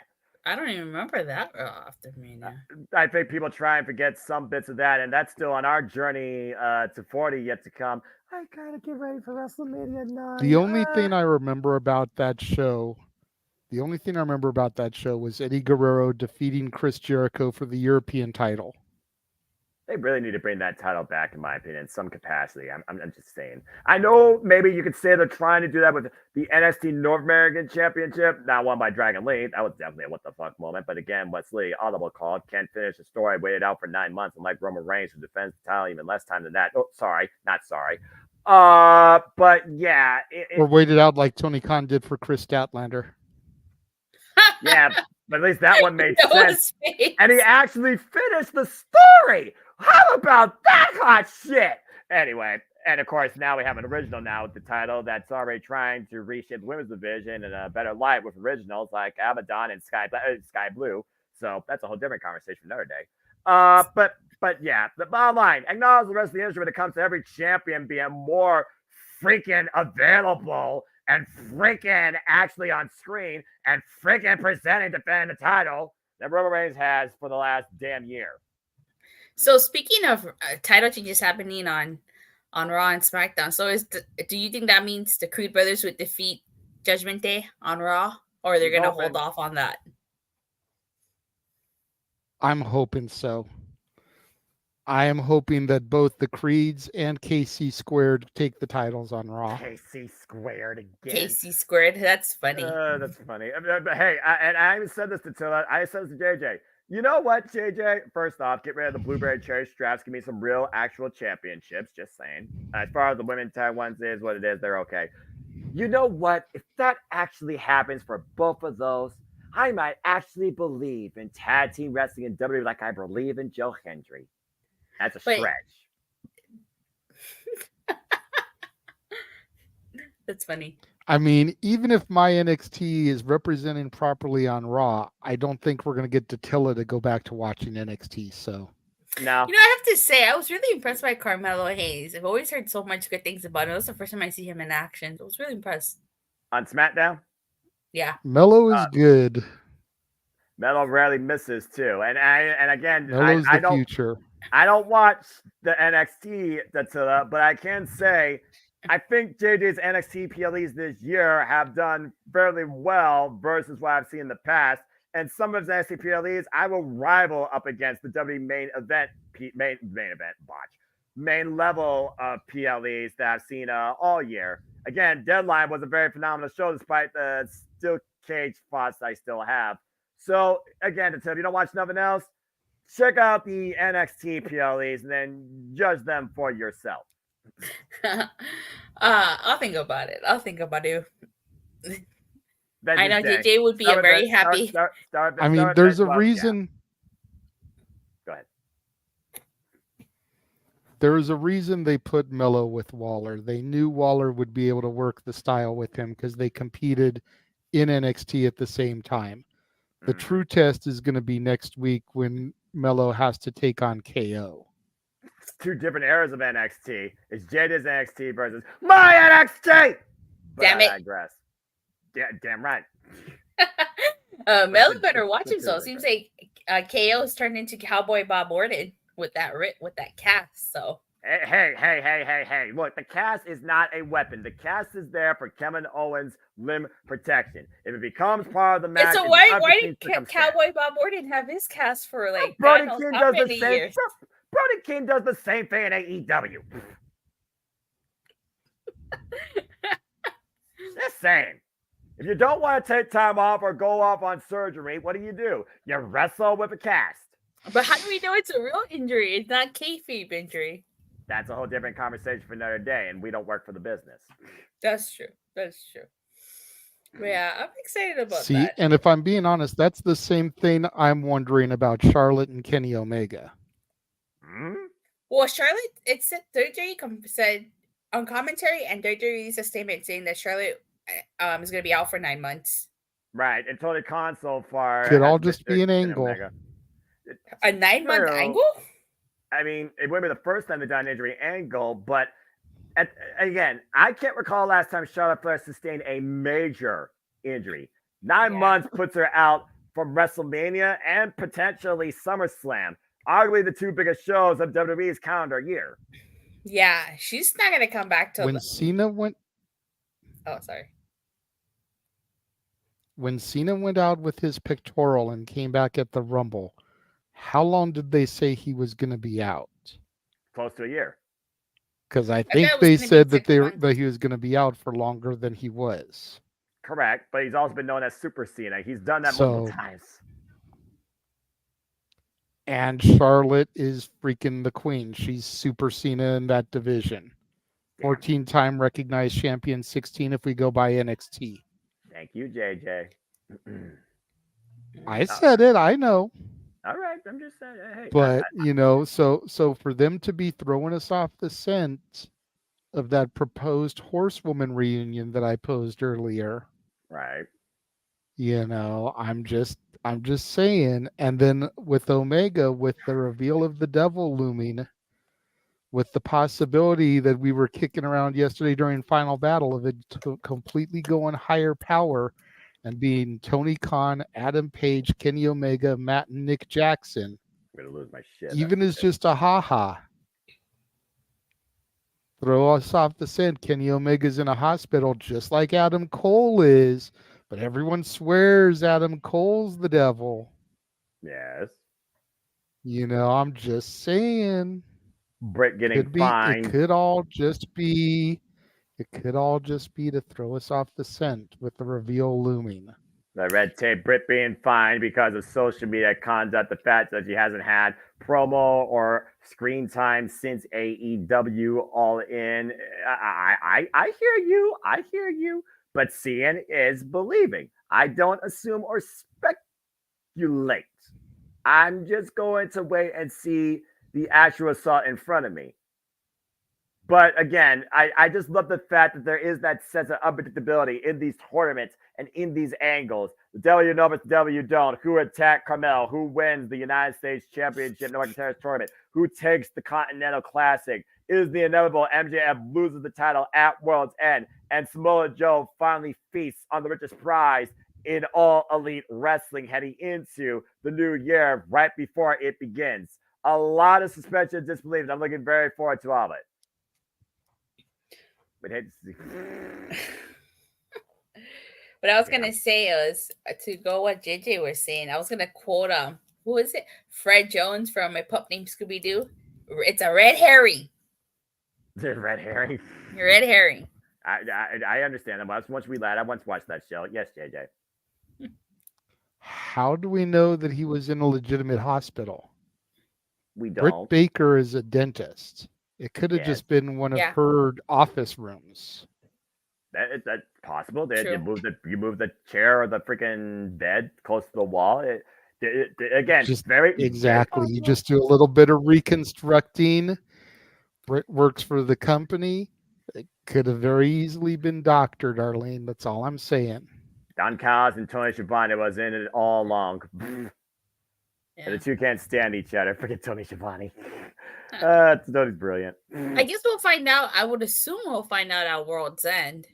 I don't even remember that after Mania. I think people try and forget some bits of that, and that's still on our journey to 40 yet to come. I gotta get ready for WrestleMania 9. The only thing I remember about that show was Eddie Guerrero defeating Chris Jericho for the European title. They really need to bring that title back, in my opinion, in some capacity. I'm just saying. I know maybe you could say they're trying to do that with the NXT North American Championship, not won by Dragon Lee. That was definitely a what the fuck moment. But again, Wesley, audible call, can't finish the story, waited out for 9 months, unlike Roman Reigns, who defends the title even less time than that. Oh, sorry, not sorry. But yeah. Or waited out like Tony Khan did for Chris Statlander. Yeah, but at least that one made sense. And he actually finished the story. How about that hot shit? Anyway, and of course, now we have an original now with the title that's already trying to reshape the women's division in a better light with originals like Abaddon and Sky Blue. So that's a whole different conversation for another day. But yeah, the bottom line, acknowledge the rest of the industry when it comes to every champion being more freaking available and freaking actually on screen and freaking presenting, defending the title that Roman Reigns has for the last damn year. So speaking of title changes happening on Raw and SmackDown, so do you think that means the Creed brothers would defeat Judgment Day on Raw, or they're going to hold off on that? I'm hoping so. I am hoping that both the Creeds and KC Squared take the titles on Raw. KC Squared again. KC Squared. That's funny. That's funny. But hey, I even said this to Tilla. I said this to JJ. You know what, JJ? First off, get rid of the blueberry cherry straps. Give me some real, actual championships. Just saying. As far as the women tag ones is what it is, they're okay. You know what? If that actually happens for both of those, I might actually believe in tag team wrestling in WWE like I believe in Joe Hendry. That's a stretch. That's funny. I mean, even if my NXT is representing properly on Raw, I don't think we're going to get Datilla to go back to watching NXT. So, no. You know, I have to say, I was really impressed by Carmelo Hayes. I've always heard so much good things about him. It was the first time I see him in action. I was really impressed. On SmackDown? Yeah. Melo is good. Melo rarely misses too, and again, Melo's I the don't. future. I don't watch the NXT, but I can say I think JJ's NXT PLEs this year have done fairly well versus what I've seen in the past. And some of his NXT PLEs I will rival up against the WWE main level PLEs that I've seen all year. Again, Deadline was a very phenomenal show despite the steel cage spots I still have. So again, if you don't watch nothing else, check out the NXT PLEs and then judge them for yourself. I'll think about it. I know JJ would be very happy. I mean, there's a reason. Go ahead. There was a reason they put Melo with Waller. They knew Waller would be able to work the style with him because they competed in NXT at the same time. The true test is going to be next week when Melo has to take on KO. It's two different eras of NXT. It's JJ's NXT versus my NXT. Damn it. I digress. Yeah, damn right. Melo better watch himself. Seems like KO has turned into Cowboy Bob Orton with that cast. So Hey. Look, the cast is not a weapon. The cast is there for Kevin Owens' limb protection. If it becomes part of the match, so why did Cowboy Bob Orton have his cast for like Brody King does the same years? Brody King does the same thing in AEW. Just saying. If you don't want to take time off or go off on surgery, what do? You wrestle with a cast. But how do we know it's a real injury? It's not kayfabe injury. That's a whole different conversation for another day, and we don't work for the business. That's true. But yeah, I'm excited about that. See, and if I'm being honest, that's the same thing I'm wondering about Charlotte and Kenny Omega. Well, Charlotte, it said WWE said on commentary, and WWE released a statement saying that Charlotte is going to be out for 9 months. Right, and Tony Khan so far could all just be an angle. A 9-month angle? I mean, it wouldn't be the first time they've done an injury angle, but again, I can't recall last time Charlotte Flair sustained a major injury. 9 months puts her out from WrestleMania and potentially SummerSlam, arguably the two biggest shows of WWE's calendar year. Yeah, she's not going to come back till when Cena went. Oh, sorry. When Cena went out with his pectoral and came back at the Rumble, how long did they say he was going to be out? Close to a year. Because I think they said that he was going to be out for longer than he was. Correct, but he's also been known as Super Cena. He's done that multiple times. And Charlotte is freaking the queen. She's Super Cena in that division. 14-time recognized champion, 16 if we go by NXT. Thank you, JJ. I said it. I know. All right, I'm just saying. Hey, but so for them to be throwing us off the scent of that proposed horsewoman reunion that I posed earlier, right? I'm just saying. And then with Omega, with the reveal of the devil looming, with the possibility that we were kicking around yesterday during Final Battle of it completely going higher power and being Tony Khan, Adam Page, Kenny Omega, Matt and Nick Jackson. I'm gonna lose my shit. Even as just a ha-ha. Throw us off the scent. Kenny Omega's in a hospital just like Adam Cole is, but everyone swears Adam Cole's the devil. Yes. I'm just saying. Britt getting fined. It could all just be to throw us off the scent with the reveal looming. The red tape, Britt being fined because of social media conduct, the fact that she hasn't had promo or screen time since AEW All In. I hear you. I hear you. But seeing is believing. I don't assume or speculate. I'm just going to wait and see the actual assault in front of me. But again, I just love the fact that there is that sense of unpredictability in these tournaments and in these angles. The devil you know, but the devil you don't. Who attacked Carmel? Who wins the United States Championship North Terrace Tournament? Who takes the Continental Classic? Is the inevitable MJF loses the title at World's End? And Samoa Joe finally feasts on the richest prize in all elite wrestling heading into the new year right before it begins. A lot of suspension of disbelief, and I'm looking very forward to all of it. What I was gonna say is to go what JJ was saying. I was gonna quote who is it? Fred Jones from A Pup Named Scooby Doo. It's a red herring. The red herring. Red herring. I understand that. Once we lad, I once watched that show. Yes, JJ. How do we know that he was in a legitimate hospital? We don't. Britt Baker is a dentist. It could have just been one of her office rooms. That's possible. You move the chair or the freaking bed close to the wall. Again, just very exactly. You just do a little bit of reconstructing. Britt works for the company. It could have very easily been Dr. Darlene. That's all I'm saying. Don Callis and Tony Schiavone was in it all along. And the two can't stand each other. Forget Tony Schiavone. Tony's brilliant. I guess we'll find out. I would assume we'll find out at World's End.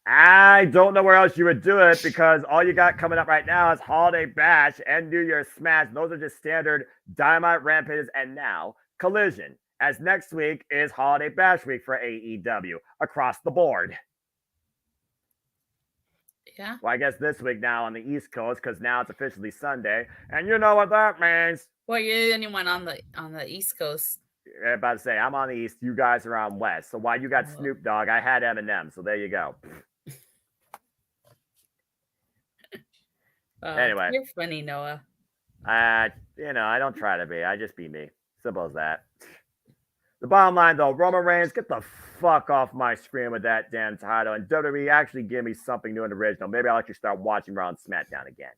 I don't know where else you would do it because all you got coming up right now is Holiday Bash and New Year's Smash. Those are just standard Dynamite Rampages and now Collision. As next week is Holiday Bash week for AEW across the board. Yeah. Well, I guess this week now on the East Coast because now it's officially Sunday, and you know what that means. Well, you're the only one on the East Coast. I'm about to say I'm on the East. You guys are on West. So while you got Snoop Dogg, I had Eminem. So there you go. Anyway, you're funny, Noah. I don't try to be. I just be me. Simple as that. The bottom line, though, Roman Reigns, get the fuck off my screen with that damn title. And WWE actually give me something new and original. Maybe I'll actually start watching Raw and SmackDown again.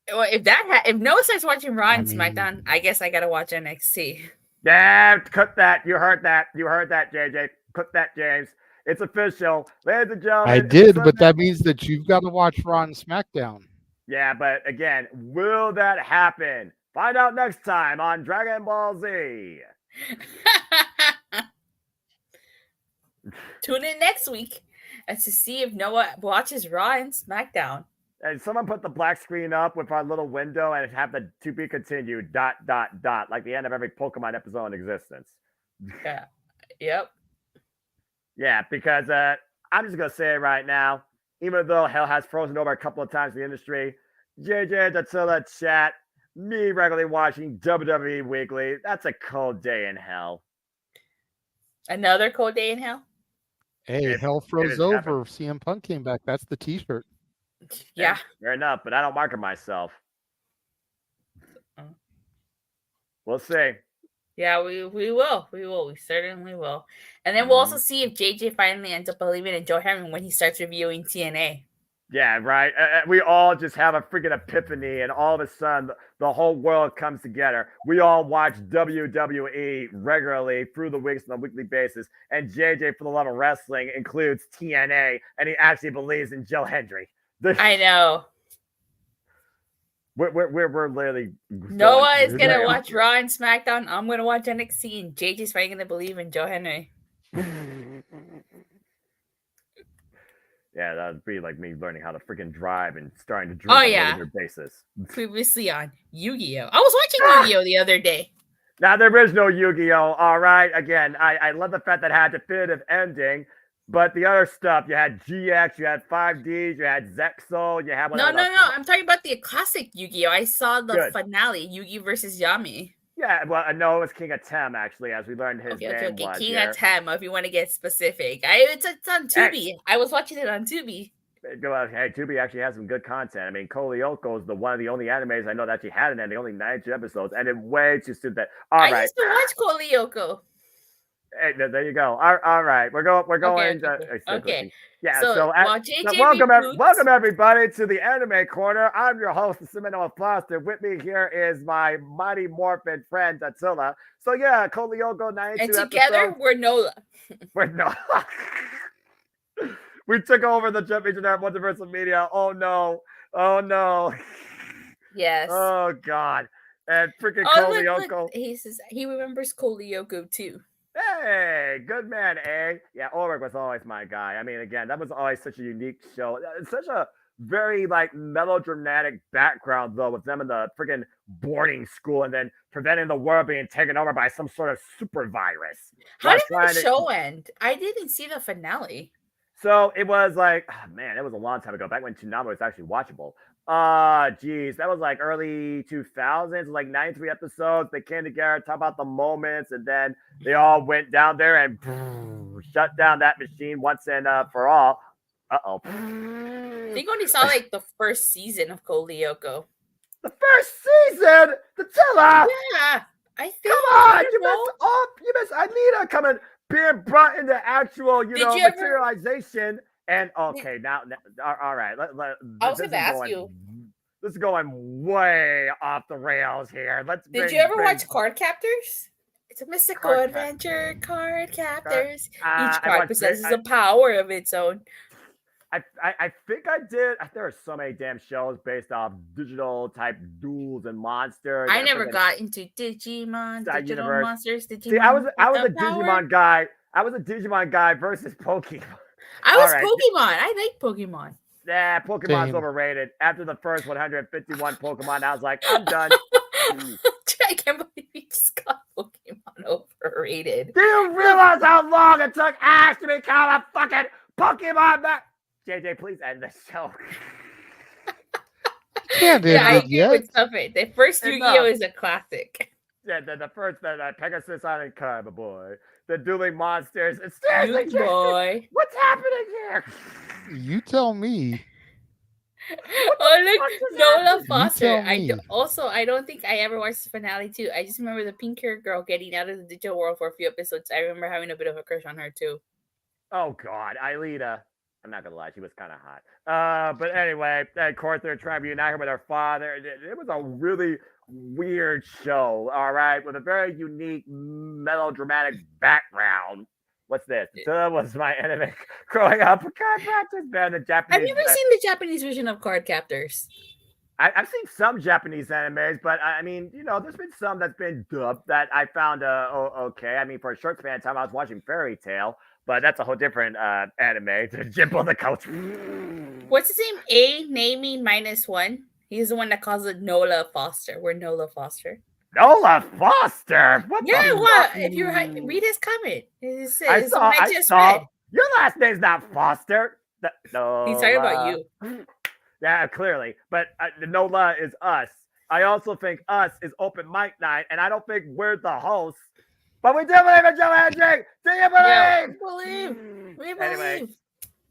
Well, if Noah starts watching Raw and SmackDown, I guess I gotta watch NXT. Yeah, cut that. You heard that. You heard that, JJ. Cut that, James. It's official. Ladies and gentlemen. I did, but that means that you've got to watch Raw and SmackDown. Yeah, but again, will that happen? Find out next time on Dragon Ball Z. Tune in next week to see if Noah watches Raw and SmackDown. And someone put the black screen up with our little window and have the to be continued ... like the end of every Pokemon episode in existence. Yeah. Yep. Yeah, because I'm just gonna say it right now. Even though hell has frozen over a couple of times in the industry, JJ Dattila chat, me regularly watching WWE Weekly. That's a cold day in hell. Another cold day in hell? Hey, hell froze over. CM Punk came back. That's the t-shirt. Yeah. Fair enough, but I don't market myself. We'll see. Yeah, we will. We will. We certainly will. And then we'll also see if JJ finally ends up believing in Joe Herman when he starts reviewing TNA. Yeah, right. We all just have a freaking epiphany, and all of a sudden, the whole world comes together. We all watch WWE regularly through the weeks on a weekly basis, and JJ, for the love of wrestling, includes TNA, and he actually believes in Joe Hendry. I know. We're literally. Noah is gonna watch Raw and SmackDown. I'm gonna watch NXT, and JJ's finally gonna believe in Joe Henry. Yeah, that'd be like me learning how to freaking drive and starting to drink on a regular basis. Previously on Yu-Gi-Oh! I was watching Yu-Gi-Oh! The other day. Now, there is no Yu-Gi-Oh! All right. Again, I love the fact that it had a definitive ending. But the other stuff, you had GX, you had 5Ds, you had Zexo, you had No. whatever. I'm talking about the classic Yu-Gi-Oh. I saw the Good. finale, Yugi versus Yami. Yeah, well, no, it was King of Tem, actually, as we learned his name Okay. was. King here. of Tem, if you want to get specific. It's on Tubi. I was watching it on Tubi. Hey, Tubi actually has some good content. I mean, Kolyoko is one of the only animes I know that actually had an ending, only 92 episodes, and it way too soon. I used to watch Kolyoko. Hey, there you go. All right, we're going. Okay. Yeah. So welcome everybody to the Anime Corner. I'm your host, Semino Foster. With me here is my Mighty Morphin friend Attila. So yeah, Kolyoko 92 and together episodes. we're Nola. We're Nola. We took over the JMN Multiverse of Media. Oh no. Yes. Oh god. And freaking Kolyoko. Look. He says he remembers Kolyoko too. Hey, good man, eh? Yeah, Ulrich was always my guy. I mean, again, that was always such a unique show. It's such a very melodramatic background though, with them in the freaking boarding school and then preventing the world being taken over by some sort of super virus. How did the show end? I didn't see the finale. So it was it was a long time ago, back when Toonami was actually watchable. Geez, that was early 2000s, 93 episodes. They came together, talk about the moments, and then they all went down there and shut down that machine once and for all. Uh-oh. I think only saw the first season of Kolyoko. The first season? The Tilla? Yeah, I think. Come on, you missed Anita coming, being brought into actual, materialization. And okay, now all right. I was going to ask you. This is going way off the rails here. Did you ever watch Card Captors? It's a mystical adventure. Card Captors. Each card possesses a power of its own. I think I did. There are so many damn shows based off digital type duels and monsters. I never got into Digimon, digital monsters. Digimon. See, I was a Digimon guy. I was a Digimon guy versus Pokemon. I was Pokemon. I like Pokemon. Yeah, Pokemon's overrated. After the first 151 Pokemon, I was like, I'm done. I can't believe you just got Pokemon overrated. Do you realize how long it took Ash to become a fucking Pokemon back? JJ, please end the show. Can't end it yet. The first Yu-Gi-Oh is a classic. Yeah, the first, the Pegasus Island Karma Boy, the dueling monsters. It's seriously, boy. What's happening here? You tell me. Oh look, Nola Foster. I don't think I ever watched the finale too. I just remember the pink hair girl getting out of the digital world for a few episodes. I remember having a bit of a crush on her too. Oh God, Aelita. I'm not gonna lie, she was kind of hot. But anyway, of course they're trying to reunite her with her father. It was a really weird show, all right, with a very unique melodramatic background. What's this? That was my anime growing up. Card Captors, man, the Japanese. Have you ever seen the Japanese version of Card Captors? I've seen some Japanese animes, but I mean, there's been some that's been dubbed that I found okay. I mean, for a short span of time, I was watching Fairy Tail, but that's a whole different anime. Jimbo the Coach. What's his name? A Naming -1. He's the one that calls it Nola Foster. We're Nola Foster. Nola Foster? What? Yeah, what? If you read his comment, I saw. Your last name's not Foster. No, he's talking about you. Yeah, clearly. But the Nola is us. I also think us is open mic night, and I don't think we're the hosts. But we do believe in Joe Hendrick. Do you believe? We believe. Anyway,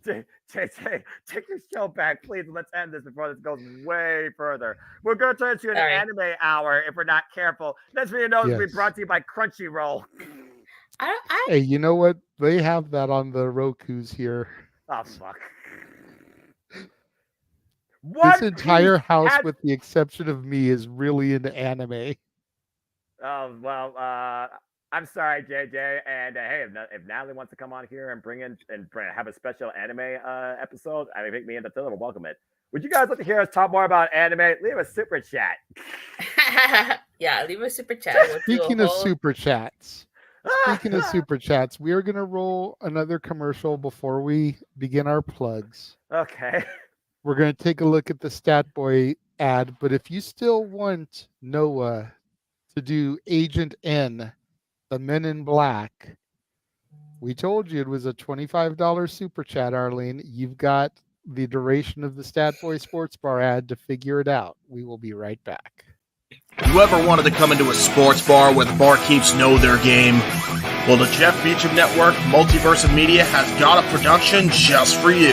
JJ, take your show back, please. Let's end this before this goes way further. We're going to turn to an anime hour if we're not careful. Next video knows will be brought to you by Crunchyroll. Hey, you know what? They have that on the Rokus here. Oh, fuck. This entire house, with the exception of me, is really into anime. Oh, well, I'm sorry, JJ. And hey, if Natalie wants to come on here and bring in and have a special anime episode, I think me and the Tiller will welcome it. Would you guys like to hear us talk more about anime? Leave a super chat. Yeah, leave a super chat. Speaking of super chats, we are going to roll another commercial before we begin our plugs. Okay. We're going to take a look at the Stat Boy ad, but if you still want Noah to do Agent N, the Men in Black, We told you it was a $25 super chat, Arlene. You've got the duration of the Stat Boy Sports Bar ad to figure it out. We will be right back. You ever wanted to come into a sports bar where the barkeeps know their game? Well, the Jeff Beecham Network Multiverse of Media has got a production just for you.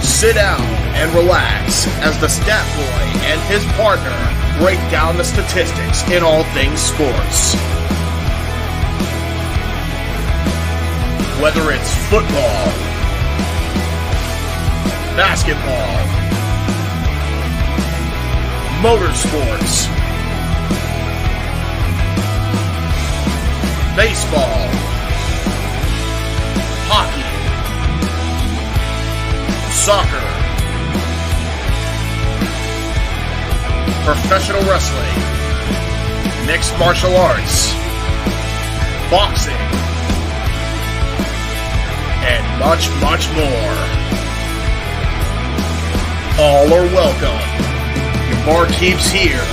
Sit down and relax as the Stat Boy and his partner break down the statistics in all things sports. Whether it's football, basketball, motorsports, baseball, hockey, soccer, professional wrestling, mixed martial arts, boxing, and much, much more. All are welcome. Your barkeeps here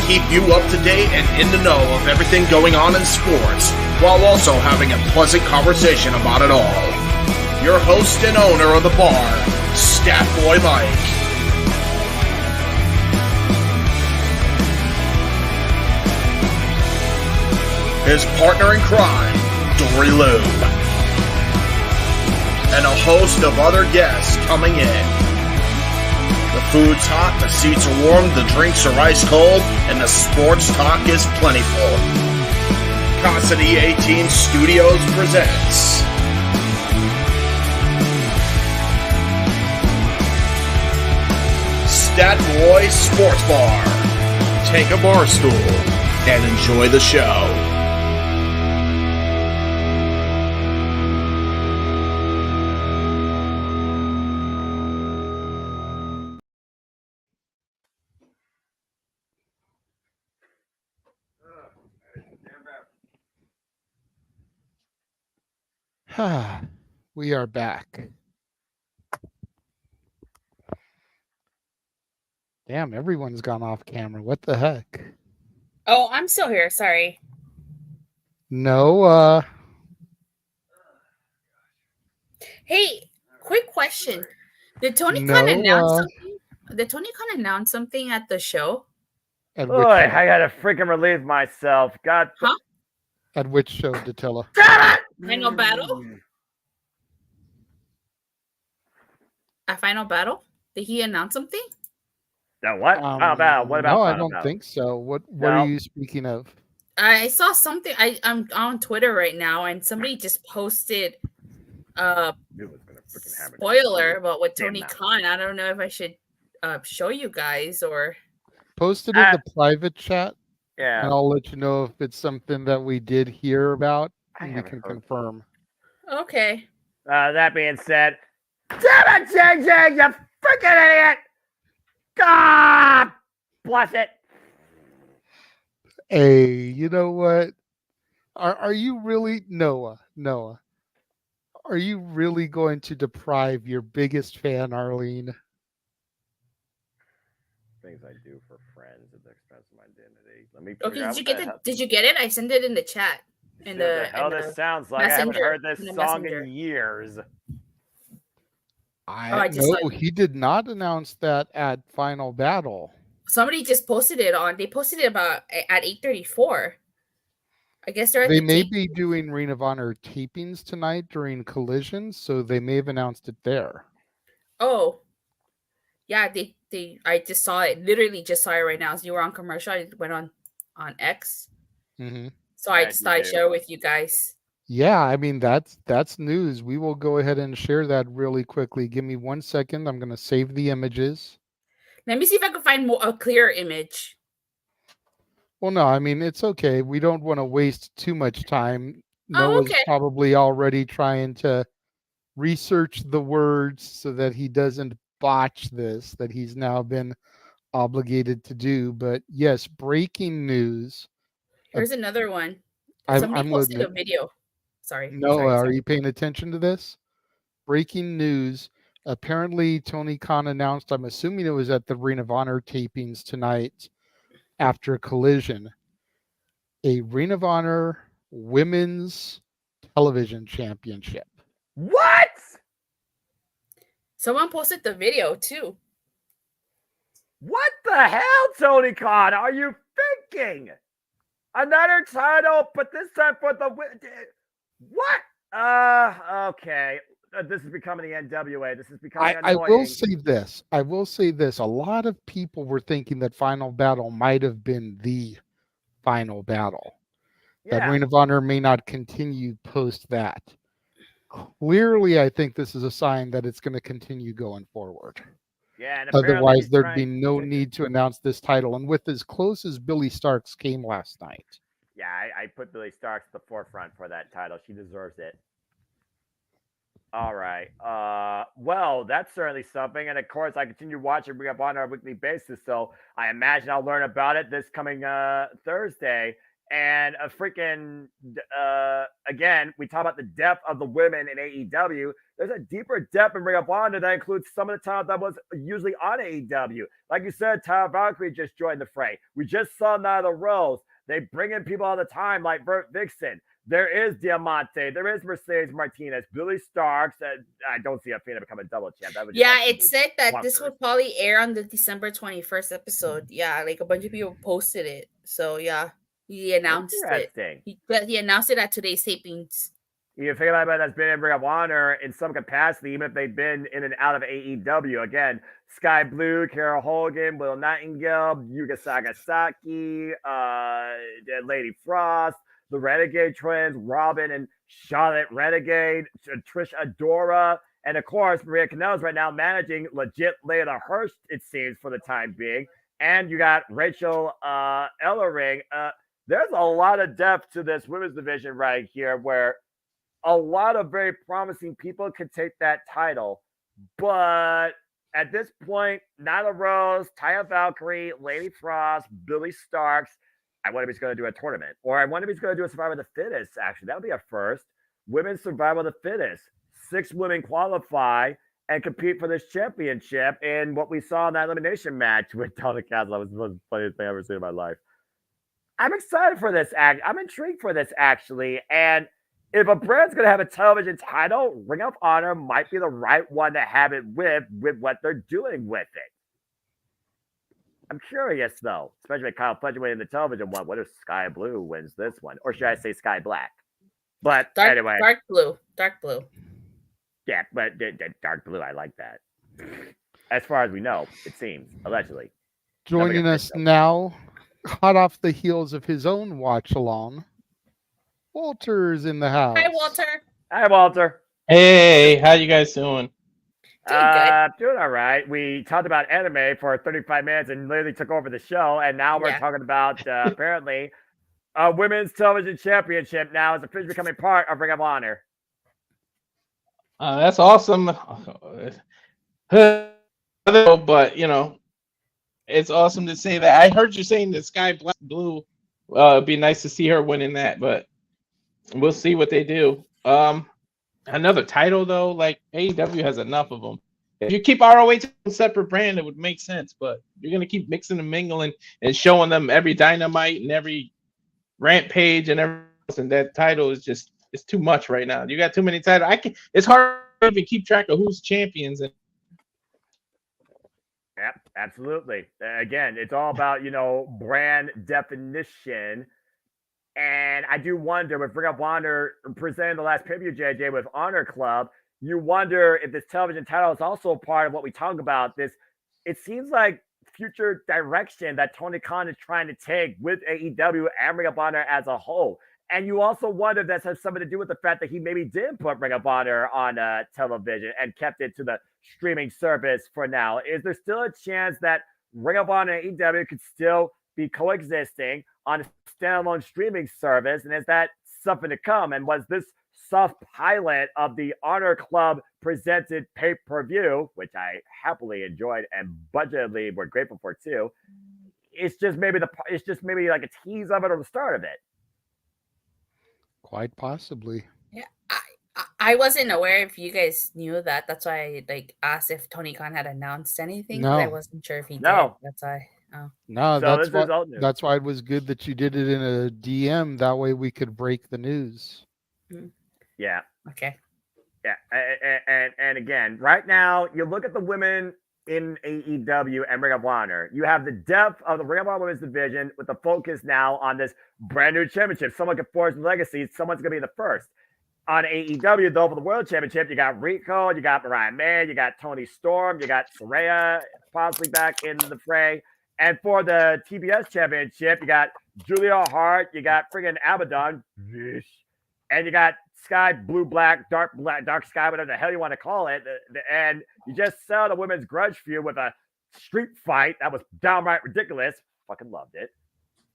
keep you up to date and in the know of everything going on in sports, while also having a pleasant conversation about it all. Your host and owner of the bar, Stat Boy Mike. His partner in crime, Dory Lou. And a host of other guests coming in. The food's hot, the seats are warm, the drinks are ice cold, and the sports talk is plentiful. Casa E18 Studios presents Stat Boy Sports Bar. Take a bar stool and enjoy the show. We are back. Damn, everyone's gone off camera. What the heck? Oh, I'm still here. Sorry. No, Hey, quick question. Did Tony No, Khan announce something? Did Tony Khan announce something at the show? at Boy, which I gotta freaking relieve myself. God. Huh? at which show, Datilla? Final battle? At Final Battle? Did he announce something? No, what? Final battle. What about No, I Final don't battle? think so. What No. are you speaking of? I saw something. I'm on Twitter right now, and somebody just posted spoiler about what Tony Khan. I don't know if I should show you guys or Post it in the private chat. Yeah. And I'll let you know if it's something that we did hear about, and we haven't can heard. confirm. okay. That being said, damn it, JJ, you freaking idiot! God bless it. Hey, you know what? Are you really Noah? Are you really going to deprive your biggest fan, Arlene? Things I do for friends at the expense of my identity. Let me. Okay, did you get it? I sent it in the chat. In the hell in this the sounds like. I haven't messenger, heard this in the song messenger. in years. I just saw No, it. he did not announce that at Final Battle. Somebody just posted it on. They posted it about at 8:34. I guess they're at They the may tape. be doing Ring of Honor tapings tonight during Collision, so they may have announced it there. Oh, yeah. They. I just saw it. Literally, just saw it right now. So you were on commercial. I went on X. Mm-hmm. So I just thought I'd share it with you guys. Yeah, I mean that's news. We will go ahead and share that really quickly. Give me 1 second. I'm going to save the images. Let me see if I can find a clear image. Well, no, I mean it's okay. We don't want to waste too much time. Oh, Noah's okay. probably already trying to research the words so that he doesn't botch this that he's now been obligated to do. But yes, breaking news. Here's another one. I'm Somebody loading posted a it. video. Sorry. Noah, are you paying attention to this? Breaking news. Apparently, Tony Khan announced, I'm assuming it was at the Ring of Honor tapings tonight after Collision, a Ring of Honor women's television championship. What? Someone posted the video too. What the hell, Tony Khan? Are you thinking? Another title, but this time for the what? Okay. This is becoming the NWA. This is becoming I annoying. will say this. I will say this. A lot of people were thinking that Final Battle might have been the final battle. That Yeah. Ring of Honor may not continue post that. Clearly, I think this is a sign that it's going to continue going forward. Yeah, and apparently Otherwise, he's there'd be trying no to- need to announce this title. And with as close as Billy Starks came last night, Yeah, I put Billy Starks at the forefront for that title. She deserves it. All right. Well, that's certainly something. And of course, I continue watching Ring of Honor on a weekly basis. So I imagine I'll learn about it this coming Thursday. And again, we talk about the depth of the women in AEW. There's a deeper depth in Ring of Honor that includes some of the talent that was usually on AEW. Like you said, Tyler Valkyrie just joined the fray. We just saw Nyla Rose. They bring in people all the time like Bert Vixen. There is Diamante. There is Mercedes Martinez. Billy Starks. I don't see Athena becoming double champ. That would just Yeah, it said that this bonkers. would probably air on the December 21st episode. Yeah, like a bunch of people posted it. So yeah, he announced it. Interesting. He announced it at today's tapings. You think about that's been in Ring of Honor in some capacity, even if they've been in and out of AEW. Again, Sky Blue, Carol Hogan, Will Nightingale, Yuga Sagasaki, Lady Frost, the Renegade Twins, Robin and Charlotte Renegade, Trish Adora, and of course, Maria Kanellis right now managing legit Layla Hirsch, it seems, for the time being. And you got Rachel Ellering. There's a lot of depth to this women's division right here where a lot of very promising people could take that title. But at this point, Nyla Rose, Taya Valkyrie, Lady Frost, Billy Starks, I wonder if he's going to do a tournament. Or I wonder if he's going to do a Survivor of the Fittest, actually. That would be a first. Women's Survivor of the Fittest. 6 women qualify and compete for this championship in what we saw in that elimination match with Donna Castle. That was the funniest thing I've ever seen in my life. I'm excited for this. I'm intrigued for this, actually. And if a brand's going to have a television title, Ring of Honor might be the right one to have it with what they're doing with it. I'm curious, though, especially with Kyle Fletcher winning the television one. What if Sky Blue wins this one? Or should I say Sky Black? But anyway. Dark blue. Dark blue. Yeah, but dark blue, I like that. As far as we know, it seems, allegedly. joining us now, hot off the heels of his own watch along, Walter's in the house. Hi, Walter. Hi, Walter. Hey, how you guys doing? Doing all right. We talked about anime for 35 minutes and literally took over the show, and now we're talking about apparently women's television championship now is officially becoming part of Ring of Honor. That's awesome. But you know, it's awesome to say that. I heard you saying that Sky Black Blue. It'd be nice to see her winning that, but we'll see what they do. Another title though, like AEW has enough of them. If you keep ROH a separate brand, it would make sense. But you're gonna keep mixing and mingling and showing them every Dynamite and every Rampage and everything else, and that title is just it's too much right now. You got too many titles. It's hard to even keep track of who's champions. Yep, absolutely. Again, it's all about, brand definition. And I do wonder, with Ring of Honor presenting the last pay-per-view, JJ, with Honor Club, you wonder if this television title is also part of what we talk about. It seems like future direction that Tony Khan is trying to take with AEW and Ring of Honor as a whole. And you also wonder if that has something to do with the fact that he maybe did put Ring of Honor on television and kept it to the streaming service for now. Is there still a chance that Ring of Honor and AEW could still be coexisting on a standalone streaming service? And is that something to come? And was this soft pilot of the Honor Club presented pay-per-view, which I happily enjoyed and budgetedly we're grateful for too, it's just maybe like a tease of it or the start of it? Quite possibly. Yeah, I wasn't aware if you guys knew that. That's why I asked if Tony Khan had announced anything. No. I wasn't sure if he did. That's why. Oh. No, So that's why it was good that you did it in a DM. That way we could break the news. Yeah. Okay. Yeah, and again, right now, you look at the women in AEW and Ring of Honor. You have the depth of the Ring of Honor Women's Division with the focus now on this brand new championship. Someone can forge legacy. Someone's going to be the first. On AEW, though, for the World Championship, you got Rico, you got Mariah May, you got Toni Storm, you got Saraya possibly back in the fray. And for the TBS Championship, you got Julia Hart, you got friggin' Abaddon, and you got Sky, Blue, Black, Dark Sky, whatever the hell you want to call it. And you just saw the women's grudge feud with a street fight that was downright ridiculous. Fucking loved it.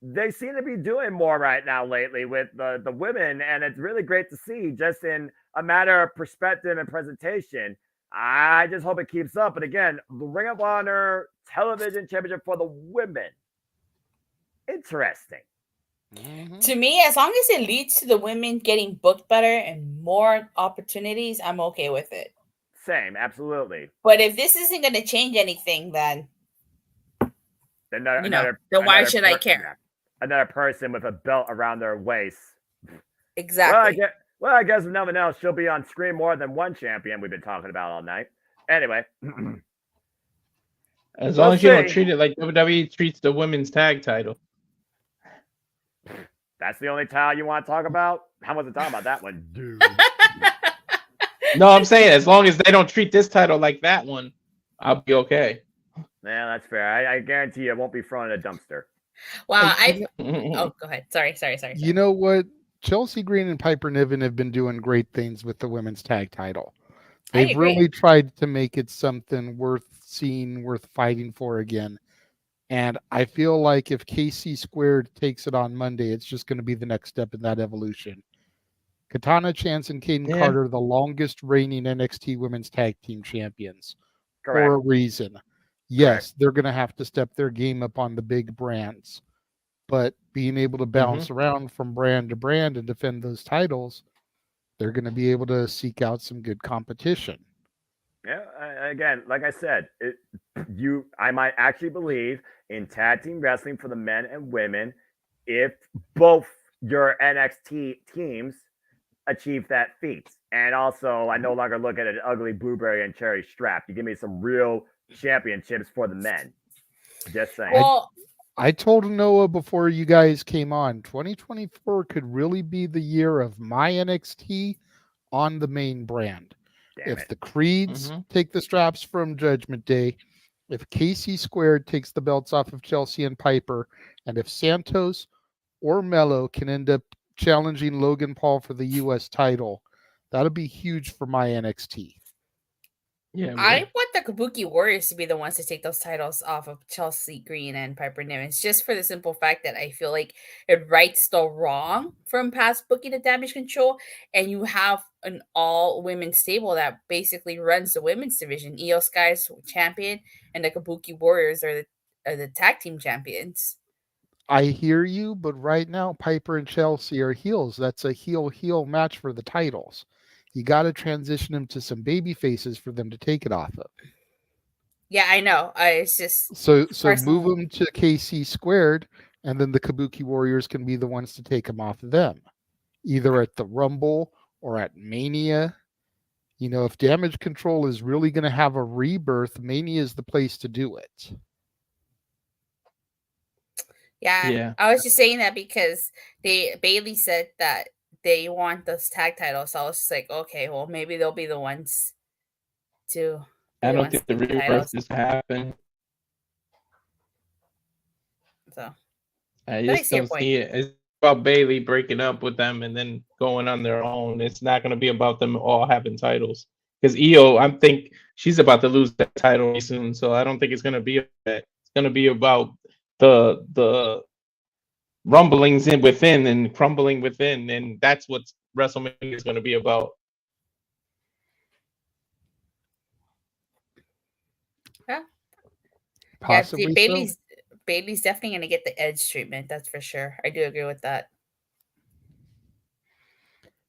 They seem to be doing more right now lately with the women, and it's really great to see just in a matter of perspective and presentation. I just hope it keeps up. But again, the Ring of Honor Television Championship for the women. Interesting. To me, as long as it leads to the women getting booked better and more opportunities, I'm okay with it. Same, absolutely. But if this isn't going to change anything, then then why should I care? Another person with a belt around their waist. Exactly. Well, I guess if nothing else, she'll be on screen more than one champion we've been talking about all night. Anyway. As long as you don't treat it like WWE treats the women's tag title. That's the only title you want to talk about? How much to talk about that one, dude? No, I'm saying as long as they don't treat this title like that one, I'll be okay. Yeah, that's fair. I guarantee you it won't be thrown in a dumpster. Wow. Oh, go ahead. Sorry. You know what? Chelsea Green and Piper Niven have been doing great things with the women's tag title. They've really tried to make it something worth seeing, worth fighting for again. And I feel like if KC Squared takes it on Monday, it's just going to be the next step in that evolution. Katana Chance and Kaden Carter, the longest reigning NXT Women's Tag Team Champions. Correct. For a reason. Yes, they're going to have to step their game up on the big brands. But being able to bounce around from brand to brand and defend those titles, they're going to be able to seek out some good competition. Yeah, again, like I said, I might actually believe in tag team wrestling for the men and women if both your NXT teams achieve that feat. And also, I no longer look at an ugly blueberry and cherry strap. You give me some real championships for the men. Just saying. Well, I told Noah before you guys came on, 2024 could really be the year of my NXT on the main brand. If the Creeds take the straps from Judgment Day, if KC Squared takes the belts off of Chelsea and Piper, and if Santos or Mello can end up challenging Logan Paul for the U.S. title, that'll be huge for my NXT. Yeah, I want the Kabuki Warriors to be the ones to take those titles off of Chelsea Green and Piper Niven. It's just for the simple fact that I feel like it rights the wrong from past booking to Damage Control, and you have an all-women stable that basically runs the women's division. Io Sky's champion, and the Kabuki Warriors are the tag team champions. I hear you, but right now Piper and Chelsea are heels. That's a heel match for the titles. You got to transition them to some baby faces for them to take it off of. Yeah, I know. It's just so move them to KC Squared, and then the Kabuki Warriors can be the ones to take them off of them, either at the Rumble or at Mania. You know, if Damage Control is really going to have a rebirth, Mania is the place to do it. Yeah, I was just saying that because Bailey said that they want those tag titles. So I was just like, okay, well, maybe they'll be the ones to. I don't think the rebirth has happened. So I just don't see it. It's about Bailey breaking up with them and then going on their own. It's not going to be about them all having titles. Because Io, I think she's about to lose that title soon, so I don't think it's going to be that. It's going to be about the rumblings within and crumbling within, and that's what WrestleMania is going to be about. Yeah, Possibly Bailey's definitely going to get the Edge treatment. That's for sure. I do agree with that.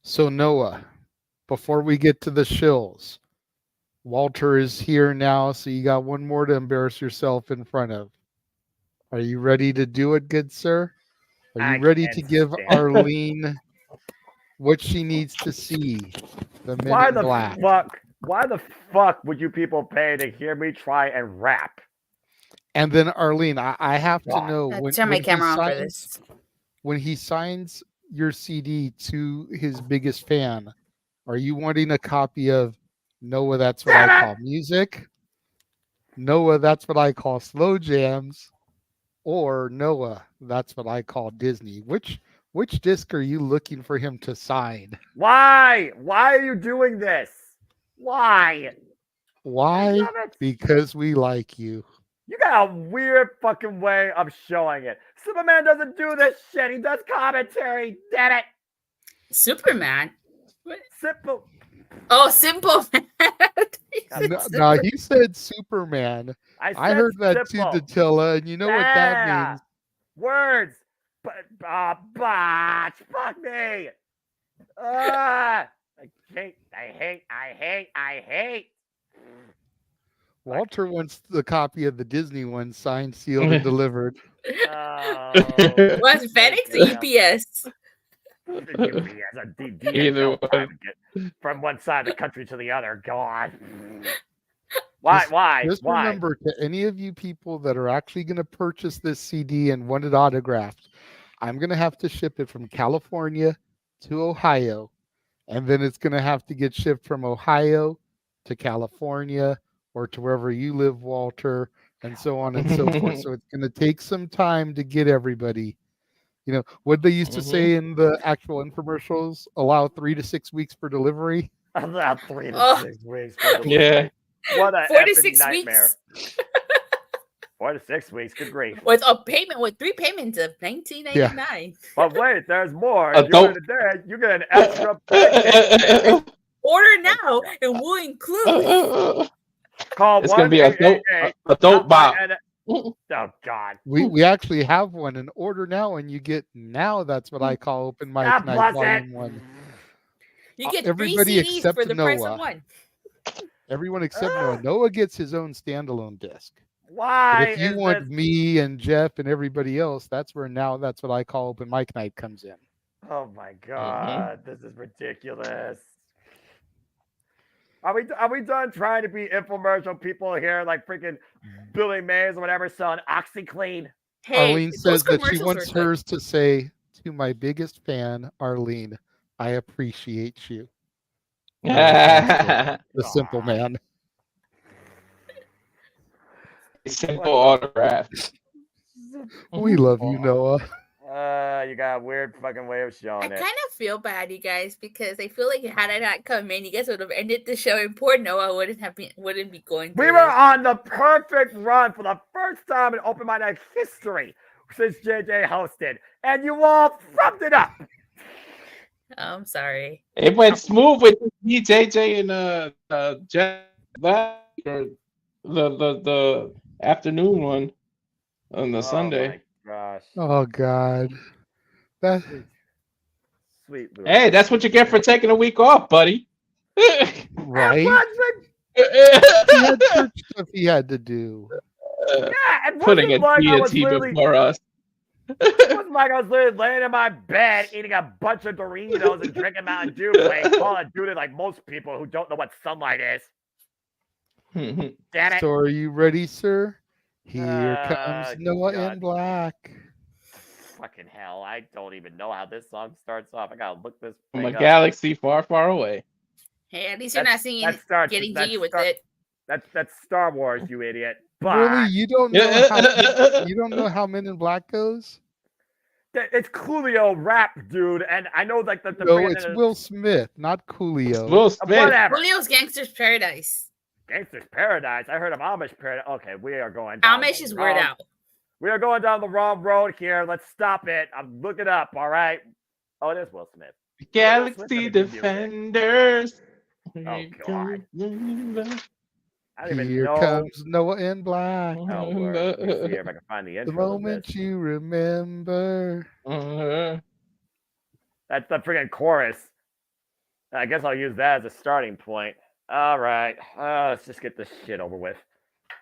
So Noah, before we get to the shills, Walter is here now, so you got one more to embarrass yourself in front of. Are you ready to do it, good sir? Are you ready to give Arlene what she needs to see. The Men Why in the Black. fuck? Why the fuck would you people pay to hear me try and rap? And then Arlene, I have to know Turn my camera on for this. when he signs your CD to his biggest fan, are you wanting a copy of Noah, That's What I Call Music? Noah, That's What I Call Slow Jams? Or Noah, That's What I Call Disney? Which disc are you looking for him to sign? Why? Why are you doing this? Why? Why? Because we like you. You got a weird fucking way of showing it. Superman doesn't do this shit. He does commentary. Damn it. Superman? Simple. Oh, Simple Man. No, he said Superman. I heard that too, Datilla, and you know what that means. Words. Botch. Fuck me. I hate. Walter wants the copy of the Disney one signed, sealed, and delivered. Was FedEx or UPS? Either from one side of the country to the other. God. Why? Just remember, to any of you people that are actually going to purchase this CD and want it autographed, I'm going to have to ship it from California to Ohio, and then it's going to have to get shipped from Ohio to California or to wherever you live, Walter, and so on and so forth. So it's going to take some time to get everybody. You know, what they used to say in the actual infomercials, allow 3 to 6 weeks for delivery. Allow 3 to 6 weeks for delivery. Yeah. What a 4 to effing 6 nightmare. weeks. 4 to 6 weeks. Good grief. With 3 payments of $19.99. But wait, there's more. You get an extra payment. Order now and we'll include. Call It's gonna be a dope bop. Oh God. We actually have one, and order now, and you get now. That's what I call Open Mic Night Volume 1. You get everybody 3 CDs except for the price Noah. of one. Everyone except Noah. Noah gets his own standalone disc. Why? But if you want me and Jeff and everybody else, that's where now That's What I Call Open Mic Night comes in. Oh my God, this is ridiculous. Are we done trying to be infomercial people here, like freaking Billy Mays or whatever, selling OxyClean? Hey, Arlene says that she wants hers to say, "To my biggest fan, Arlene, I appreciate you." The simple man. Simple autograph. We love you, Noah. You got a weird fucking way of showing I it. kind of feel bad, you guys, because I feel like had I not come in, you guys would have ended the show, and poor Noah wouldn't be going. We were on the perfect run for the first time in Open Mic Night history since JJ hosted, and you all fucked it up. Oh, I'm sorry. It went smooth with me, JJ, and Jeff or the afternoon one on the Sunday. Gosh. Oh God. That sweet. Hey, that's what you get for taking a week off, buddy. Right? He had church stuff he had to do. Yeah, and Putting a deity before us. It wasn't like I was literally laying in my bed eating a bunch of Doritos and drinking Mountain Dew, playing Call of Duty like most people who don't know what sunlight is. Damn it. So are you ready, sir? Here comes Noah in Black. Fucking hell, I don't even know how this song starts off. I gotta look this From thing a up. galaxy far, far away. Hey, at least you're not singing Getting G with it. That's Star Wars, you idiot. But Really? You don't know how Men in Black goes? it's Coolio rap, dude, and I know like the No, band it's is- Will Smith, not Coolio. Will Smith. Whatever. Julio's Gangster's Paradise. Gangster's Paradise. I heard of Amish Paradise. Okay, we are going down Amish the is Word wrong- Out. We are going down the wrong road here. Let's stop it. I'm looking up, all right? Oh, it is Will Smith. Galaxy Defenders. Oh, God. I don't even Here know. comes Noah in Black. Oh, word. Let me see if I can find the The intro. moment you remember. That's the freaking chorus. I guess I'll use that as a starting point. All right. Let's just get this shit over with.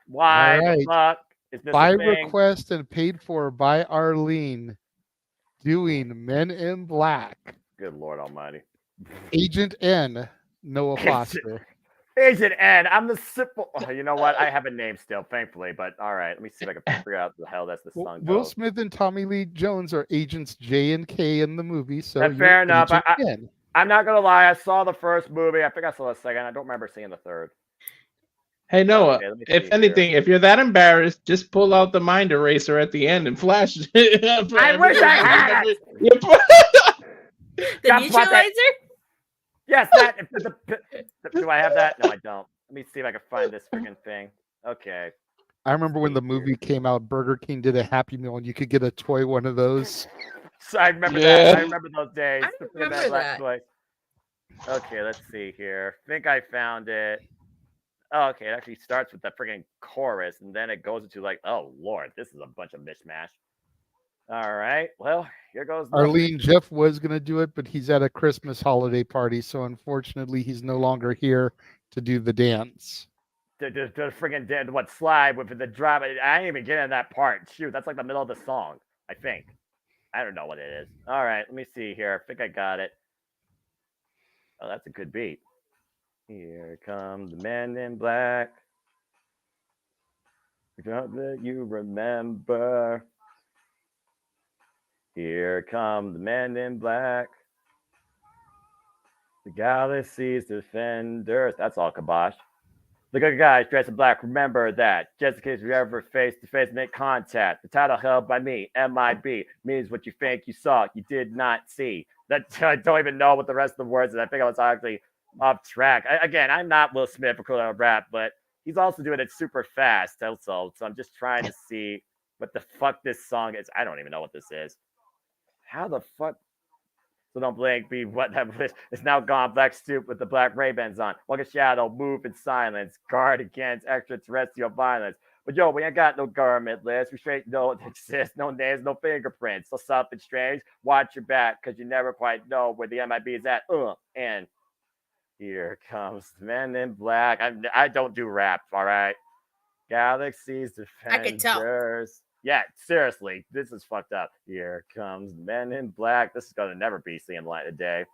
Why All the right. fuck is this By a thing? request and paid for by Arlene, doing Men in Black. Good Lord Almighty. Agent N, Noah Foster. Agent N. I'm the simple. Oh, you know what? I have a name still, thankfully. But all right, let me see if I can figure out the hell that's the song. Will goes. Smith and Tommy Lee Jones are agents J and K in the movie, so you're Fair enough. Agent N. I'm not gonna lie. I saw the first movie. I think I saw the second. I don't remember seeing the third. Hey Noah, Okay, let me if see anything, if you're that embarrassed, just pull out the mind eraser at the end and flash it. I wish I had it. The neutralizer? Yes, that. Do I have that? No, I don't. Let me see if I can find this freaking thing. Okay. I remember when the movie came out, Burger King did a Happy Meal, and you could get a toy one of those. So I remember that. I remember those days. I remember that. Okay, let's see here. I think I found it. Oh, okay, it actually starts with the freaking chorus, and then it goes into like, oh Lord, this is a bunch of mishmash. All right, well, here goes. Arlene, Jeff was going to do it, but he's at a Christmas holiday party, so unfortunately he's no longer here to do the dance. The freaking what slide with the drama. I ain't even getting that part. Shoot, that's like the middle of the song, I think. I don't know what it is. All right, let me see here. I think I got it. Oh, that's a good beat. Here come the men in black. Don't that you remember. Here come the men in black. The galaxy's defenders. That's all kibosh. Look at the guys dressed in black. Remember that. Just in case we ever face to face make contact. The title held by me, MIB, means what you think you saw, you did not see. That I don't even know what the rest of the words is. I think I was actually off track. Again, I'm not Will Smith for cool rap, but he's also doing it super fast. Also, so I'm just trying to see what the fuck this song is. I don't even know what this is. How the fuck? So don't blink, be what that was. It's now gone. Black stoop with the black Ray-Bans on. Walk a shadow, move in silence. Guard against extraterrestrial violence. But yo, we ain't got no government list. We straight don't exist. No names, no fingerprints. So something strange. Watch your back, because you never quite know where the MIB is at. And here comes the men in black. I don't do rap, all right? Galaxies Defenders. I can tell. Yeah, seriously, this is fucked up. Here comes men in black. This is gonna never be seeing light of day.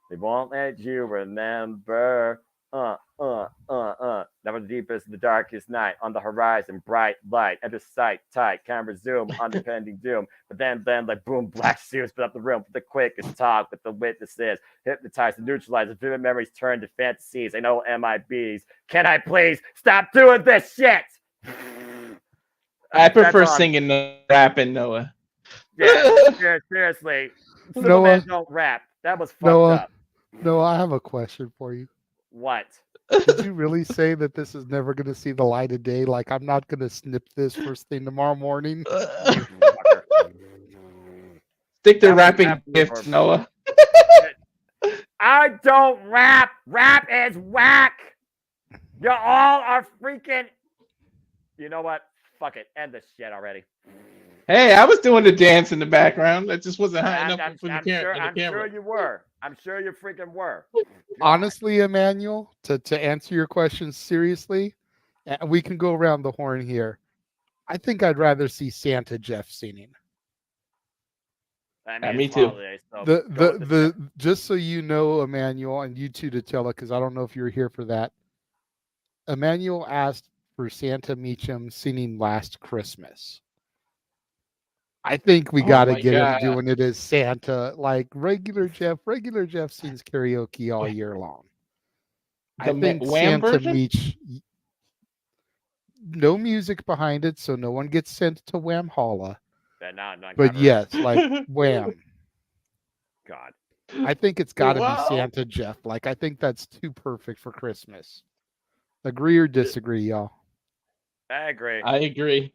They won't let you remember. Never the deepest, the darkest night. On the horizon, bright light. Enter sight, tight. Camera zoom on the pending doom. But then, like boom, black suits fill up the room with the quickest talk with the witnesses. Hypnotized and neutralized. Vivid memories turn to fantasies. I know MIBs. Can I please stop doing this shit? I prefer singing than rapping, Noah. Yeah, seriously. Superman don't rap. That was fucked up. Noah, I have a question for you. What? Did you really say that this is never going to see the light of day? Like, I'm not going to snip this first thing tomorrow morning? Stick to rapping gifts, Noah. I don't rap. Rap is whack. You all are freaking... You know what? Fuck it. End this shit already. Hey, I was doing the dance in the background. That just wasn't high enough for the camera. I'm sure you were. I'm sure you freaking were. Honestly, Emmanuel, to answer your question seriously, we can go around the horn here. I think I'd rather see Santa Jeff singing. I mean, me too. Holidays, so Just so you know, Emmanuel, and you too, Datella, because I don't know if you were here for that. Emmanuel asked for Santa Meacham singing Last Christmas. I think we got to get him doing it as Santa, like regular Jeff. Regular Jeff sings karaoke all year long. I think Wham Santa version? Meach, no music behind it, so no one gets sent to Wham Holla. But yes, like Wham. God. I think it's got to be Santa Jeff. Like, I think that's too perfect for Christmas. Agree or disagree, y'all? I agree. I agree.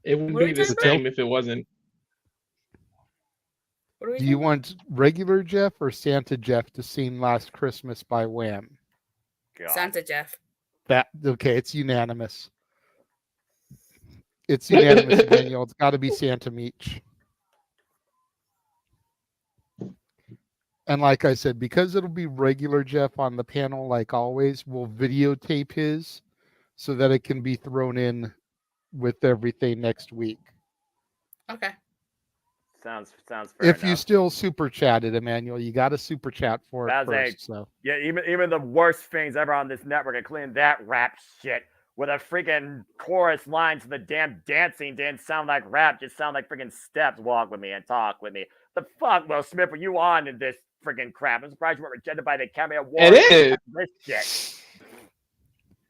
It wouldn't be the same if it wasn't. Do you want regular Jeff or Santa Jeff to sing Last Christmas by Wham? God. Santa Jeff. Okay, it's unanimous. It's unanimous, Emmanuel. It's got to be Santa Meach. And like I said, because it'll be regular Jeff on the panel, like always, we'll videotape his so that it can be thrown in with everything next week. Okay. Sounds fair If you enough. still super chatted, Emmanuel, you got to super chat for it That's first. So yeah, even the worst things ever on this network, including that rap shit, where the freaking chorus lines of the damn dancing didn't sound like rap, just sound like freaking steps. Walk with me and talk with me. The fuck, Will Smith, were you on in this freaking crap? I'm surprised you weren't rejected by the Academy Award. It is. This shit.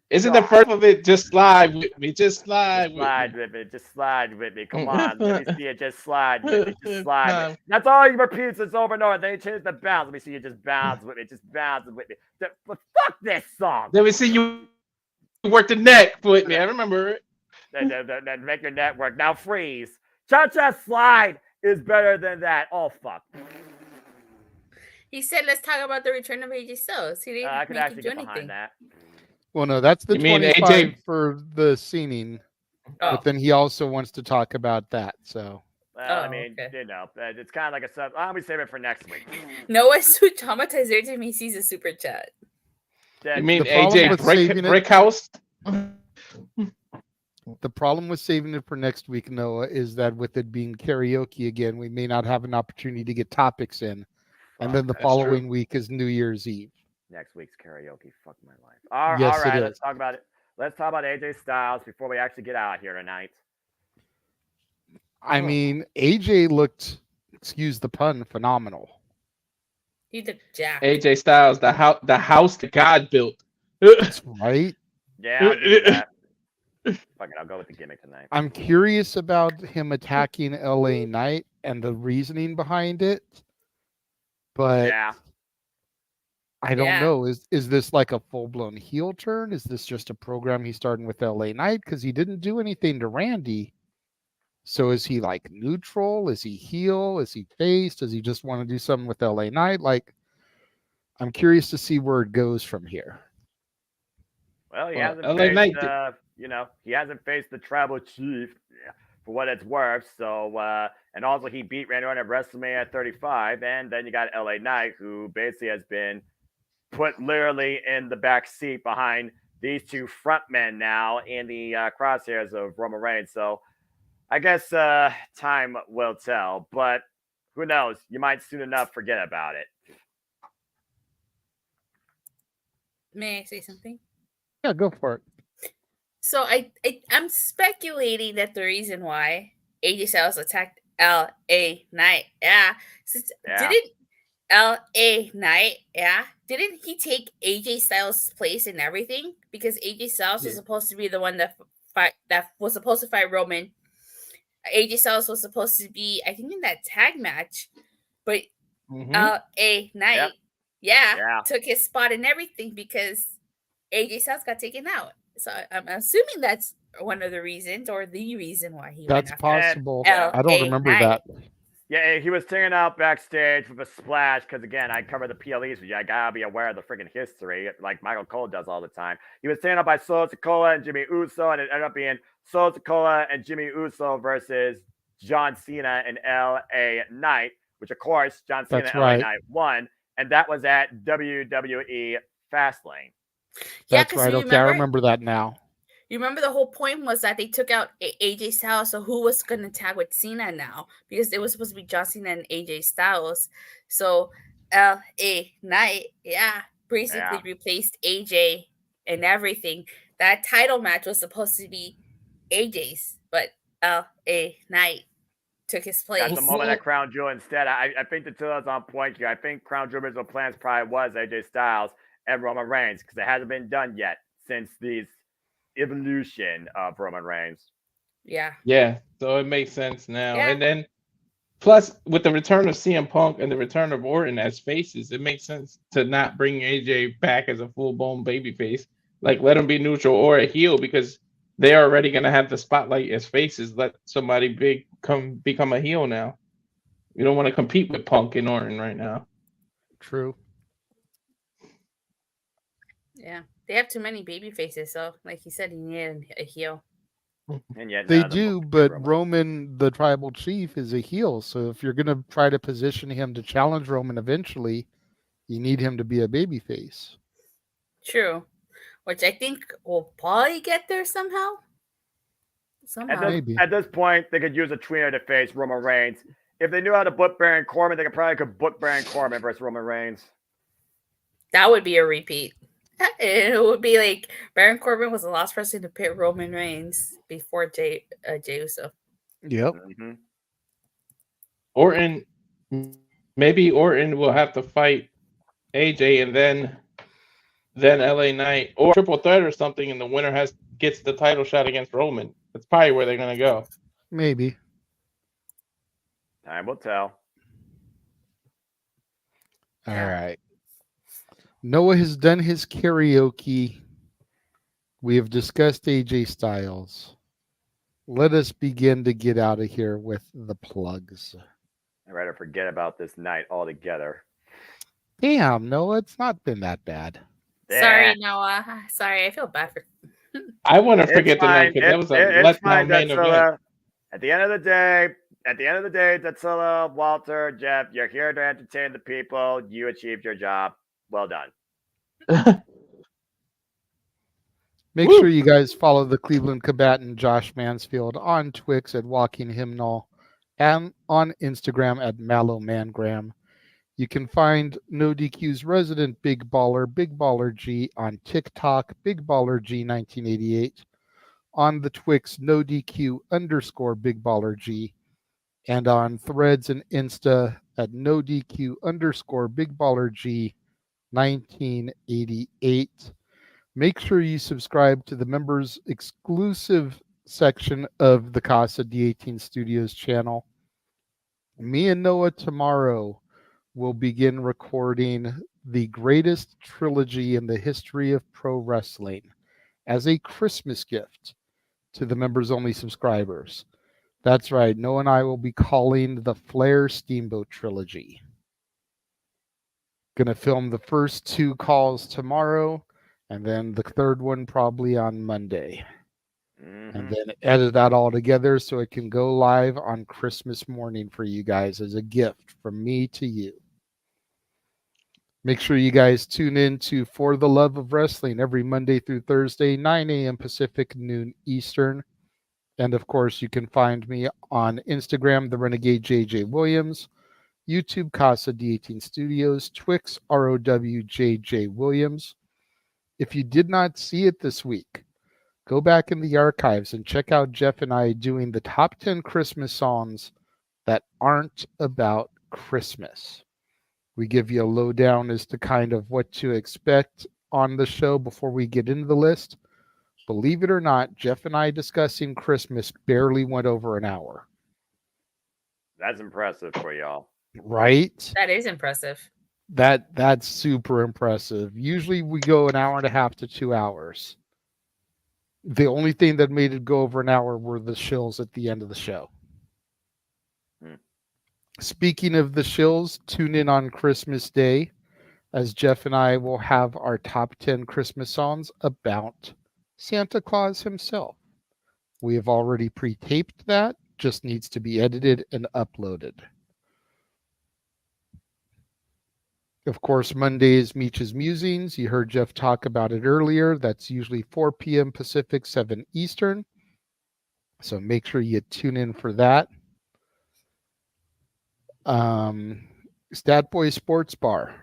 Isn't the first of it just slide with me? Just slide with me. Just slide with me. Come on. Let me see it. Just slide with me. Just slide with me. That's all he repeats this over and over. Then he changes the bounce. Let me see you just bounce with me. Just bounce with me. Fuck this song. Let me see you work the neck with me. I remember it. Then make your neck work. Now freeze. Cha-cha slide is better than that. Oh, fuck. He said, let's talk about the return of AJ Styles. He didn't I could make actually you do get anything. behind that. well, no, that's the You mean 25 AJ for the scening, Oh. but then he also wants to talk about that. So Well, I mean, you know, it's kind of like a sub. I'll be saving it for next week. Noah's too traumatized every time he sees a super chat. You mean The problem AJ with saving it- Brick House? the problem with saving it for next week, Noah, is that with it being karaoke again, we may not have an opportunity to get topics in, and then the That's following true. week is New Year's Eve. Next week's karaoke. Fuck my life. All Yes, it right, is. let's talk about it. Let's talk about AJ Styles before we actually get out here tonight. I mean, AJ looked, excuse the pun, phenomenal. He looked jacked. AJ Styles, the house that God built. That's right. Yeah, I'll give you that. Fuck it, I'll go with the gimmick tonight. I'm curious about him attacking LA Knight and the reasoning behind it, but Yeah. I don't Yeah. know. Is this like a full blown heel turn? Is this just a program he's starting with LA Knight because he didn't do anything to Randy? So is he like neutral? Is he heel? Is he face? Does he just want to do something with LA Knight? Like, I'm curious to see where it goes from here. Well, he Well, hasn't LA faced, Knight he hasn't faced the tribal chief, for what it's worth. So, and also he beat Randy Orton at WrestleMania 35, and then you got LA Knight, who basically has been put literally in the back seat behind these two frontmen now in the crosshairs of Roman Reigns. So, I guess time will tell, but who knows? You might soon enough forget about it. May I say something? Yeah, go for it. So I'm speculating that the reason why AJ Styles attacked LA Knight, didn't LA Knight, didn't he take AJ Styles' place in everything? Because AJ Styles was supposed to be the one that was supposed to fight Roman. AJ Styles was supposed to be, I think, in that tag match, but LA Knight, took his spot and everything because AJ Styles got taken out. So I'm assuming that's one of the reasons, or the reason why he That's went after possible. LA I don't remember Knight. that. Yeah, he was taken out backstage with a splash because, again, I cover the PLEs with you. I gotta be aware of the freaking history, like Michael Cole does all the time. He was taken out by Solo Sikoa and Jimmy Uso, and it ended up being Solo Sikoa and Jimmy Uso versus John Cena and LA Knight, which, of course, John Cena That's and LA right. Knight won, and that was at WWE Fastlane. Yeah, That's 'cause right. you Okay, I remember- remember that now. You remember the whole point was that they took out AJ Styles, so who was going to tag with Cena now? Because it was supposed to be John Cena and AJ Styles. So LA Knight, basically replaced AJ and everything. That title match was supposed to be AJ's, but LA Knight took his place. At the moment at Crown Jewel instead, I think the two is on point here. I think Crown Jewel's original plans probably was AJ Styles and Roman Reigns because it hasn't been done yet since these evolution of Roman Reigns. Yeah. Yeah, so it makes sense now. Yeah. And then plus with the return of CM Punk and the return of Orton as faces, it makes sense to not bring AJ back as a full-blown babyface. Like let him be neutral or a heel because they're already gonna have the spotlight as faces. Let somebody big become a heel now. You don't want to compete with Punk and Orton right now. True. Yeah. They have too many baby faces, so like you said, he needed a heel. And yet They none of them do, look but Roman. Roman, the tribal chief, is a heel. So if you're going to try to position him to challenge Roman eventually, you need him to be a babyface. True. Which I think will probably get there somehow. Somehow. At this point, they could use a tweener to face Roman Reigns if they knew how to book Baron Corbin, they could book Baron Corbin versus Roman Reigns. That would be a repeat. It would be like Baron Corbin was the last person to pit Roman Reigns before Jey Uso. Yep. Mm-hmm. Orton, maybe Orton will have to fight AJ and then LA Knight or triple threat or something, and the winner gets the title shot against Roman. That's probably where they're gonna go. Maybe. Time will tell. All right. Noah has done his karaoke. We have discussed AJ Styles. Let us begin to get out of here with the plugs. I'd rather forget about this night altogether. Damn, Noah, it's not been that bad. Sorry, Noah. Sorry, I feel bad for. I want to forget the night because that was a letdown main event. At the end of the day, Datsula, Walter, Jeff, you're here to entertain the people. You achieved your job. Well done. Make sure you guys follow the Cleveland combatant Josh Mansfield on Twix at Walking Hymnal and on Instagram at MallowMangram. You can find No DQ's resident Big Baller G on TikTok, Big Baller G 1988, on the Twix No DQ _ Big Baller G, and on Threads and Insta at No DQ _ Big Baller G 1988. Make sure you subscribe to the members exclusive section of the Casa D18 Studios channel. Me and Noah tomorrow will begin recording the greatest trilogy in the history of pro wrestling as a Christmas gift to the members only subscribers. That's right. Noah and I will be calling the Flair Steamboat trilogy. Gonna film the first 2 calls tomorrow, and then the third one probably on Monday. And then edit that all together so it can go live on Christmas morning for you guys as a gift from me to you. Make sure you guys tune in to For the Love of Wrestling every Monday through Thursday, 9 a.m. Pacific, noon Eastern. And of course, you can find me on Instagram, the Renegade JJ Williams, YouTube, Casa D18 Studios, Twix, ROWJJ Williams. If you did not see it this week, go back in the archives and check out Jeff and I doing the top 10 Christmas songs that aren't about Christmas. We give you a lowdown as to kind of what to expect on the show before we get into the list. Believe it or not, Jeff and I discussing Christmas barely went over an hour. That's impressive for y'all. Right? That is impressive. That's super impressive. Usually we go an hour and a half to 2 hours. The only thing that made it go over an hour were the shills at the end of the show. Speaking of the shills, tune in on Christmas Day as Jeff and I will have our top 10 Christmas songs about Santa Claus himself. We have already pre-taped that, just needs to be edited and uploaded. Of course, Monday is Meech's Musings. You heard Jeff talk about it earlier. That's usually 4 p.m. Pacific, 7 Eastern. So make sure you tune in for that. Stat Boy Sports Bar.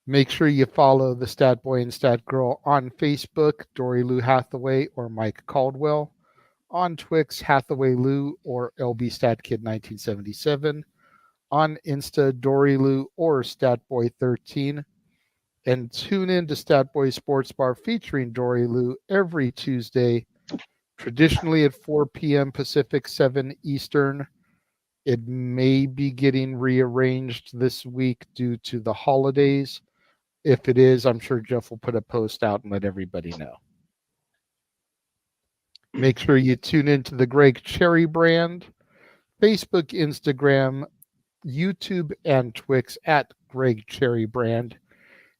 Make sure you follow the Stat Boy and Stat Girl on Facebook, Dory Lou Hathaway or Mike Caldwell. On Twix, Hathaway Lou or LB Stat Kid 1977. On Insta, Dory Lou or Statboy13. And tune in to Statboy Sports Bar featuring Dory Lou every Tuesday, traditionally at 4 p.m. Pacific, 7 Eastern. It may be getting rearranged this week due to the holidays. If it is, I'm sure Jeff will put a post out and let everybody know. Make sure you tune into the Greg Cherry brand, Facebook, Instagram, YouTube, and Twix at Greg Cherry Brand.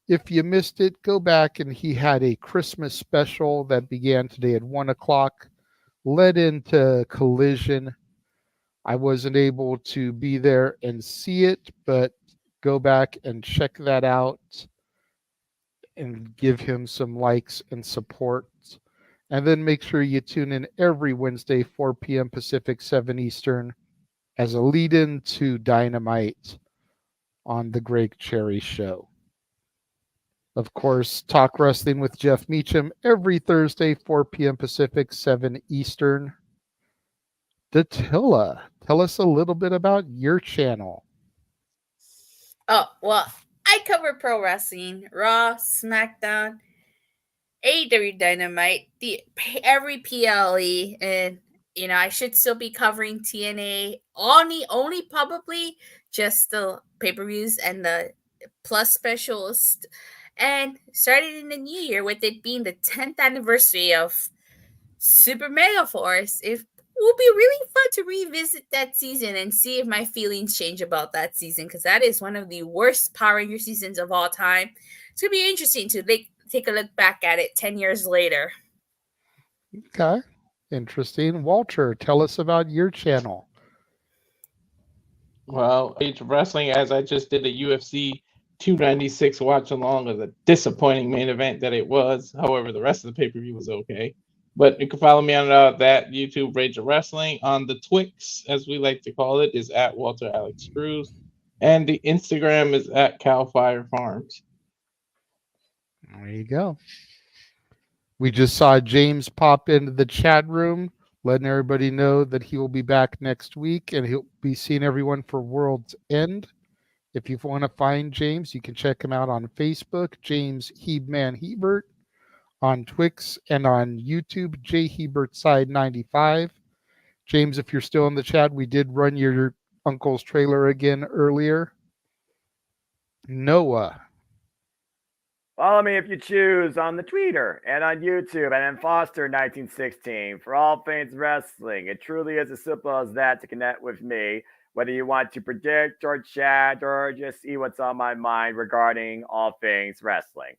If you missed it, go back and he had a Christmas special that began today at 1 o'clock, led into Collision. I wasn't able to be there and see it, but go back and check that out and give him some likes and support. And then make sure you tune in every Wednesday, 4 p.m. Pacific, 7 Eastern, as a lead-in to Dynamite on the Greg Cherry Show. Of course, Talk Wrestling with Jeff Meacham every Thursday, 4 p.m. Pacific, 7 Eastern. Datilla, tell us a little bit about your channel. Oh, well, I cover pro wrestling, Raw, SmackDown, AEW Dynamite, every PLE, and I should still be covering TNA, only probably just the pay-per-views and the plus specials. And started in the new year with it being the 10th anniversary of Super Mega Force, it will be really fun to revisit that season and see if my feelings change about that season, because that is one of the worst Power Ranger seasons of all time. It's going to be interesting to take a look back at it 10 years later. Okay, interesting. Walter, tell us about your channel. Well, Age of Wrestling, as I just did a UFC 296 watch along of the disappointing main event that it was. However, the rest of the pay-per-view was okay. But you can follow me on that YouTube, Rage of Wrestling. On the Twix, as we like to call it, is at Walter Alex Cruz. And the Instagram is at Cal Fire Farms. There you go. We just saw James pop into the chat room, letting everybody know that he will be back next week and he'll be seeing everyone for World's End. If you want to find James, you can check him out on Facebook, James Heebman Hebert, on Twix, and on YouTube, J Hebert Side 95. James, if you're still in the chat, we did run your uncle's trailer again earlier. Noah. Follow me if you choose on the Twitter and on YouTube and Foster1916 for all things wrestling. It truly is as simple as that to connect with me, whether you want to predict or chat or just see what's on my mind regarding all things wrestling.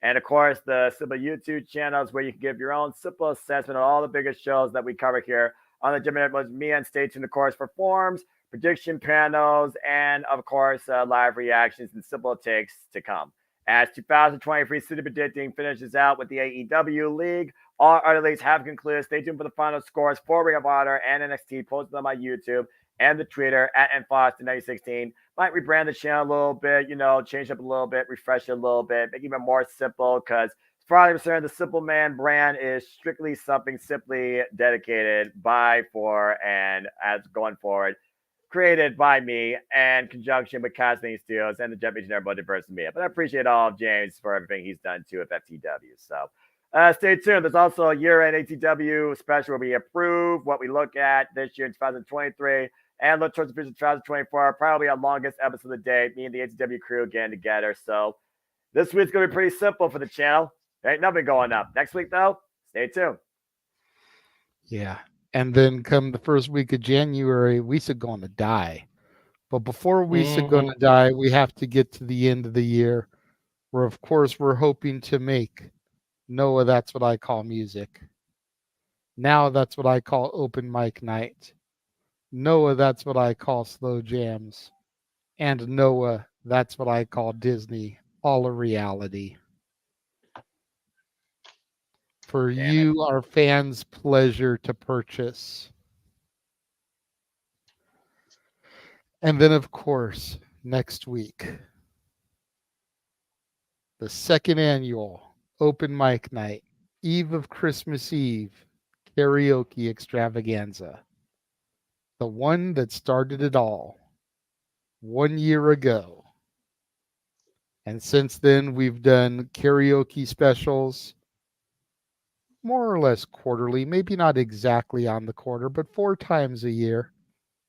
And of course, the simple YouTube channels where you can give your own simple assessment of all the biggest shows that we cover here on the JMN Multiverse of Media. And stay tuned, of course, for forums, prediction panels, and of course, live reactions and simple takes to come. As 2023 City Predicting finishes out with the AEW League, all other leagues have concluded. Stay tuned for the final scores for Ring of Honor and NXT posted on my YouTube and the Twitter at nfoster1916. Might rebrand the channel a little bit, change up a little bit, refresh it a little bit, make it even more simple, because as far as I'm concerned, the Simple Man brand is strictly something simply dedicated by, for, and as going forward, created by me in conjunction with Casting Studios and the JMN Multiverse of Media. But I appreciate all of James for everything he's done too with FTW. So stay tuned. There's also a year-end ATW special where we approve what we look at this year in 2023 and look towards the future 2024. Probably our longest episode of the day. Me and the ATW crew getting together. So this week's going to be pretty simple for the channel. There ain't nothing going up. Next week, though, stay tuned. Yeah. And then come the first week of January, We's going to die. But before We's going to die, we have to get to the end of the year, where, of course, we're hoping to make Noah, That's What I Call Music. Now that's what I call open mic night. Noah, That's What I Call slow jams. And Noah, That's What I Call Disney, all a reality. For you, our fans' pleasure to purchase. And then, of course, next week, the second annual open mic night, eve of Christmas Eve, karaoke extravaganza. The one that started it all 1 year ago. And since then, we've done karaoke specials, more or less quarterly, maybe not exactly on the quarter, but 4 times a year.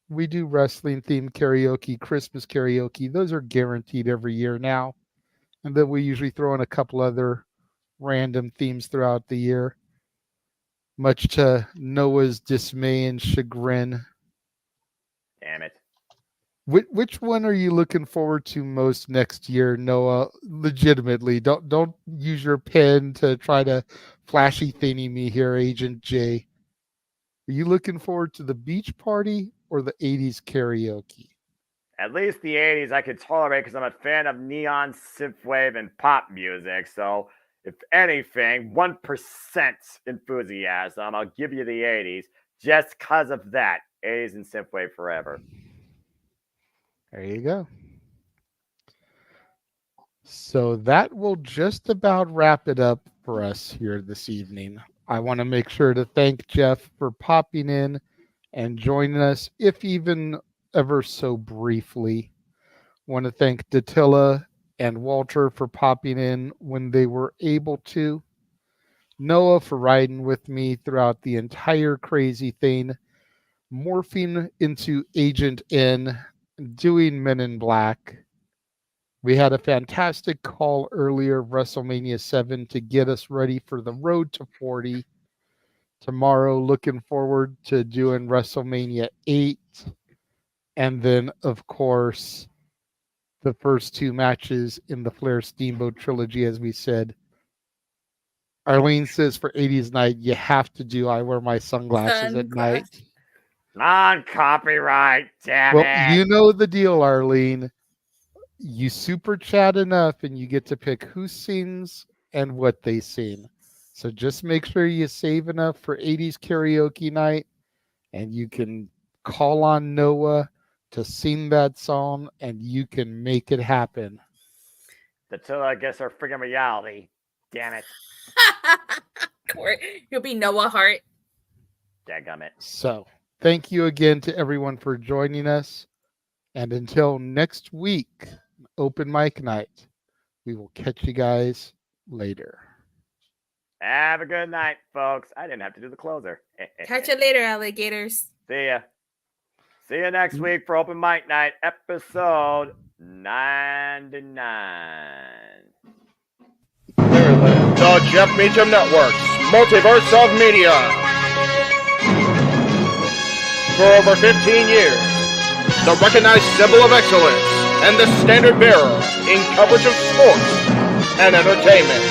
We do wrestling themed karaoke, Christmas karaoke. Those are guaranteed every year now. And then we usually throw in a couple other random themes throughout the year, much to Noah's dismay and chagrin. Damn it. Which one are you looking forward to most next year, Noah? Legitimately, don't use your pen to try to flashy thingy me here, Agent J. Are you looking forward to the beach party or the 80s karaoke? At least the 80s I could tolerate because I'm a fan of neon, synthwave, and pop music. So if anything, 1% enthusiasm, I'll give you the 80s just because of that. A's and Synthwave forever. There you go. So that will just about wrap it up for us here this evening. I want to make sure to thank Jeff for popping in and joining us, if even ever so briefly. Want to thank Datilla and Walter for popping in when they were able to. Noah for riding with me throughout the entire crazy thing, morphing into Agent N, doing Men in Black. We had a fantastic call earlier, WrestleMania 7, to get us ready for the road to 40. Tomorrow, looking forward to doing WrestleMania 8. And then, of course, the first two matches in the Flair Steamboat trilogy, as we said. Arlene says for 80s night, you have to do I Wear My Sunglasses at Night. Non-copyright, damn Well, it. you know the deal, Arlene. You super chat enough and you get to pick who sings and what they sing. So just make sure you save enough for 80s karaoke night and you can call on Noah to sing that song and you can make it happen. Datilla gets her friggin' reality. Damn it. You'll be Noah Hart. Dadgummit. So thank you again to everyone for joining us. And until next week, open mic night, we will catch you guys later. Have a good night, folks. I didn't have to do the closer. Catch you later, alligators. See ya. See you next week for Open Mic Night, episode 99. The Jeff Meacham Network's Multiverse of Media. For over 15 years, the recognized symbol of excellence and the standard bearer in coverage of sports and entertainment.